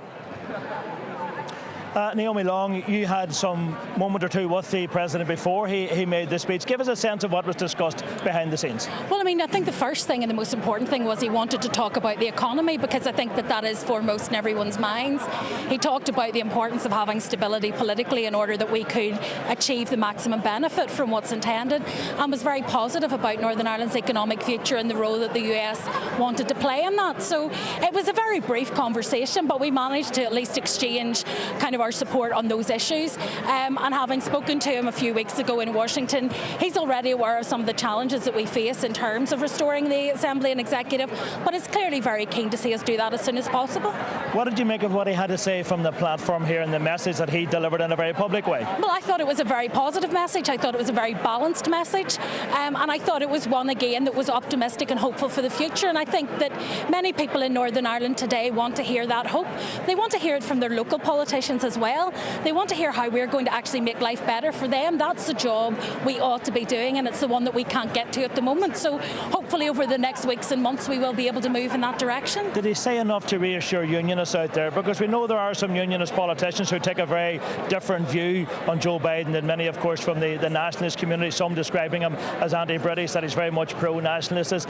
Naomi Long, you had some moment or two with the President before he made the speech. Give us a sense of what was discussed behind the scenes. Well, I think the first thing and the most important thing was he wanted to talk about the economy, because I think that is foremost in everyone's minds. He talked about the importance of having stability politically in order that we could achieve the maximum benefit from what's intended, and was very positive about Northern Ireland's economic future and the role that the US wanted to play in that. So it was a very brief conversation, but we managed to at least exchange kind of our support on those issues. And having spoken to him a few weeks ago in Washington, he's already aware of some of the challenges that we face in terms of restoring the Assembly and Executive, but is clearly very keen to see us do that as soon as possible. What did you make of what he had to say from the platform here and the message that he delivered in a very public way? Well, I thought it was a very positive message. I thought it was a very balanced message, and I thought it was one, again, that was optimistic and hopeful for the future. And I think that many people in Northern Ireland today want to hear that hope. They want to hear it from their local politicians as well. They want to hear how we're going to actually make life better for them. That's the job we ought to be doing, and it's the one that we can't get to at the moment. So hopefully over the next weeks and months we will be able to move in that direction. Did he say enough to reassure unionists out there? Because we know there are some unionist politicians who take a very different view on Joe Biden than many, of course, from the nationalist community, some describing him as anti-British, that he's very much pro-nationalist.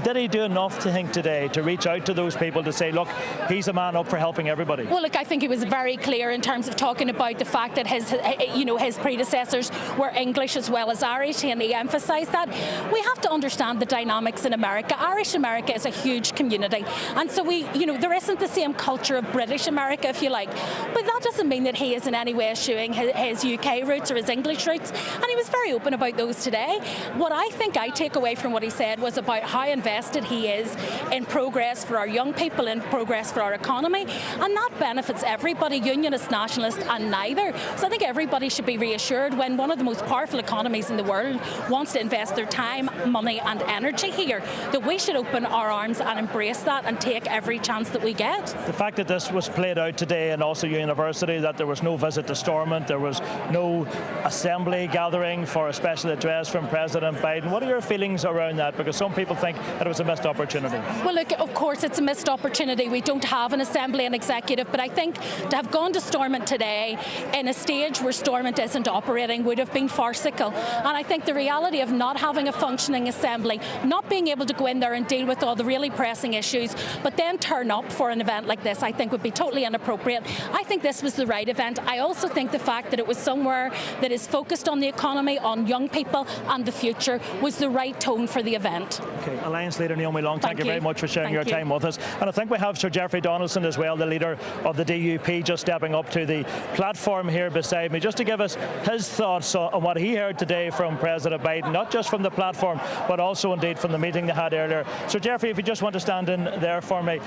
Did he do enough, to think, today to reach out to those people to say, look, he's a man up for helping everybody? Well, look, I think he was very clear in terms of talking about the fact that his predecessors were English as well as Irish, and he emphasised that. We have to understand the dynamics in America. Irish America is a huge community, and so there isn't the same culture of British America, if you like. But that doesn't mean that he is in any way eschewing his UK roots or his English roots, and he was very open about those today. What I think I take away from what he said was about how invested he is in progress for our young people, in progress for our economy, and that benefits everybody, unionist, nationalist and neither. So I think everybody should be reassured when one of the most powerful economies in the world wants to invest their time, money and energy here, that we should open our arms and embrace that and take every chance that we get. The fact that this was played out today in Ulster University, that there was no visit to Stormont, there was no assembly gathering for a special address from President Biden. What are your feelings around that? Because some people think that it was a missed opportunity. Well, look, of course it's a missed opportunity. We don't have an Assembly and Executive, but I think to have gone to Stormont today in a stage where Stormont isn't operating would have been farcical. And I think the reality of not having a functioning Assembly, not being able to go in there and deal with all the really pressing issues, but then turn up for an event like this, I think would be totally inappropriate. I think this was the right event. I also think the fact that it was somewhere that is focused on the economy, on young people and the future was the right tone for the event. Okay, Alliance Leader Naomi Long, thank you very much for sharing your time with us. And I think we have Sir Geoffrey Donaldson as well, the leader of the DUP, just stepping up to the platform here beside me, just to give us his thoughts on what he heard today from President Biden, not just from the platform, but also indeed from the meeting they had earlier. Sir Geoffrey, if you just want to stand in there for me.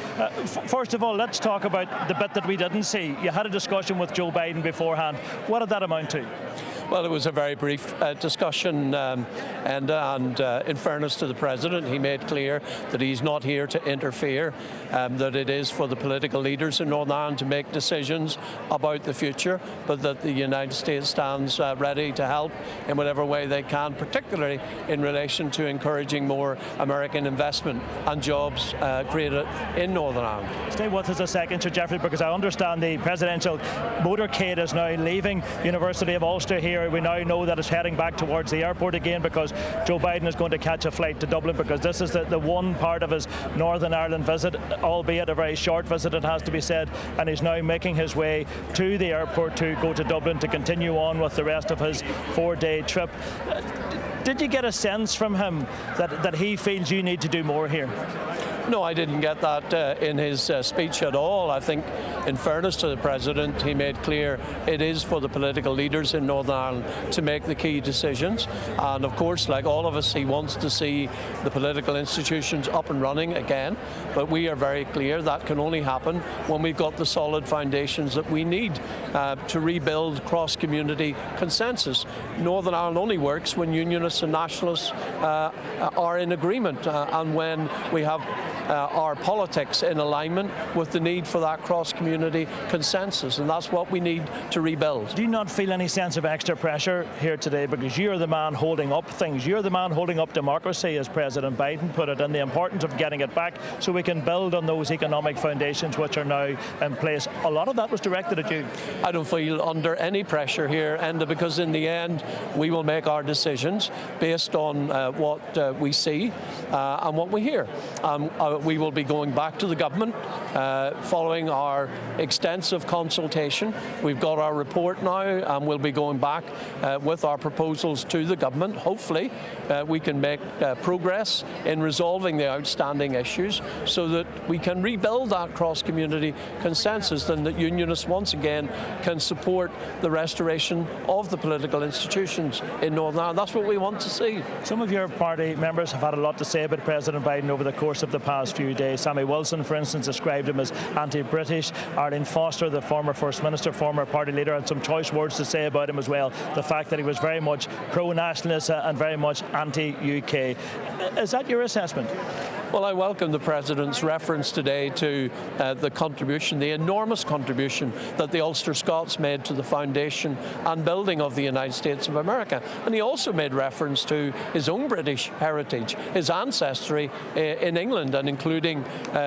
First of all, let's talk about the bit that we didn't see. You had a discussion with Joe Biden beforehand. What did that amount to? Well, it was a very brief discussion, and in fairness to the President, he made clear that he's not here to interfere, that it is for the political leaders in Northern Ireland to make decisions about the future, but that the United States stands ready to help in whatever way they can, particularly in relation to encouraging more American investment and jobs created in Northern Ireland. Stay with us a second, Sir Geoffrey, because I understand the presidential motorcade is now leaving University of Ulster here. We now know that it's heading back towards the airport again, because Joe Biden is going to catch a flight to Dublin, because this is the one part of his Northern Ireland visit, albeit a very short visit, it has to be said, and he's now making his way to the airport to go to Dublin to continue on with the rest of his 4-day trip. Did you get a sense from him that he feels you need to do more here? No, I didn't get that in his speech at all. I think, in fairness to the President, he made clear it is for the political leaders in Northern Ireland to make the key decisions. And of course, like all of us, he wants to see the political institutions up and running again. But we are very clear that can only happen when we've got the solid foundations that we need to rebuild cross-community consensus. Northern Ireland only works when unionists and nationalists are in agreement and when we have our politics in alignment with the need for that cross-community consensus, and that's what we need to rebuild. Do you not feel any sense of extra pressure here today, because you're the man holding up things, you're the man holding up democracy, as President Biden put it, and the importance of getting it back so we can build on those economic foundations which are now in place? A lot of that was directed at you. I don't feel under any pressure here, Enda, because in the end we will make our decisions based on what we see and what we hear. we will be going back to the government following our extensive consultation. We've got our report now, and we'll be going back with our proposals to the government. Hopefully we can make progress in resolving the outstanding issues so that we can rebuild that cross-community consensus and that unionists once again can support the restoration of the political institutions in Northern Ireland. That's what we want to see. Some of your party members have had a lot to say about President Biden over the course of the past few days. Sammy Wilson, for instance, described him as anti-British. Arlene Foster, the former First Minister, former party leader, had some choice words to say about him as well. The fact that he was very much pro-nationalist and very much anti-UK. Is that your assessment? Well, I welcome the President's reference today to the contribution, the enormous contribution that the Ulster Scots made to the foundation and building of the United States of America. And he also made reference to his own British heritage, his ancestry in England, and including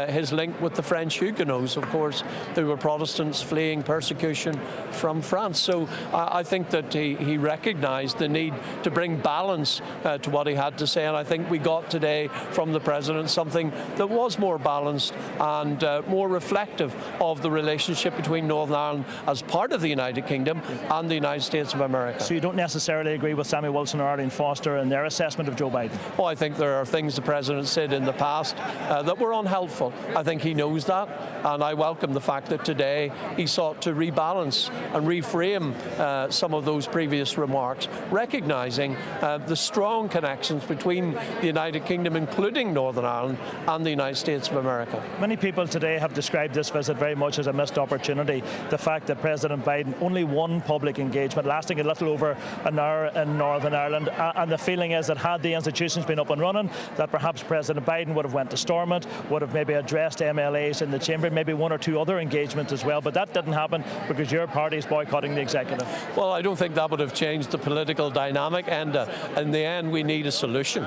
his link with the French Huguenots, of course, who were Protestants fleeing persecution from France. So I think that he recognised the need to bring balance to what he had to say, and I think we got today from the President something that was more balanced and more reflective of the relationship between Northern Ireland as part of the United Kingdom and the United States of America. So you don't necessarily agree with Sammy Wilson or Arlene Foster and their assessment of Joe Biden? Oh, I think there are things the President said in the past that were unhelpful. I think he knows that, and I welcome the fact that today he sought to rebalance and reframe some of those previous remarks, recognising the strong connections between the United Kingdom, including Northern Ireland, and the United States of America. Many people today have described this visit very much as a missed opportunity. The fact that President Biden only one public engagement lasting a little over an hour in Northern Ireland, and the feeling is that had the institutions been up and running, that perhaps President Biden would have went to Stormont, would have maybe addressed MLAs in the chamber, maybe one or two other engagements as well, but that didn't happen because your party is boycotting the executive. Well, I don't think that would have changed the political dynamic, and in the end we need a solution.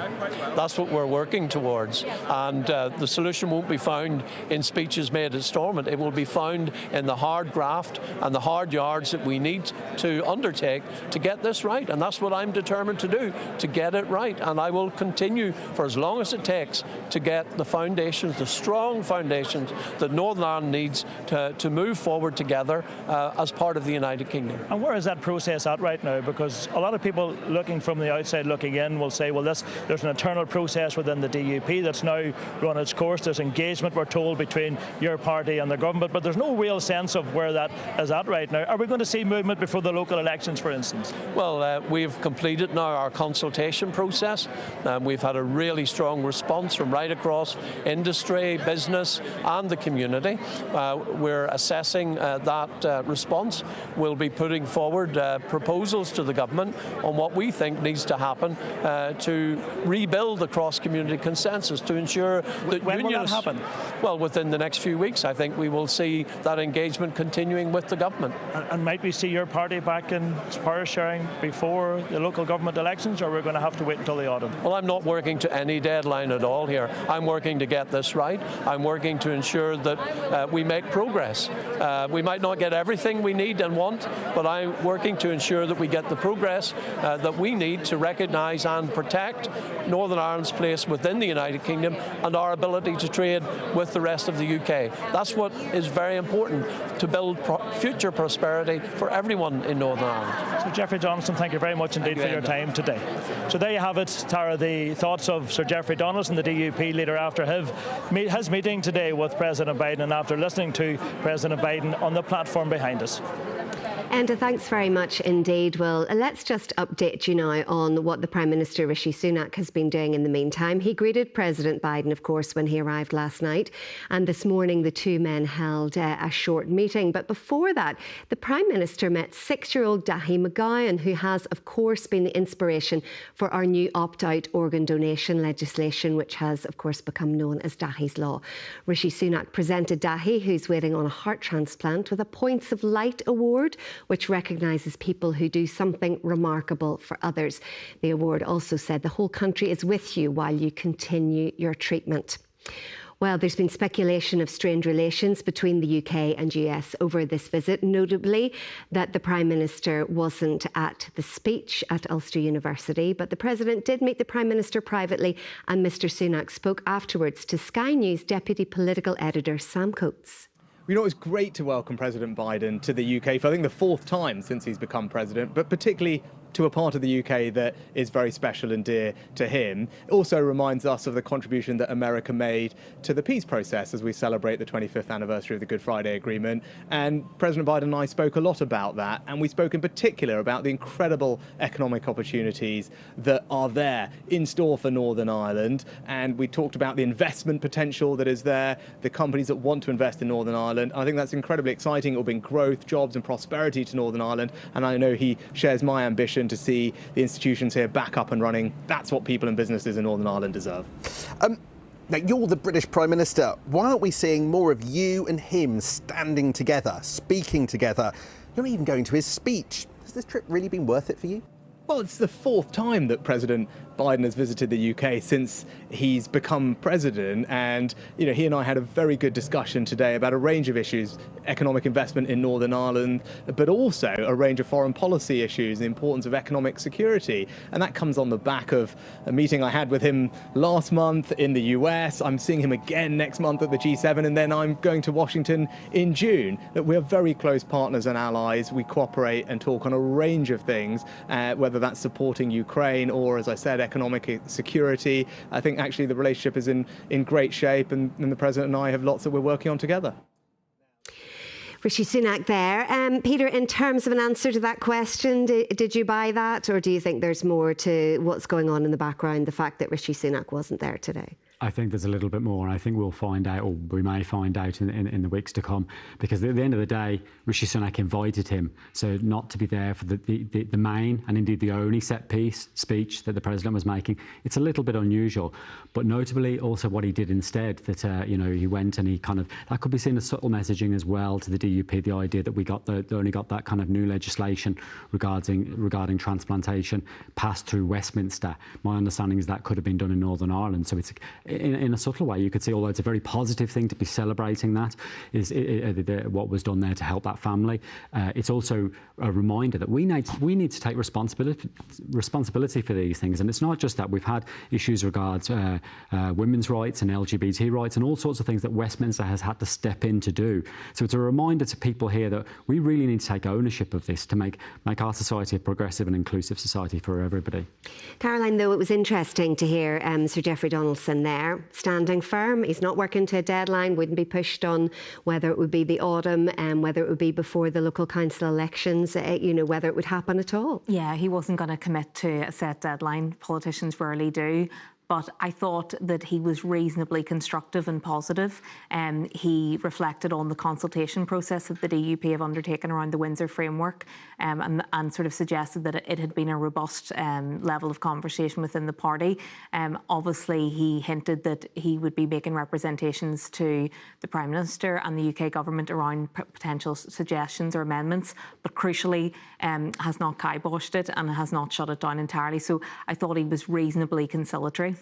That's what we're working towards. And the solution won't be found in speeches made at Stormont. It will be found in the hard graft and the hard yards that we need to undertake to get this right. And that's what I'm determined to do, to get it right. And I will continue for as long as it takes to get the foundations, the strong foundations that Northern Ireland needs to move forward together as part of the United Kingdom. And where is that process at right now? Because a lot of people looking from the outside looking in will say, well, there's an internal process within the DUP that's now run its course. There's engagement, we're told, between your party and the government, but there's no real sense of where that is at right now. Are we going to see movement before the local elections, for instance? Well, we've completed now our consultation process. We've had a really strong response from right across industry, business and the community. We're assessing that response. We'll be putting forward proposals to the government on what we think needs to happen to rebuild the cross-community consensus, to ensure that when will that happen? Well, within the next few weeks, I think we will see that engagement continuing with the government. And might we see your party back in power sharing before the local government elections, or are we going to have to wait until the autumn? Well, I'm not working to any deadline at all here. I'm working to get this right. I'm working to ensure that we make progress. We might not get everything we need and want, but I'm working to ensure that we get the progress that we need to recognise and protect Northern Ireland's place within the United Kingdom and our ability to trade with the rest of the UK. That's what is very important to build future prosperity for everyone in Northern Ireland. So Jeffrey Donaldson, thank you very much indeed for your time today. So there you have it, Tara, the thoughts of Sir Jeffrey Donaldson, the DUP leader, after his meeting today with President Biden and after listening to President Biden on the platform behind us. Enda, thanks very much indeed. Well, let's just update you now on what the Prime Minister Rishi Sunak has been doing in the meantime. He greeted President Biden, of course, when he arrived last night, and this morning the two men held a short meeting. But before that, the Prime Minister met 6-year-old Dahi McGowan, who has, of course, been the inspiration for our new opt-out organ donation legislation, which has, of course, become known as Dahi's Law. Rishi Sunak presented Dahi, who's waiting on a heart transplant, with a Points of Light award, which recognises people who do something remarkable for others. The award also said the whole country is with you while you continue your treatment. Well, there's been speculation of strained relations between the UK and US over this visit, notably that the Prime Minister wasn't at the speech at Ulster University, but the President did meet the Prime Minister privately, and Mr Sunak spoke afterwards to Sky News Deputy Political Editor Sam Coates. You know, it was great to welcome President Biden to the UK for, I think, the 4th time since he's become president, but particularly to a part of the UK that is very special and dear to him. It also reminds us of the contribution that America made to the peace process as we celebrate the 25th anniversary of the Good Friday Agreement. And President Biden and I spoke a lot about that, and we spoke in particular about the incredible economic opportunities that are there in store for Northern Ireland. And we talked about the investment potential that is there, the companies that want to invest in Northern Ireland. I think that's incredibly exciting. It will bring growth, jobs and prosperity to Northern Ireland, and I know he shares my ambition to see the institutions here back up and running. That's what people and businesses in Northern Ireland deserve. Now, you're the British Prime Minister. Why aren't we seeing more of you and him standing together, speaking together? You're even going to his speech. Has this trip really been worth it for you? Well, it's the 4th time that President Biden has visited the UK since he's become president, and you know, he and I had a very good discussion today about a range of issues, economic investment in Northern Ireland, but also a range of foreign policy issues, the importance of economic security, and that comes on the back of a meeting I had with him last month in the US. I'm seeing him again next month at the G7, and then I'm going to Washington in June. That we're very close partners and allies. We cooperate and talk on a range of things, whether that's supporting Ukraine or, as I said, economic security. I think actually the relationship is in great shape, and the President and I have lots that we're working on together. Rishi Sunak there. Peter, in terms of an answer to that question, did you buy that, or do you think there's more to what's going on in the background, the fact that Rishi Sunak wasn't there today? I think there's a little bit more, and I think we'll find out, or we may find out in the weeks to come, because at the end of the day, Rishi Sunak invited him, so not to be there for the main and indeed the only set-piece speech that the President was making, it's a little bit unusual. But notably also what he did instead, that you know, he went and he kind of, that could be seen as subtle messaging as well to the DUP, the idea that we only got that kind of new legislation regarding transplantation passed through Westminster. My understanding is that could have been done in Northern Ireland, so it's in a subtle way, you could see, although it's a very positive thing to be celebrating that, is what was done there to help that family. It's also a reminder that we need to take responsibility for these things. And it's not just that. We've had issues regarding women's rights and LGBT rights and all sorts of things that Westminster has had to step in to do. So it's a reminder to people here that we really need to take ownership of this to make our society a progressive and inclusive society for everybody. Caroline, though, it was interesting to hear Sir Geoffrey Donaldson there standing firm. He's not working to a deadline, wouldn't be pushed on whether it would be the autumn and whether it would be before the local council elections, you know, whether it would happen at all. Yeah, he wasn't going to commit to a set deadline. Politicians rarely do. But I thought that he was reasonably constructive and positive. He reflected on the consultation process that the DUP have undertaken around the Windsor framework, and sort of suggested that it had been a robust level of conversation within the party. Obviously, he hinted that he would be making representations to the Prime Minister and the UK government around potential suggestions or amendments, but crucially has not kiboshed it and has not shut it down entirely. So I thought he was reasonably conciliatory.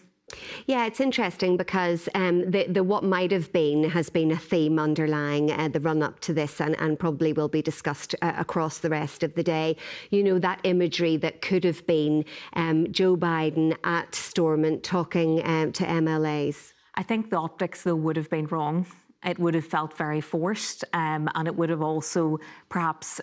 Yeah, it's interesting because the what might have been has been a theme underlying the run-up to this, and probably will be discussed across the rest of the day. You know, that imagery that could have been Joe Biden at Stormont talking to MLAs. I think the optics, though, would have been wrong. It would have felt very forced, and it would have also perhaps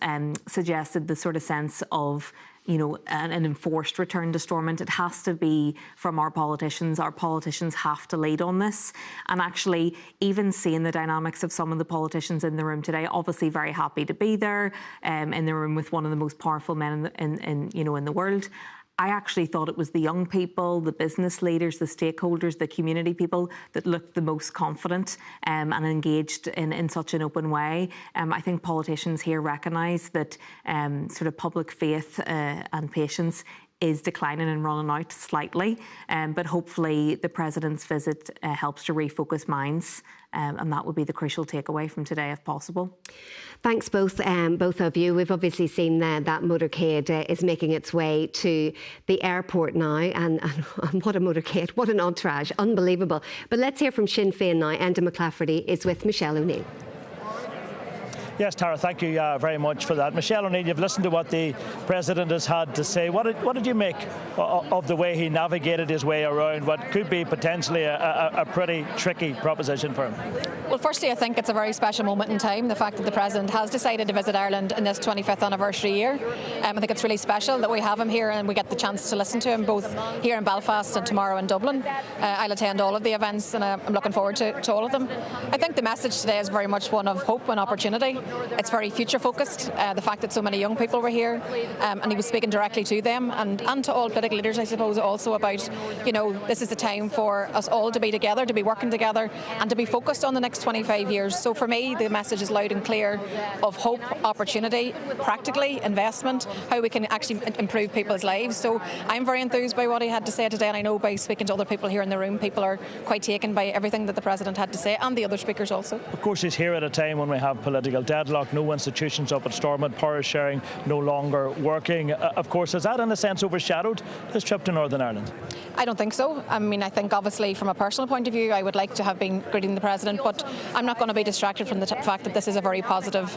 suggested the sort of sense of, you know, an enforced return to Stormont. It has to be from our politicians. Our politicians have to lead on this. And actually, even seeing the dynamics of some of the politicians in the room today, obviously very happy to be there, in the room with one of the most powerful men in the world. I actually thought it was the young people, the business leaders, the stakeholders, the community people that looked the most confident and engaged in such an open way. I think politicians here recognise that sort of public faith and patience is declining and running out slightly, but hopefully the President's visit helps to refocus minds, and that would be the crucial takeaway from today if possible. Thanks both of you. We've obviously seen that motorcade is making its way to the airport now, and what a motorcade, what an entourage, unbelievable. But let's hear from Sinn Féin now. Enda McClafferty is with Michelle O'Neill. Yes, Tara, thank you very much for that. Michelle O'Neill, you've listened to what the President has had to say. What did you make of the way he navigated his way around what could be potentially a pretty tricky proposition for him? Well, firstly, I think it's a very special moment in time, the fact that the President has decided to visit Ireland in this 25th anniversary year. I think it's really special that we have him here and we get the chance to listen to him both here in Belfast and tomorrow in Dublin. I'll attend all of the events and I'm looking forward to all of them. I think the message today is very much one of hope and opportunity. It's very future focused, the fact that so many young people were here, and he was speaking directly to them and to all political leaders, I suppose, also about, this is the time for us all to be together, to be working together and to be focused on the next 25 years. So for me, the message is loud and clear of hope, opportunity, practically investment, how we can actually improve people's lives. So I'm very enthused by what he had to say today, and I know by speaking to other people here in the room, people are quite taken by everything that the President had to say, and the other speakers also. Of course, he's here at a time when we have political deadlock, no institutions up at Stormont, power sharing no longer working. Of course, has that in a sense overshadowed his trip to Northern Ireland? I don't think so. I mean, I think obviously from a personal point of view, I would like to have been greeting the President, but I'm not going to be distracted from the fact that this is a very positive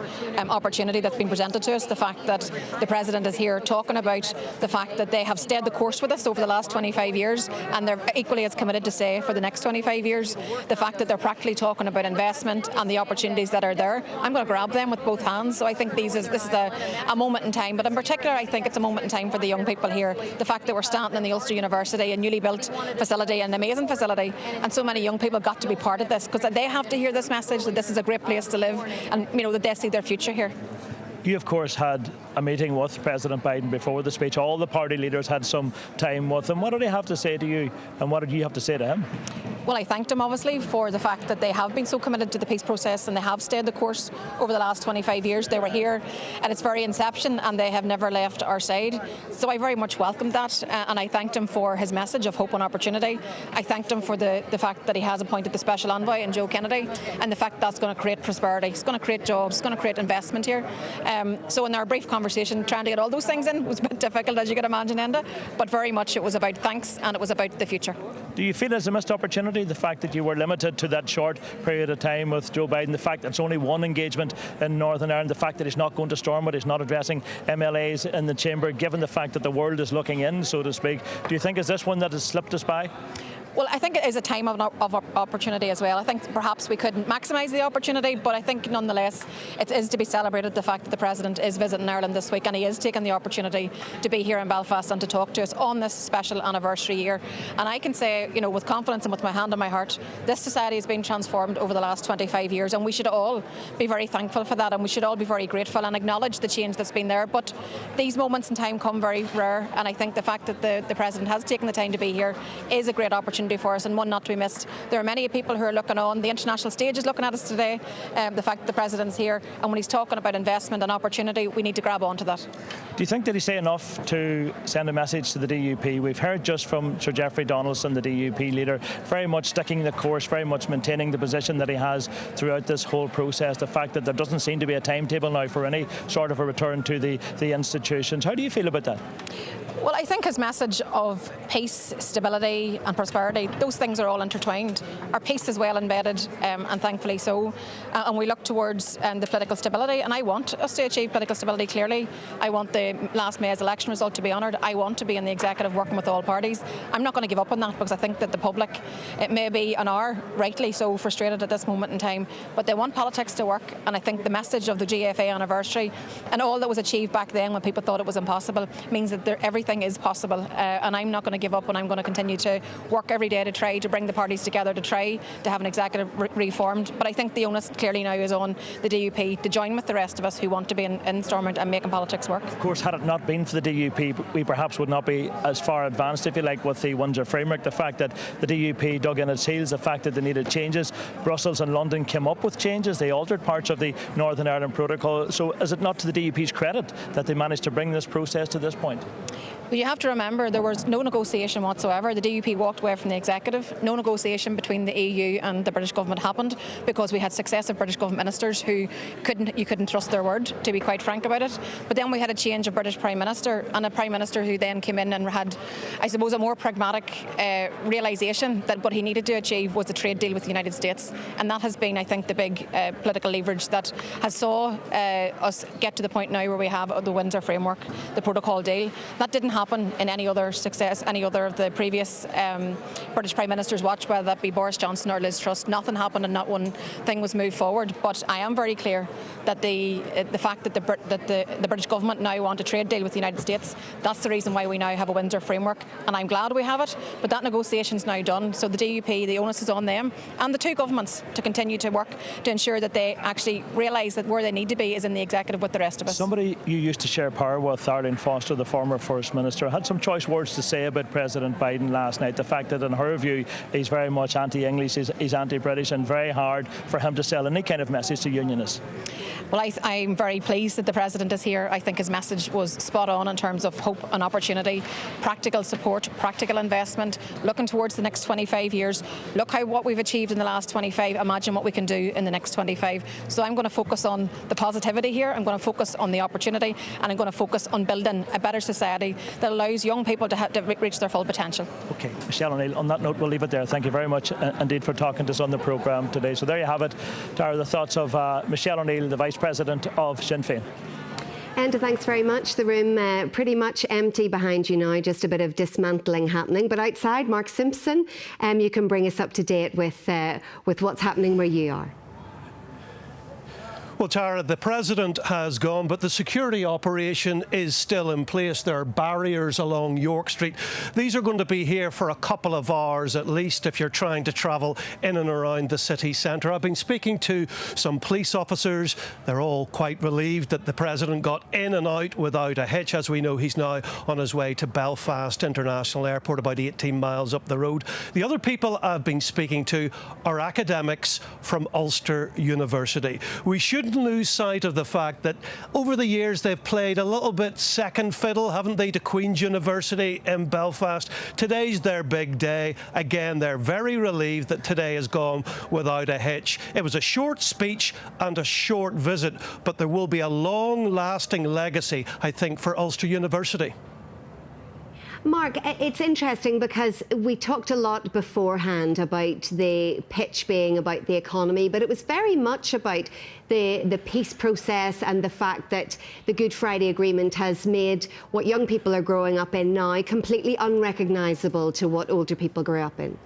opportunity that's been presented to us. The fact that the President is here talking about the fact that they have stayed the course with us over the last 25 years and they're equally as committed to stay for the next 25 years. The fact that they're practically talking about investment and the opportunities that are there. I'm going to grab them with both hands. So I think this is a moment in time, but in particular I think it's a moment in time for the young people here. The fact that we're standing in the Ulster University, a newly built facility, an amazing facility, and so many young people got to be part of this because they have to hear this message that this is a great place to live and that they see their future here. You, of course, had a meeting with President Biden before the speech. All the party leaders had some time with him. What did he have to say to you, and what did you have to say to him? Well, I thanked him, obviously, for the fact that they have been so committed to the peace process and they have stayed the course over the last 25 years. They were here at its very inception and they have never left our side. So I very much welcomed that, and I thanked him for his message of hope and opportunity. I thanked him for the fact that he has appointed the Special Envoy in Joe Kennedy, and the fact that's going to create prosperity. It's going to create jobs. It's going to create investment here. So in our brief conversation, trying to get all those things in was a bit difficult, as you can imagine, Enda, but very much it was about thanks and it was about the future. Do you feel it's a missed opportunity, the fact that you were limited to that short period of time with Joe Biden, the fact that it's only one engagement in Northern Ireland, the fact that he's not going to Stormont, he's not addressing MLAs in the chamber, given the fact that the world is looking in, so to speak? Do you think is this one that has slipped us by? Well, I think it is a time of opportunity as well. I think perhaps we couldn't maximise the opportunity, but I think nonetheless it is to be celebrated, the fact that the President is visiting Ireland this week and he is taking the opportunity to be here in Belfast and to talk to us on this special anniversary year. And I can say, with confidence and with my hand on my heart, this society has been transformed over the last 25 years and we should all be very thankful for that and we should all be very grateful and acknowledge the change that's been there. But these moments in time come very rare, and I think the fact that the President has taken the time to be here is a great opportunity for us and one not to be missed. There are many people who are looking on. The international stage is looking at us today. The fact that the President's here and when he's talking about investment and opportunity, we need to grab onto that. Do you think that he say enough to send a message to the DUP? We've heard just from Sir Geoffrey Donaldson, the DUP leader, very much sticking the course, very much maintaining the position that he has throughout this whole process. The fact that there doesn't seem to be a timetable now for any sort of a return to the institutions. How do you feel about that? Well, I think his message of peace, stability and prosperity, those things are all intertwined. Our peace is well embedded, and thankfully so. And we look towards the political stability, and I want us to achieve political stability clearly. I want the last May's election result to be honoured. I want to be in the executive working with all parties. I'm not going to give up on that because I think that the public, it may be and are rightly so frustrated at this moment in time, but they want politics to work, and I think the message of the GFA anniversary and all that was achieved back then when people thought it was impossible means that everything is possible, and I'm not going to give up, and I'm going to continue to work every day to try to bring the parties together, to try to have an executive reformed. But I think the onus clearly now is on the DUP to join with the rest of us who want to be in Stormont and making politics work. Of course, had it not been for the DUP, we perhaps would not be as far advanced, if you like, with the Windsor framework. The fact that the DUP dug in its heels, the fact that they needed changes. Brussels and London came up with changes. They altered parts of the Northern Ireland Protocol. So is it not to the DUP's credit that they managed to bring this process to this point? Well, you have to remember there was no negotiation whatsoever. The DUP walked away from the executive. No negotiation between the EU and the British government happened because we had successive British government ministers who you couldn't trust their word, to be quite frank about it. But then we had a change of British Prime Minister, and a Prime Minister who then came in and had, I suppose, a more pragmatic realisation that what he needed to achieve was a trade deal with the United States. And that has been, I think, the big political leverage that has saw us get to the point now where we have the Windsor Framework, the protocol deal. That didn't happen in any other of the previous British Prime Ministers' watch, whether that be Boris Johnson or Liz Truss. Nothing happened and not one thing was moved forward. But I am very clear that the fact that the British government now want a trade deal with the United States, that's the reason why we now have a Windsor Framework, and I'm glad we have it. But that negotiation's now done, so the DUP, the onus is on them and the two governments to continue to work to ensure that they actually realise that where they need to be is in the executive with the rest of us. Somebody you used to share power with, Arlene Foster, the former First Minister, had some choice words to say about President Biden last night. The fact that in her view he's very much anti-English, he's anti-British, and very hard for him to sell any kind of message to unionists. Well, I'm very pleased that the President is here. I think his message was spot on in terms of hope and opportunity, practical support, practical investment, looking towards the next 25 years. Look what we've achieved in the last 25. Imagine what we can do in the next 25. So I'm going to focus on the positivity here. I'm going to focus on the opportunity, and I'm going to focus on building a better society that allows young people to reach their full potential. OK, Michelle O'Neill, on that note, we'll leave it there. Thank you very much indeed for talking to us on the programme today. So there you have it, Tara, the thoughts of Michelle O'Neill, the Vice President of Sinn Féin. And thanks very much. The room pretty much empty behind you now, just a bit of dismantling happening. But outside, Mark Simpson, you can bring us up to date with what's happening where you are. Well, Tara, the President has gone, but the security operation is still in place. There are barriers along York Street. These are going to be here for a couple of hours at least if you're trying to travel in and around the city centre. I've been speaking to some police officers. They're all quite relieved that the President got in and out without a hitch. As we know, he's now on his way to Belfast International Airport, about 18 miles up the road. The other people I've been speaking to are academics from Ulster University. We shouldn't lose sight of the fact that over the years they've played a little bit second fiddle, haven't they, to Queen's University in Belfast. Today's their big day. Again, they're very relieved that today has gone without a hitch. It was a short speech and a short visit, but there will be a long-lasting legacy, I think, for Ulster University. Mark, it's interesting because we talked a lot beforehand about the pitch being about the economy, but it was very much about the peace process and the fact that the Good Friday Agreement has made what young people are growing up in now completely unrecognisable to what older people grew up in.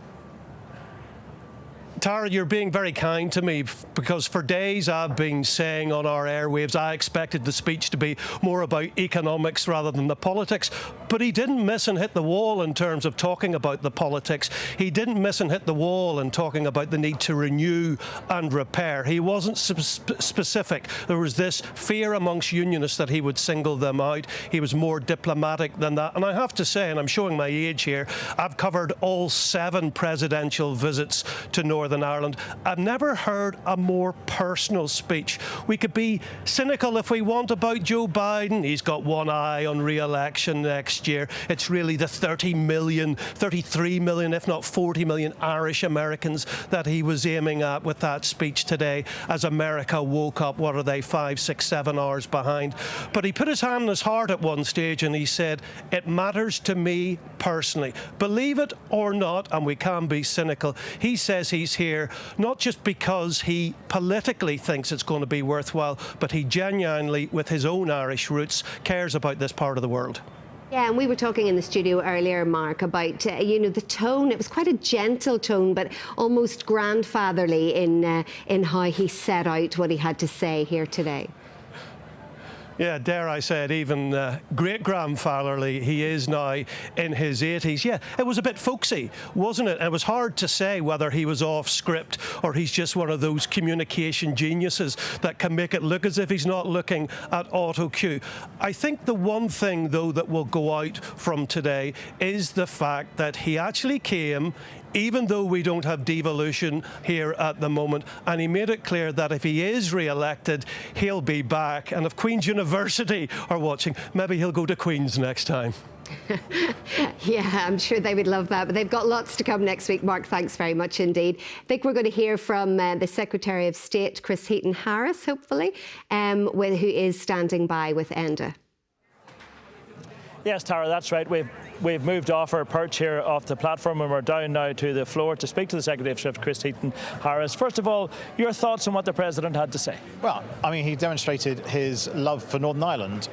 Tara, you're being very kind to me because for days I've been saying on our airwaves I expected the speech to be more about economics rather than the politics. But he didn't miss and hit the wall in terms of talking about the politics. He didn't miss and hit the wall in talking about the need to renew and repair. He wasn't specific. There was this fear amongst unionists that he would single them out. He was more diplomatic than that. And I have to say, and I'm showing my age here, I've covered all 7 presidential visits to Northern Ireland. I've never heard a more personal speech. We could be cynical if we want about Joe Biden. He's got one eye on re-election next year. It's really the 30 million, 33 million, if not 40 million Irish Americans that he was aiming at with that speech today as America woke up, what are they, 5, 6, 7 hours behind. But he put his hand on his heart at one stage and he said, it matters to me personally. Believe it or not, and we can be cynical, he says he's here not just because he politically thinks it's going to be worthwhile, but he genuinely, with his own Irish roots, cares about this part of the world. Yeah, and we were talking in the studio earlier, Mark, about, the tone. It was quite a gentle tone, but almost grandfatherly in how he set out what he had to say here today. Yeah, dare I say it, even great-grandfatherly. He is now in his 80s. Yeah, it was a bit folksy, wasn't it? And it was hard to say whether he was off script or he's just one of those communication geniuses that can make it look as if he's not looking at auto cue. I think the one thing, though, that will go out from today is the fact that he actually came even though we don't have devolution here at the moment. And he made it clear that if he is re-elected, he'll be back. And if Queen's University are watching, maybe he'll go to Queen's next time. Yeah, I'm sure they would love that. But they've got lots to come next week. Mark, thanks very much indeed. I think we're going to hear from the Secretary of State, Chris Heaton-Harris, hopefully, who is standing by with Enda. Yes, Tara, that's right. We've moved off our perch here off the platform, and we're down now to the floor to speak to the Secretary of State, Chris Heaton-Harris. First of all, your thoughts on what the President had to say? Well, I mean, he demonstrated his love for Northern Ireland,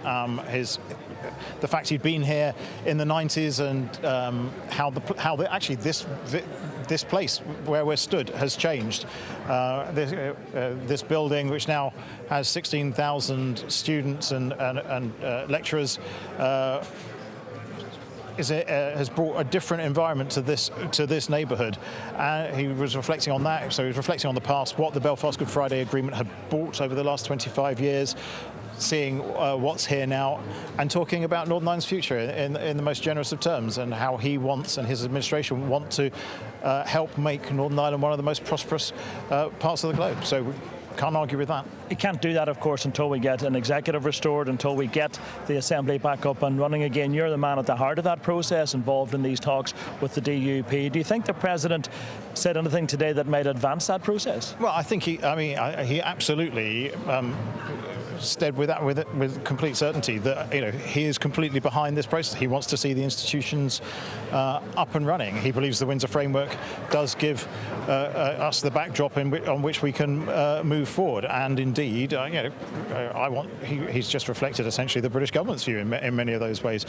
the fact he'd been here in the 90s, and actually this place where we're stood has changed. This building, which now has 16,000 students and lecturers, has brought a different environment to this neighbourhood. He was reflecting on that, so he was reflecting on the past, what the Belfast Good Friday Agreement had brought over the last 25 years, seeing what's here now, and talking about Northern Ireland's future in the most generous of terms, and how he wants and his administration want to help make Northern Ireland one of the most prosperous parts of the globe. So we can't argue with that. You can't do that, of course, until we get an executive restored, until we get the Assembly back up and running again. You're the man at the heart of that process, involved in these talks with the DUP. Do you think the President said anything today that might advance that process? Well, I think he absolutely said with complete certainty that he is completely behind this process. He wants to see the institutions up and running. He believes the Windsor Framework does give us the backdrop on which we can move forward. And indeed, he's just reflected essentially the British government's view in many of those ways.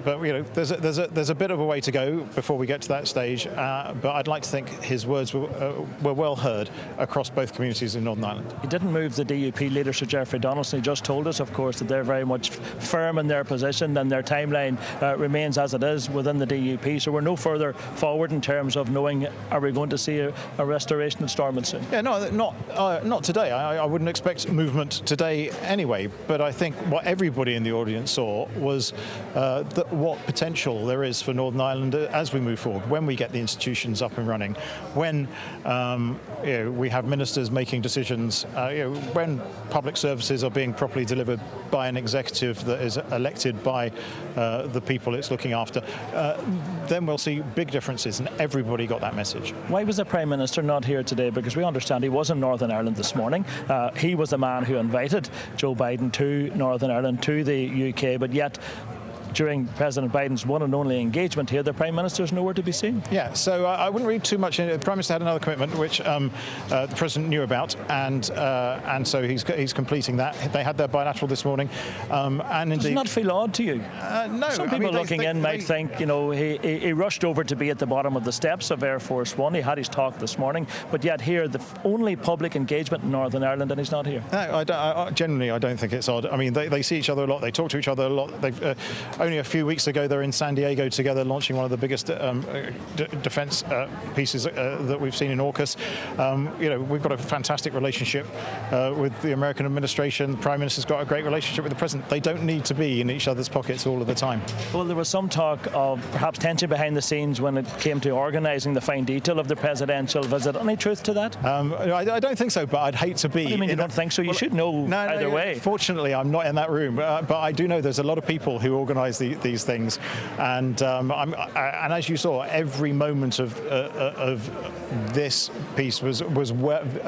But there's a bit of a way to go before we get to that stage. But I'd like to think his words were well heard across both communities in Northern Ireland. He didn't move the DUP leader, Sir Geoffrey Donaldson. He just told us, of course, that they're very much firm in their position, and their timeline remains as it is within the DUP. So we're no further forward in terms of knowing, are we going to see a restoration of Stormont soon? Yeah, no, not today. I wouldn't expect movement today anyway. But I think what everybody in the audience saw was what potential there is for Northern Ireland as we move forward, when we get the institutions up and running, when we have ministers making decisions, when public services are being properly delivered by an executive that is elected by the people it's looking after, then we'll see big differences, and everybody got that message. Why was the Prime Minister not here today? Because we understand he was in Northern Ireland this morning. He was the man who invited Joe Biden to Northern Ireland, to the UK, but yet during President Biden's one and only engagement here, the Prime Minister is nowhere to be seen. Yeah, so I wouldn't read too much in it. The Prime Minister had another commitment which the President knew about, and so he's completing that. They had their bilateral this morning, and indeed... Does it not feel odd to you? No. Some people looking in might think, he rushed over to be at the bottom of the steps of Air Force One. He had his talk this morning, but yet here, the only public engagement in Northern Ireland, and he's not here. No, generally, I don't think it's odd. I mean, they see each other a lot. They talk to each other a lot. They've only a few weeks ago, they're in San Diego together, launching one of the biggest defence pieces that we've seen in AUKUS. We've got a fantastic relationship with the American administration. The Prime Minister's got a great relationship with the President. They don't need to be in each other's pockets all of the time. Well, there was some talk of perhaps tension behind the scenes when it came to organising the fine detail of the presidential visit. Any truth to that? I don't think so, but I'd hate to be... What do you mean you don't think so? You should know either way. Fortunately, I'm not in that room, but I do know there's a lot of people who organise these things, and as you saw, every moment of this piece was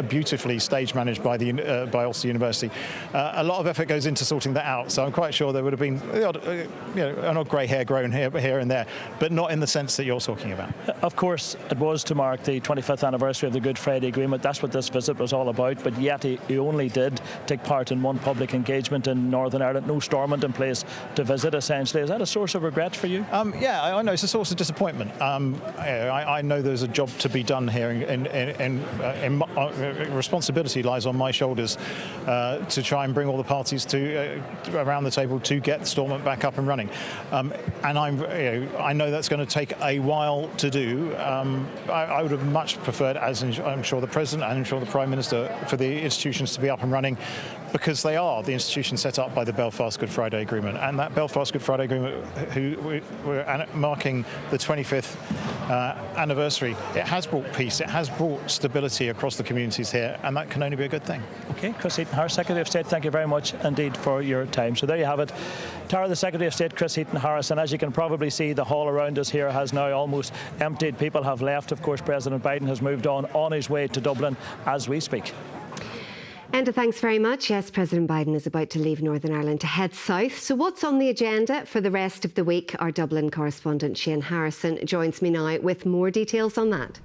beautifully stage managed by Ulster University. A lot of effort goes into sorting that out, so I'm quite sure there would have been an odd grey hair grown here and there, but not in the sense that you're talking about. Of course, it was to mark the 25th anniversary of the Good Friday Agreement. That's what this visit was all about, but yet he only did take part in one public engagement in Northern Ireland. No Stormont in place to visit, essentially. Is that a source of regret for you? Yeah, I know it's a source of disappointment. I know there's a job to be done here, and responsibility lies on my shoulders to try and bring all the parties around the table to get Stormont back up and running. And I know that's going to take a while to do. I would have much preferred, as I'm sure the President and I'm sure the Prime Minister, for the institutions to be up and running, because they are the institutions set up by the Belfast Good Friday Agreement. And that Belfast Good Friday Friday Agreement, we're marking the 25th anniversary. It has brought peace, it has brought stability across the communities here, and that can only be a good thing. OK, Chris Heaton-Harris, Secretary of State, thank you very much indeed for your time. So there you have it. Tara, the Secretary of State, Chris Heaton-Harris, and as you can probably see, the hall around us here has now almost emptied. People have left. Of course, President Biden has moved on his way to Dublin as we speak. Enda, thanks very much. Yes, President Biden is about to leave Northern Ireland to head south. So what's on the agenda for the rest of the week? Our Dublin correspondent Shane Harrison joins me now with more details on that.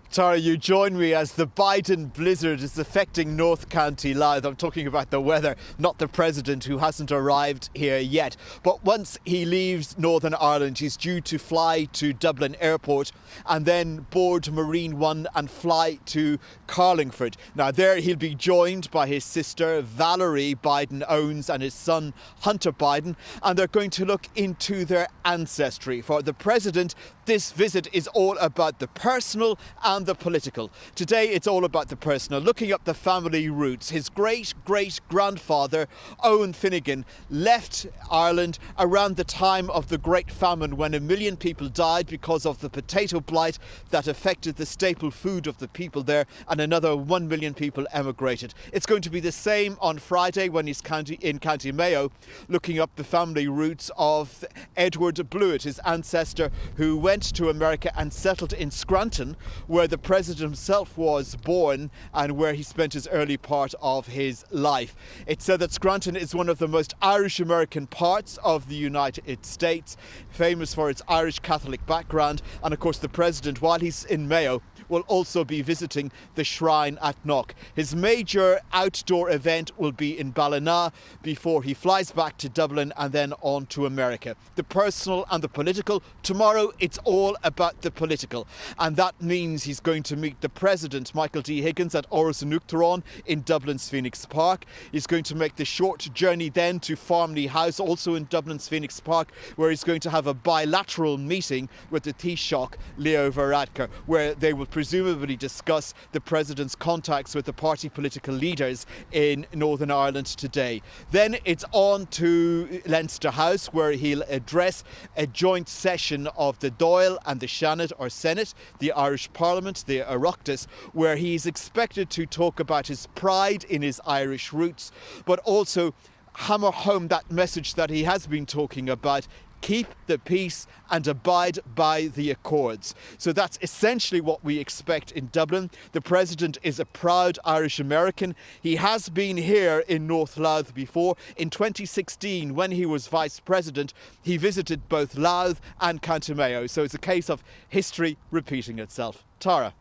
Tara, you join me as the Biden blizzard is affecting North County Louth. I'm talking about the weather, not the president, who hasn't arrived here yet. But once he leaves Northern Ireland, he's due to fly to Dublin Airport and then board Marine One and fly to Carlingford. Now there he'll be joined by his sister Valerie Biden-Owens and his son Hunter Biden, and they're going to look into their ancestry. For the president, this visit is all about the personal and the political. Today it's all about the personal, looking up the family roots. His great-great-grandfather, Owen Finnegan, left Ireland around the time of the Great Famine, when 1 million people died because of the potato blight that affected the staple food of the people there, and another 1 million people emigrated. It's going to be the same on Friday when he's in County Mayo, looking up the family roots of Edward Blewett, his ancestor, who went to America and settled in Scranton, where the president himself was born and where he spent his early part of his life. It's said that Scranton is one of the most Irish-American parts of the United States, famous for its Irish Catholic background, and of course the president, while he's in Mayo, will also be visiting the shrine at Knock. His major outdoor event will be in Ballina before he flies back to Dublin and then on to America. The personal and the political. Tomorrow it's all about the political, and that means he's going to meet the president, Michael D. Higgins, at Áras an Uachtaráin in Dublin's Phoenix Park. He's going to make the short journey then to Farmley House, also in Dublin's Phoenix Park, where he's going to have a bilateral meeting with the Taoiseach Leo Varadkar, where they will presumably discuss the president's contacts with the party political leaders in Northern Ireland today. Then it's on to Leinster House, where he'll address a joint session of the Dáil and the Seanad, or Senate, the Irish Parliament, the Oireachtas, where he's expected to talk about his pride in his Irish roots, but also hammer home that message that he has been talking about: keep the peace and abide by the accords. So that's essentially what we expect in Dublin. The president is a proud Irish American. He has been here in North Louth before. In 2016, when he was vice president, he visited both Louth and County Mayo. So it's a case of history repeating itself. Tara.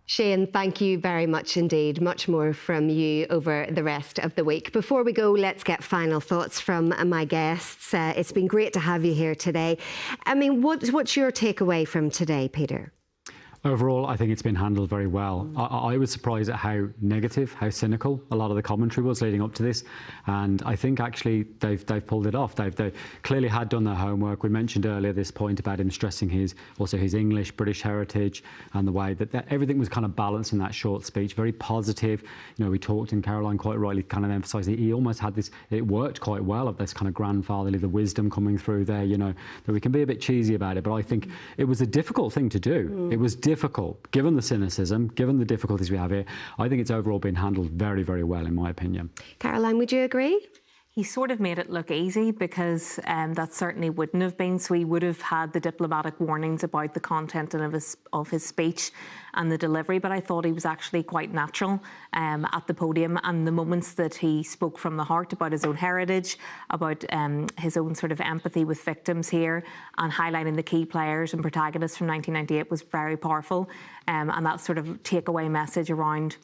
Shane, thank you very much indeed. Much more from you over the rest of the week. Before we go, let's get final thoughts from my guests. It's been great to have you here today. I mean, what's your takeaway from today, Peter? Overall, I think it's been handled very well. I was surprised at how negative, how cynical a lot of the commentary was leading up to this, and I think actually they've pulled it off. They clearly had done their homework. We mentioned earlier this point about him stressing his English, British heritage, and the way that everything was kind of balanced in that short speech, very positive. You know, we talked, and Caroline quite rightly kind of emphasised he almost had this. It worked quite well, of this kind of grandfatherly, the wisdom coming through there. You know, that we can be a bit cheesy about it, but I think it was a difficult thing to do. It was difficult, given the cynicism, given the difficulties we have here. I think it's overall been handled very, very well, in my opinion. Caroline, would you agree? He sort of made it look easy, because that certainly wouldn't have been. So he would have had the diplomatic warnings about the content of his speech and the delivery. But I thought he was actually quite natural at the podium, and the moments that he spoke from the heart about his own heritage, about his own sort of empathy with victims here, and highlighting the key players and protagonists from 1998 was very powerful. And that sort of takeaway message around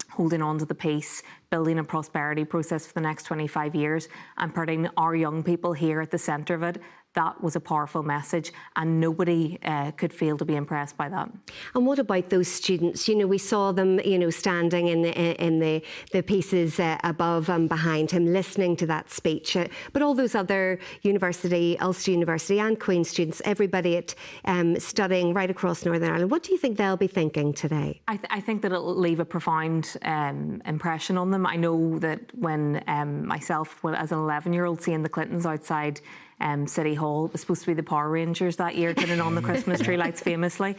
holding on to the peace, building a prosperity process for the next 25 years, and putting our young people here at the centre of it, that was a powerful message, and nobody could fail to be impressed by that. And what about those students? You know, we saw them, you know, standing in the pieces above and behind him, listening to that speech. But all those other university, Ulster University and Queen's students, everybody at studying right across Northern Ireland, what do you think they'll be thinking today? I think that it'll leave a profound impression on them. I know that when myself, as an 11-year-old, seeing the Clintons outside City Hall, it was supposed to be the Power Rangers that year, turning on the Christmas tree lights famously.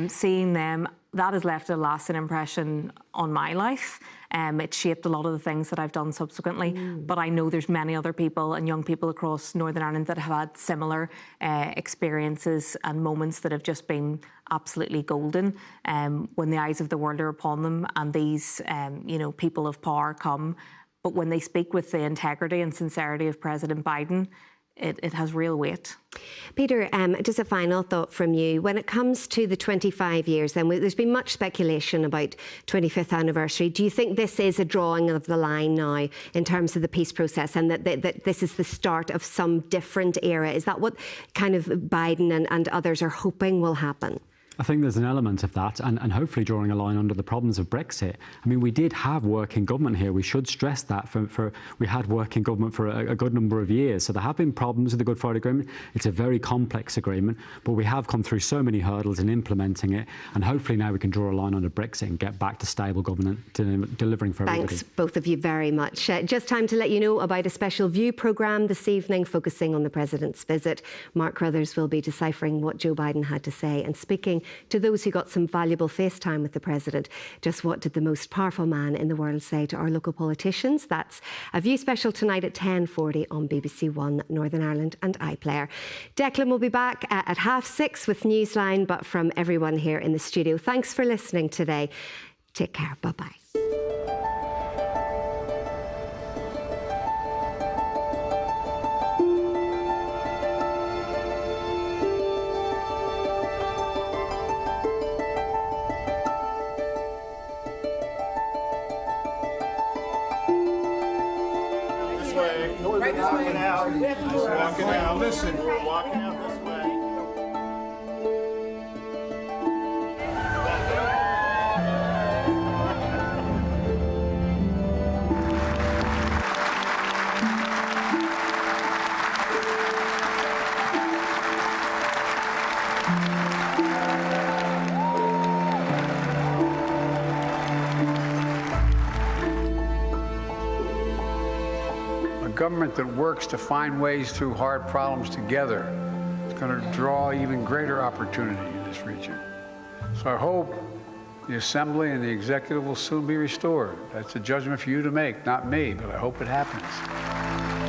Seeing them, that has left a lasting impression on my life. It shaped a lot of the things that I've done subsequently. But I know there's many other people and young people across Northern Ireland that have had similar experiences and moments that have just been absolutely golden when the eyes of the world are upon them and these you know, people of power come. But when they speak with the integrity and sincerity of President Biden, it has real weight. Peter, just a final thought from you. When it comes to the 25 years, then there's been much speculation about 25th anniversary. Do you think this is a drawing of the line now in terms of the peace process, and that this is the start of some different era? Is that what kind of Biden and others are hoping will happen? I think there's an element of that, and hopefully drawing a line under the problems of Brexit. I mean, we did have working government here. We should stress that. We had working government for a good number of years. So there have been problems with the Good Friday Agreement. It's a very complex agreement, but we have come through so many hurdles in implementing it, and hopefully now we can draw a line under Brexit and get back to stable government, delivering for everybody. Thanks, both of you, very much. Just time to let you know about a special View programme this evening focusing on the President's visit. Mark Crothers will be deciphering what Joe Biden had to say and speaking to those who got some valuable FaceTime with the President. Just what did the most powerful man in the world say to our local politicians? That's a View special tonight at 10:40 on BBC One, Northern Ireland and iPlayer. Declan will be back at 6:30 with Newsline, but from everyone here in the studio, thanks for listening today. Take care. Bye-bye. Right this way. Walking out. Listen, we're walking out this way. Government that works to find ways through hard problems together is going to draw even greater opportunity in this region. So I hope the Assembly and the Executive will soon be restored. That's a judgment for you to make, not me, but I hope it happens.